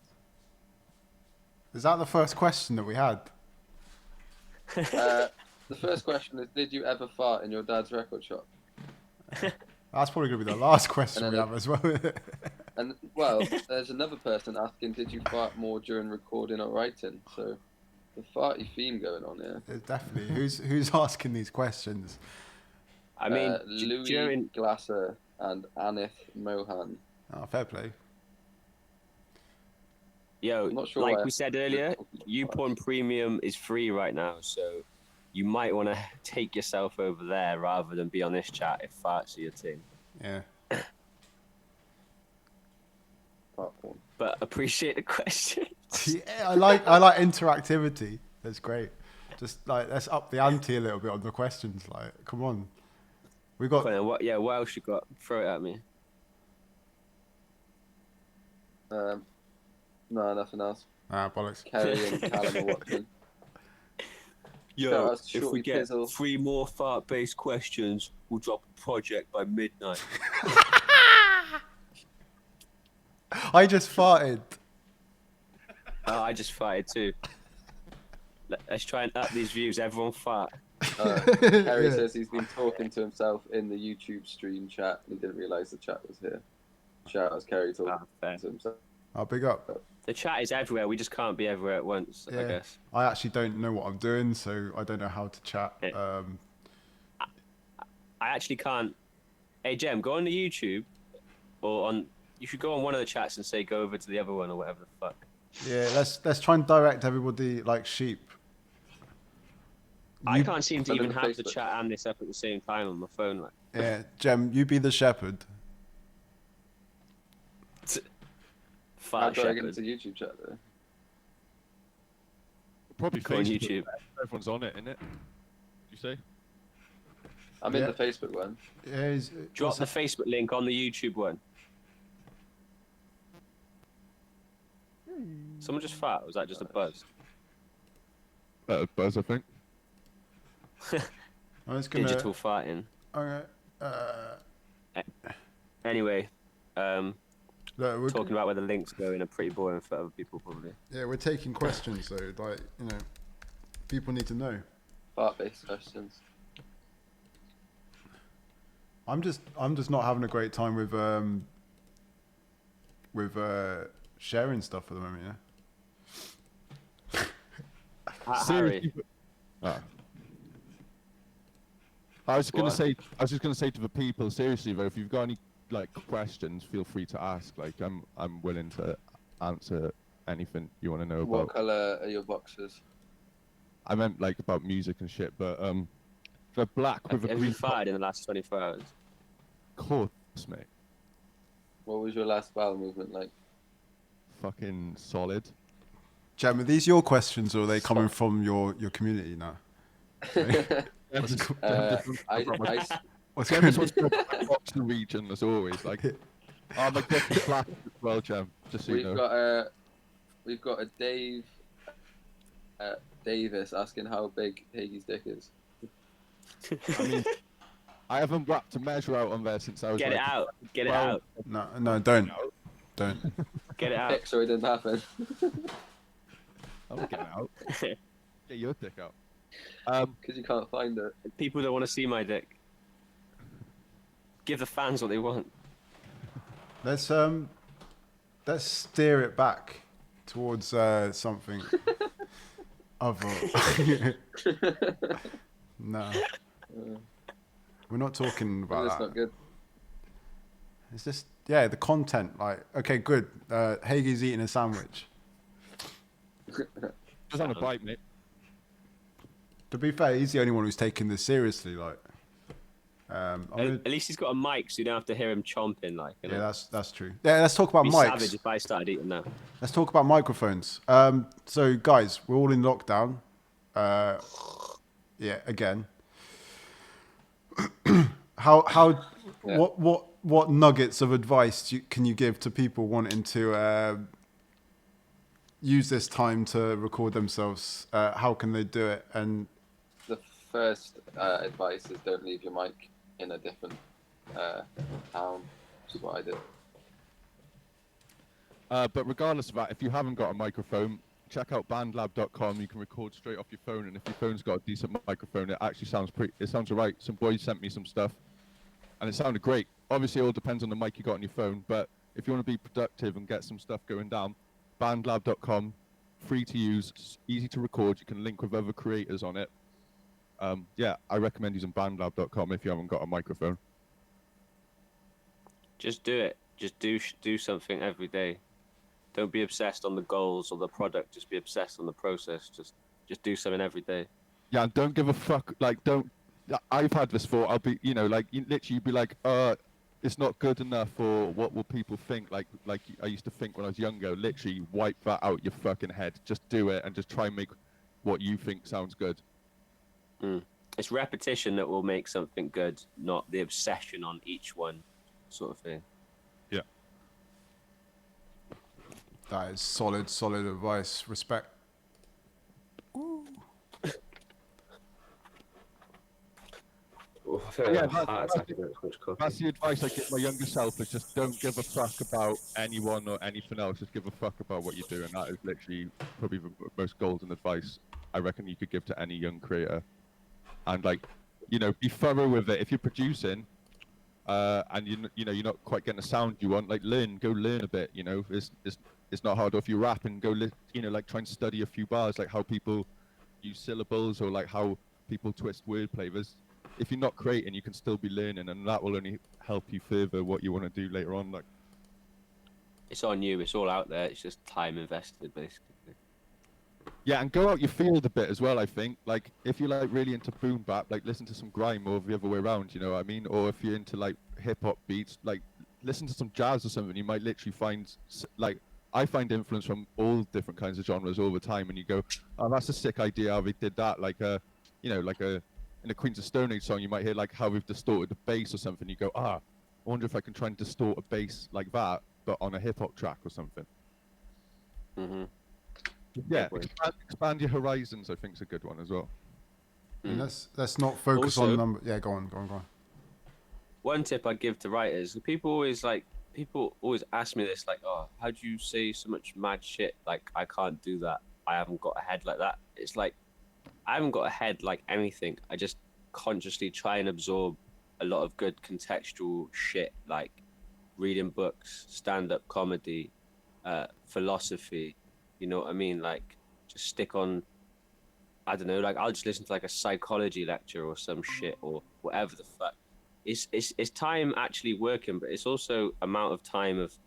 Is that the first question that we had? The first question is, did you ever fart in your dad's record shop? That's probably going to be the last question And we then have as well. And well, there's another person asking, did you fart more during recording or writing? So, the farty theme going on here. Definitely. Who's asking these questions? I mean, Louis Glasser and Anith Mohan. Oh, fair play. Yo, not sure like why we said earlier, YouPorn Premium is free right now, so you might want to take yourself over there rather than be on this chat if farts are your thing. Yeah. But appreciate the question. Yeah, I like interactivity. That's great. Just like let's up the ante a little bit on the questions. Like, come on, we got. What else you got? Throw it at me. No, nothing else. Ah, bollocks. Kerry and Callum are watching. Yo, if we get 3 more fart-based questions, we'll drop a project by midnight. I just farted. Oh, I just farted too. Let's try and up these views. Everyone fart. Kerry says he's been talking to himself in the YouTube stream chat and he didn't realise the chat was here. Shout out to Kerry talking to himself. I'll big up. The chat is everywhere. We just can't be everywhere at once, I guess. I actually don't know what I'm doing, so I don't know how to chat. I actually can't. Hey, Jem, go on the YouTube or on. You should go on one of the chats and say go over to the other one or whatever the fuck. Yeah, let's try and direct everybody like sheep. I can't seem to even have the chat and this up at the same time on my phone. Like. Yeah, Jem, you be the shepherd. How do I get into YouTube chat there? Probably Go on Facebook. YouTube. Everyone's on it, innit? You say? I'm in the Facebook one. Yeah, drop the Facebook link on the YouTube one. Someone just fart. Was that just a buzz? Buzz, I think. Digital farting. Okay. Anyway, we're talking about where the links go in are pretty boring for other people, probably. Yeah, we're taking questions, though. Like, people need to know. Fart-based questions. I'm just not having a great time with sharing stuff at the moment. Yeah. Harry. I was just gonna say to the people, seriously though, if you've got any like questions, feel free to ask. Like I'm willing to answer anything you want to know about. What colour are your boxes? I meant like about music and shit, but they're black with a Have green. you fired in the last 24 hours? Of course, mate. What was your last bowel movement like? Fucking solid. Jem, are these your questions or are they coming from your community now? What's going on? Boxer region as always. Like, oh my god, black as well, Jem. Just so you know. We've got a Dave Davis asking how big Hagie's dick is. I mean, I haven't wrapped a measure out on there since I was. Get it out. Get it out. No, don't. Get it out. Dick, so it didn't happen. I'll get it out. Get your dick out. Because you can't find it. People don't want to see my dick. Give the fans what they want. Let's steer it back towards something other. No, we're not talking about That's that. not good. It's just the content. Like, okay, good. Hagie's eating a sandwich. Just on a bite, mate. To be fair, he's the only one who's taking this seriously. Like, At least he's got a mic, so you don't have to hear him chomping. Like, you know? yeah, that's true. Yeah, let's talk about Be mics. savage if I started eating that. Let's talk about microphones. So, guys, we're all in lockdown. Yeah, again. What nuggets of advice can you give to people wanting to use this time to record themselves? How can they do it? And the first advice is don't leave your mic in a different town. That's what I did. But regardless of that, if you haven't got a microphone, check out bandlab.com. You can record straight off your phone, and if your phone's got a decent microphone, it actually sounds it sounds alright. Some boys sent me some stuff, and it sounded great. Obviously, it all depends on the mic you got on your phone, but if you want to be productive and get some stuff going down, bandlab.com, free to use, easy to record. You can link with other creators on it. Yeah, I recommend using bandlab.com if you haven't got a microphone. Just do it. Just do something every day. Don't be obsessed on the goals or the product. Just be obsessed on the process. Just do something every day. Yeah, and don't give a fuck. Like, don't. I've had this thought. I'll be, like, literally, you'd be like, it's not good enough, or what will people think? Like I used to think when I was younger. Literally, wipe that out your fucking head. Just do it, and just try and make what you think sounds good. It's repetition that will make something good, not the obsession on each one, sort of thing. Yeah. That is solid advice. Respect. Oh, That's the advice I give my younger self, is just don't give a fuck about anyone or anything else. Just give a fuck about what you're doing. That is literally probably the most golden advice I reckon you could give to any young creator. And, like, be thorough with it. If you're producing, and you're not quite getting the sound you want, like, go learn a bit. It's not hard. Or if you're rapping, go like try and study a few bars, like how people use syllables, or like how people twist wordplay. If you're not creating, you can still be learning, and that will only help you further what you want to do later on. Like, it's on you. It's all out there. It's just time invested, basically. Yeah, and go out your field a bit as well, I think. Like, if you're, like, really into boom bap, like, listen to some grime, or the other way around, you know what I mean? Or if you're into, like, hip-hop beats, like, listen to some jazz or something. You might literally find, like, I find influence from all different kinds of genres all the time, and you go, oh, that's a sick idea how they did that. Like, in a Queens of Stone Age song, you might hear, like, how we've distorted the bass or something. You go, I wonder if I can try and distort a bass like that, but on a hip-hop track or something. Mm-hmm. Yeah, expand your horizons, I think, is a good one as well. And let's not focus Also, on number. Yeah, go on. One tip I give to writers: people always ask me this, like, "Oh, how do you say so much mad shit? Like, I can't do that. I haven't got a head like that." It's like, I haven't got a head like anything. I just consciously try and absorb a lot of good contextual shit, like reading books, stand-up comedy, philosophy. You know what I mean? Like, just stick on, I don't know, like, I'll just listen to, like, a psychology lecture or some shit or whatever the fuck. It's time actually working, but it's also amount of time of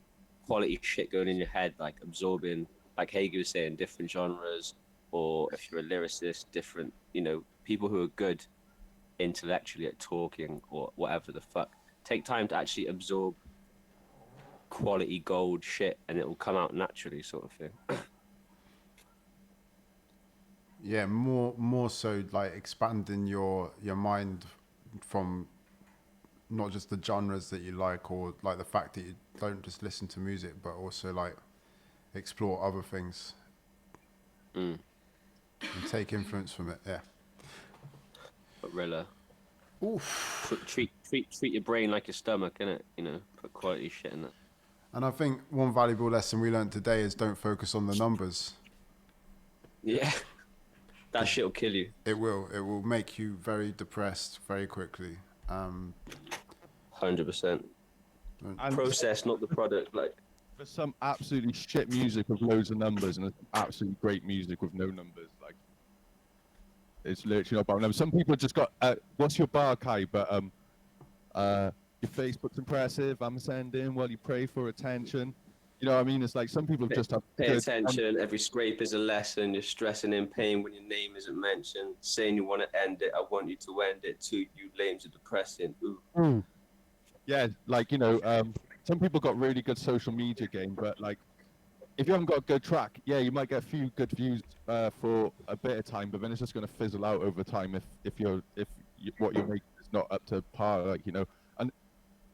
quality shit going in your head, like absorbing, like Hagie was saying, different genres, or if you're a lyricist, different, people who are good intellectually at talking or whatever the fuck. Take time to actually absorb quality gold shit, and it will come out naturally, sort of thing. Yeah, more so, like, expanding your mind from not just the genres that you like, or like the fact that you don't just listen to music, but also, like, explore other things and take influence from it. Yeah. But Rilla. Oof. Treat your brain like your stomach, innit? Put quality shit in it. And I think one valuable lesson we learned today is don't focus on the numbers. Yeah. That shit will kill you. It will. It will make you very depressed very quickly. 100%. Process, not the product. Like, there's some absolutely shit music with loads of numbers, and there's absolutely great music with no numbers. Like, it's literally not about numbers. Some people just got, what's your bar, Kai? But your Facebook's impressive. I'm sending while you pray for attention. You know what I mean? It's like some people just have pay attention. Every scrape is a lesson. You're stressing in pain when your name isn't mentioned. Saying you want to end it, I want you to end it too. You lames are depressing. Ooh. Yeah, like, some people got really good social media game, but, like, if you haven't got a good track, yeah, you might get a few good views for a bit of time, but then it's just going to fizzle out over time if what you're making is not up to par, like, And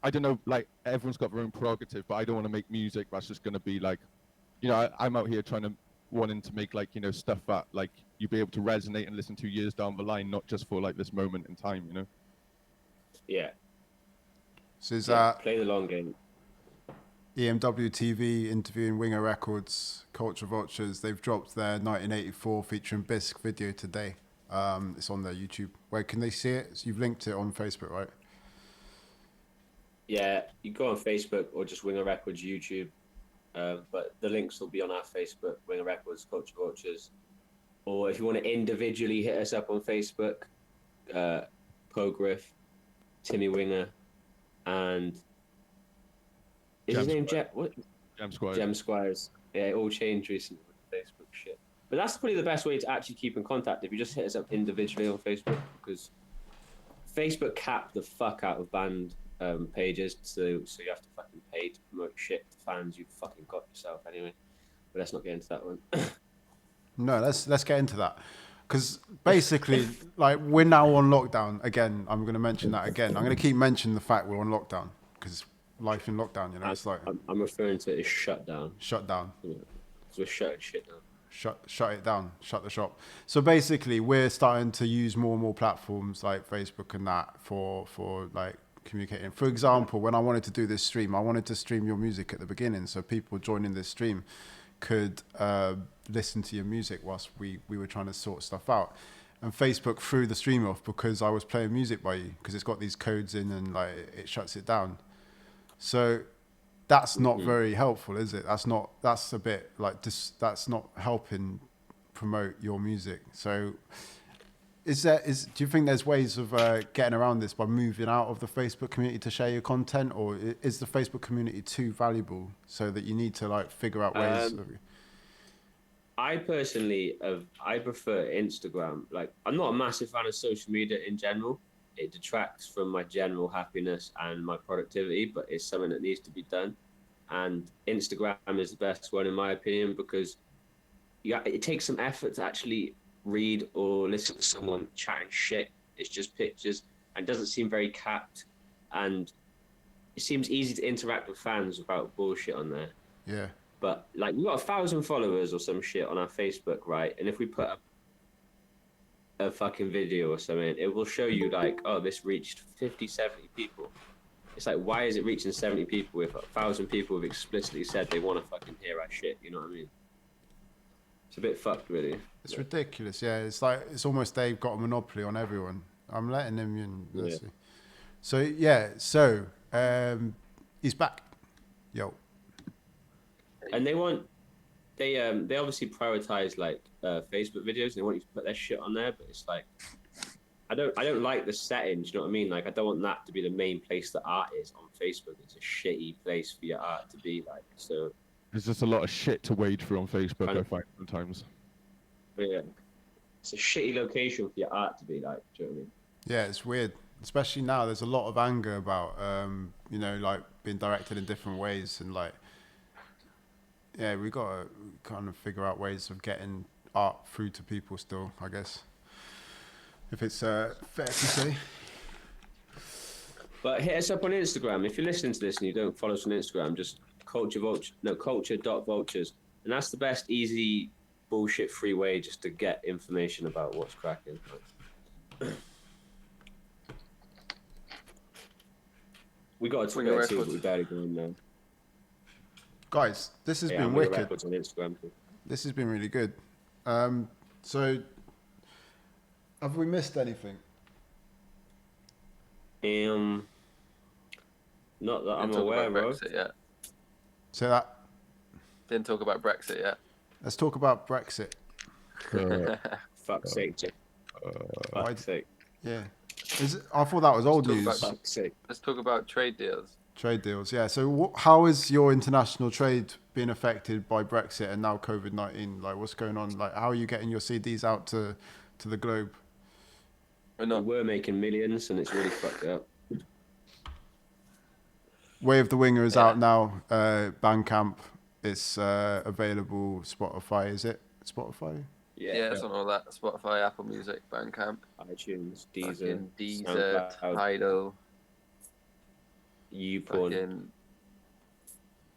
I don't know, like, everyone's got their own prerogative, but I don't want to make music that's just going to be like, I'm out here wanting to make, like, stuff that, like, you'll be able to resonate and listen to years down the line, not just for, like, this moment in time, Yeah. So is play the long game. EMW TV interviewing Winger Records, Culture Vultures. They've dropped their 1984 featuring Bisque video today. It's on their YouTube. Where can they see it? So you've linked it on Facebook, right? Yeah, you go on Facebook or just Winger Records YouTube. But the links will be on our Facebook, Winger Records, Culture Vultures. Or if you want to individually hit us up on Facebook, Po Griff, Timmy Winger, and is his name what? Gem Squires. Gem Squires. Yeah, it all changed recently with the Facebook shit. But that's probably the best way to actually keep in contact if you just hit us up individually on Facebook, because Facebook capped the fuck out of band pages, so you have to fucking pay to promote shit to fans you've fucking got yourself anyway. But let's not get into that one. No, let's get into that. Because basically, like, we're now on lockdown again. I'm going to mention that again. I'm going to keep mentioning the fact we're on lockdown because life in lockdown, you know, it's like I'm referring to it as shut down. Shut down. Yeah. So we're shutting shit down. Shut it down. Shut the shop. So basically, we're starting to use more and more platforms like Facebook and that for like communicating. For example, when I wanted to do this stream, I wanted to stream your music at the beginning, so people joining this stream could listen to your music whilst we were trying to sort stuff out. And Facebook threw the stream off because I was playing music by you, because it's got these codes in and like it shuts it down. So that's not very helpful, is it? That's a bit like that's not helping promote your music. So do you think there's ways of getting around this by moving out of the Facebook community to share your content, or is the Facebook community too valuable so that you need to like figure out ways of... I personally I prefer Instagram. Like, I'm not a massive fan of social media in general. It detracts from my general happiness and my productivity, but it's something that needs to be done. And Instagram is the best one in my opinion, because it takes some effort to actually read or listen to someone chatting shit. It's just pictures and doesn't seem very capped, and it seems easy to interact with fans without bullshit on there. Yeah. But like, we've got 1,000 followers or some shit on our Facebook, right? And if we put up a fucking video or something, it will show you like, oh, this reached 50, 70 people. It's like, why is it reaching 70 people if 1,000 people have explicitly said they want to fucking hear our shit? You know what I mean? It's a bit fucked, really. It's ridiculous. Yeah, it's like, it's almost they've got a monopoly on everyone. I'm letting them in. Yeah. So yeah, he's back. Yo. And they obviously prioritize like Facebook videos, and they want you to put their shit on there, but it's like, I don't like the settings, you know what I mean? Like, I don't want that to be the main place that art is on Facebook. It's a shitty place for your art to be, like, so. There's just a lot of shit to wade through on Facebook, I find sometimes. Yeah. It's a shitty location for your art to be, like, do you know what I mean? Yeah, it's weird. Especially now, there's a lot of anger about, you know, like, being directed in different ways, and like, yeah, we got to kind of figure out ways of getting art through to people still, I guess. If it's fair to say. But hit us up on Instagram. If you're listening to this and you don't follow us on Instagram, just culture.vultures. And that's the best, easy, bullshit-free way just to get information about what's cracking. We got a Twitter too, but we barely go in there. Guys, this has been wicked. On Instagram too. This has been really good. So, have we missed anything? Not that I'm aware of. Brexit yet. Say that. Didn't talk about Brexit yet. Let's talk about Brexit. Fuck's sake, Jim. Fuck's sake. Yeah. I thought that was old news. Let's talk about trade deals. Trade deals, yeah. So how is your international trade being affected by Brexit and now COVID-19? Like, what's going on? Like, how are you getting your CDs out to the globe? We're making millions, and it's really fucked up. Way of the Winger is out now. Bandcamp. It's available. Spotify, is it? Spotify? Yeah, it's on all that. Spotify, Apple Music, Bandcamp, iTunes, Deezer, Tidal, YouPorn.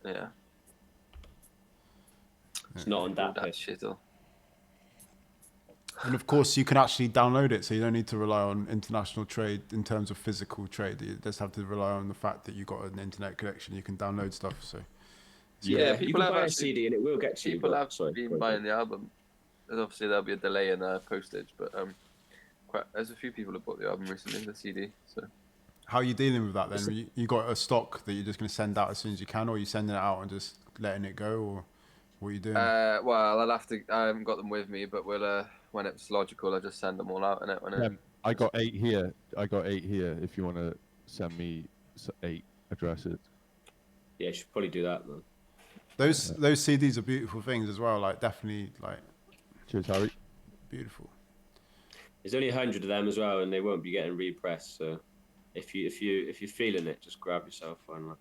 Yeah. It's not on that shizzle. And of course, you can actually download it, so you don't need to rely on international trade in terms of physical trade. You just have to rely on the fact that you've got an internet connection. You can download stuff. So Yeah, you people can have buy a actually, CD and it will get to you. people but- have sorry, been go on. buying the album. And obviously there'll be a delay in postage, but there's a few people who bought the album recently, the CD. So How are you dealing with that then? You got a stock that you're just going to send out as soon as you can, or are you sending it out and just letting it go, or what are you doing? well, I'll have to. I haven't got them with me, but we'll when it's logical, I'll just send them all out in it. I got 8 here. If you want to send me 8 addresses. Yeah, you should probably do that, man. Those CDs are beautiful things as well. Like definitely, like. Cheers, Harry. Beautiful. There's only 100 of them as well, and they won't be getting repressed. So, if you're feeling it, just grab yourself one.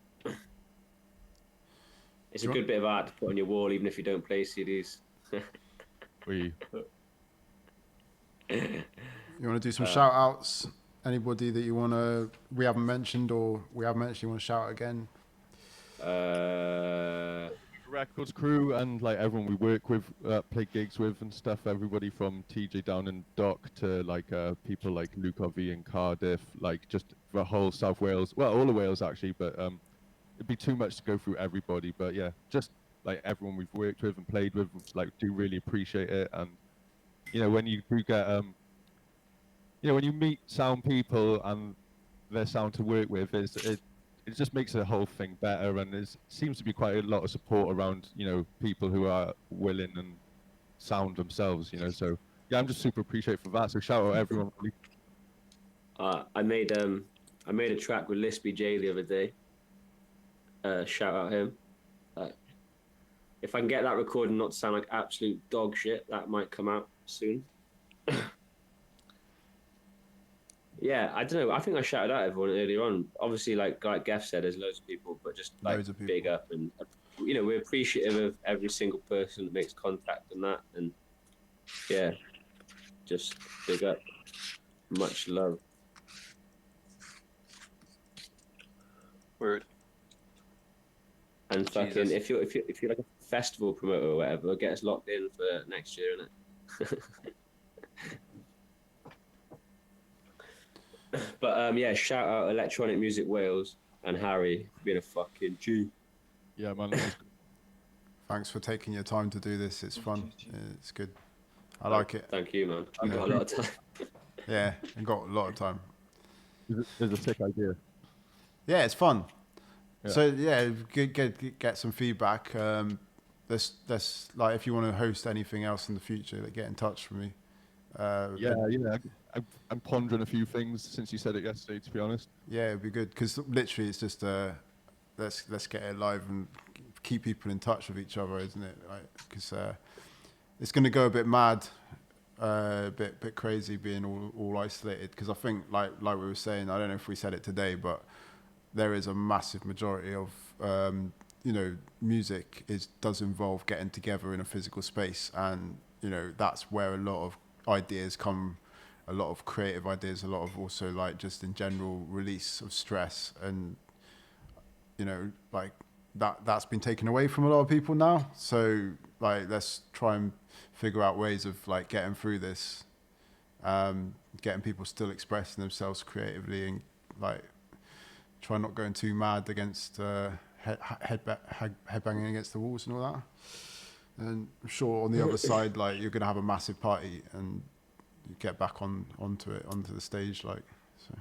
It's a good bit of art to put on your wall, even if you don't play CDs. You want to do some shout outs? Anybody that we haven't mentioned or we have mentioned you want to shout out again? Records crew and like everyone we work with, play gigs with and stuff. Everybody from TJ down in Dock to like people like Luke V in Cardiff, like just the whole South Wales. Well, all of Wales actually, but it'd be too much to go through everybody. But yeah, just like everyone we've worked with and played with, like do really appreciate it. And when you do get when you meet sound people and their sound to work with, it just makes the whole thing better, and there seems to be quite a lot of support around, people who are willing and sound themselves, So yeah, I'm just super appreciative for that. So shout out everyone. I made a track with Lispy J the other day. Shout out him. If I can get that recording not to sound like absolute dog shit, that might come out soon. Yeah, I don't know. I think I shouted out everyone earlier on. Obviously, like Geff said, there's loads of people, but just like big up, and we're appreciative of every single person that makes contact and that, and yeah, just big up, much love. Word. And fucking, Jesus. if you're like a festival promoter or whatever, get us locked in for next year, innit? But yeah, shout out Electronic Music Wales and Harry for being a fucking G. Yeah, man. Thanks for taking your time to do this. It's fun. It's good. I like it. Thank you, man. I've got a lot of time. Yeah, I've got a lot of time. It's a sick idea. Yeah, it's fun. Yeah. So yeah, get some feedback. Let's like if you want to host anything else in the future, get in touch with me. I'm pondering a few things since you said it yesterday, to be honest. Yeah, it'd be good because literally it's just let's get it live and keep people in touch with each other, isn't it? Because it's going to go a bit mad, a bit crazy being all isolated. Because I think like we were saying, I don't know if we said it today, but there is a massive majority of music does involve getting together in a physical space, and that's where a lot of ideas come, a lot of creative ideas, a lot of also like just in general release of stress, and like that's been taken away from a lot of people now. So like let's try and figure out ways of like getting through this, getting people still expressing themselves creatively, and like try not going too mad against headbanging against the walls and all that. And I'm sure on the other side, like you're gonna have a massive party and you get back onto the stage, like so.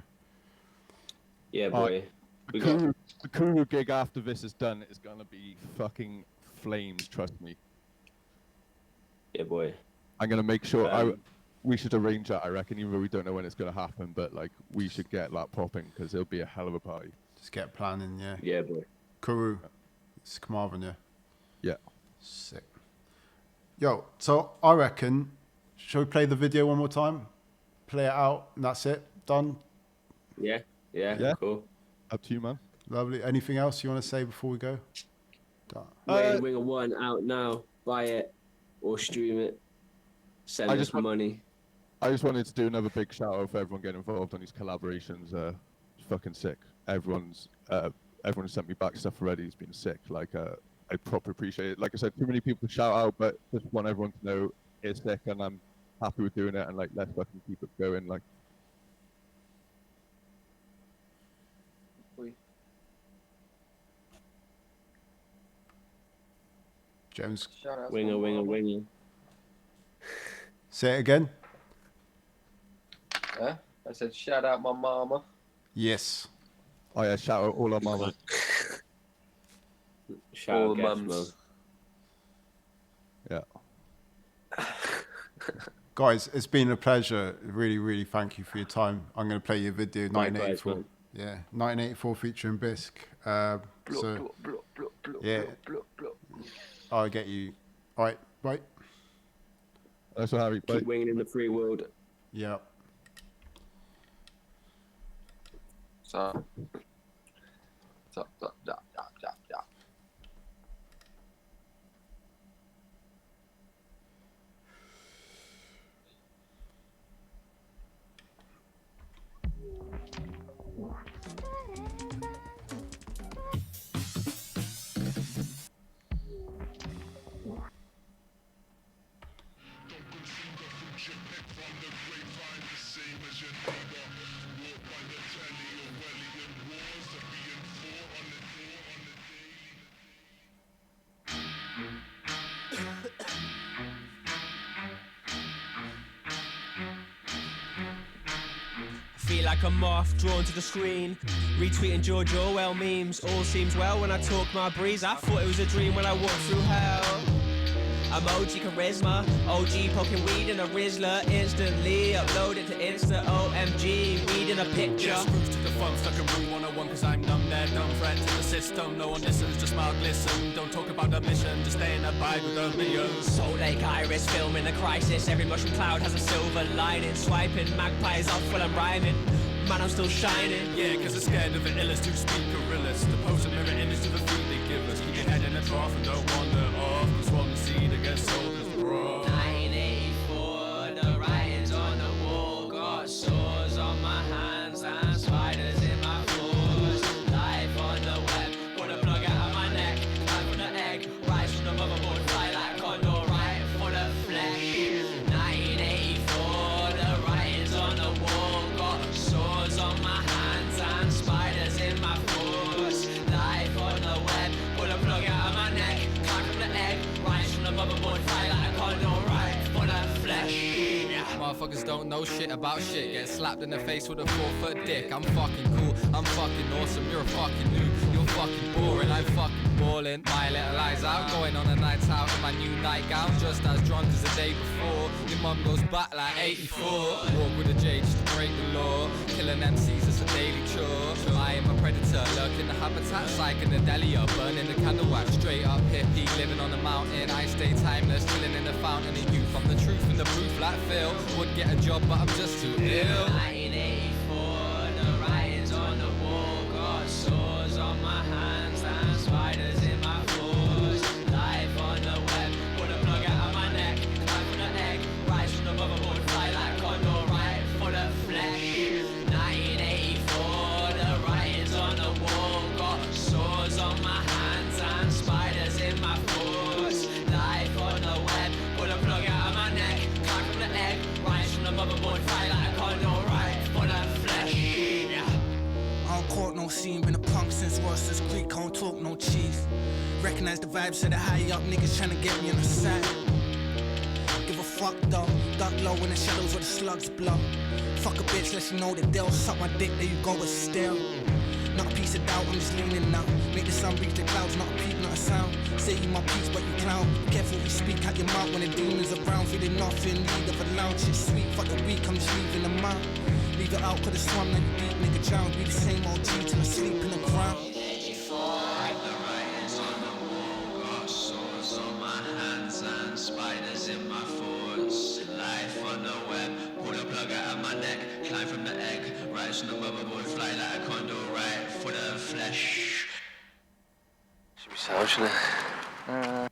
Yeah, boy. The Kuru gig after this is done is gonna be fucking flames. Trust me. Yeah, boy. I'm gonna make sure. We should arrange that. I reckon, even though we don't know when it's gonna happen, but like we should get that popping because it'll be a hell of a party. Just get planning, yeah. Yeah, boy. Kuru, it's Carmarthen, yeah. Yeah. Sick. Yo, so I reckon, shall we play the video one more time? Play it out, and that's it. Done? Yeah, cool. Up to you, man. Lovely. Anything else you want to say before we go? Winger 1 out now. Buy it or stream it. Send us money. I just wanted to do another big shout out for everyone getting involved on these collaborations. It's fucking sick. Everyone sent me back stuff already. It's been sick. Like I proper appreciate it. Like I said, too many people to shout out, but just want everyone to know it's sick, and I'm happy with doing it. And like, let's fucking keep it going. Like, James. Winger. Say it again. I said, shout out my mama. Yes. Oh yeah, shout out all our mama. Shout all out the guests, mums. Yeah. Guys, it's been a pleasure. Really, really thank you for your time. I'm going to play your video, 1984. man. Yeah, 1984 featuring Bisque. Yeah, I'll get you. All right, bye. That's what Harry. Keep winging in the free world. Yeah. So. Feel like a moth drawn to the screen, retweeting George Orwell memes. All seems well when I talk my breeze. I thought it was a dream when I walked through hell. Emoji charisma, OG poking weed in a Rizzler. Instantly upload it to Insta, OMG, reading a picture. Yes, roots to the fun, stuck in room 101 cause I'm numb there. Dumb threat to the system, no one listens, just mild listen. Don't talk about the mission, just stay in the vibe with the millions. Salt Lake Iris, filming a crisis. Every mushroom cloud has a silver lining. Swiping magpies off while I'm rhyming. Man, I'm still shining. Yeah, cause they're scared of the illest who speak gorillas. The post and mirror image to the food they give us. Keep your head in the trough and don't wander off. Cause one seed against soldiers, bro. 1984, the writings on the wall. Got sores on my hands and spiders in my paws. Life on the web, put a plug out of my neck. Time for the egg, rise from the motherboard, fly like a condor, right for the flesh. 1984, the writings on the wall. Got sores on my hands and spiders in my paws. Life on the web, put a plug out of my neck. Climb from the egg, rise from the motherboard, fly like a condor, right for the flesh. Motherfuckers don't know shit about shit. Get slapped in the face with a 4-foot dick. I'm fucking cool, I'm fucking awesome. You're a fucking noob, you're fucking boring. I'm fucking balling. My little eyes out, going on a night out in my new nightgown, just as drunk as the day before. Your mum goes back like 84. Walk with a J just to break the law. Killing MCs is a daily chore. I am a predator, lurking the habitat, psyching the delia, burning the candle wax. Straight up hippie, living on the mountain. I stay timeless, chilling in the fountain of youth. I'm the truth and the proof like Phil. Would get a job, but I'm just too ill. 1984, the writings on the wall. Got sores on my hands and spiders in my paws. Life on the web, put a plug out of my neck. Climb from the egg, rise from the motherboard, fly like a condor, right for the flesh. 1984, the writings on the wall. Got sores on my hands and spiders in my paws. Life on the web, put a plug out of my neck. Climb from the egg, rise from the motherboard, fly like a condor, right for the flesh. I don't court no scene, been a punk since Ross's Creek, don't talk no cheese. Recognize the vibes of the high up niggas tryna get me in the side. Give a fuck though, duck low in the shadows where the slugs blow. Fuck a bitch, let you know that they'll suck my dick, there you go, it's still. Not a piece of doubt, I'm just leaning now. Make the sun reach the clouds, not a peep, not a sound. Say you my piece, but you clown. Careful what you speak out your mouth when the demons around. Feeling nothing, need of a lounge, shit sweet. Fuck the week, I'm just leaving them out. Leave it out, cause the swam like you deep, nigga drown. Be the same OG till I sleep in the ground. 84, the writings on the wall. Got sores on my hands and spiders in my force. Life on the web, pull a plug out of my neck. Climb from the egg, rise from the motherboard, fly like a condor, right for the flesh. Should we sound, shouldn't it?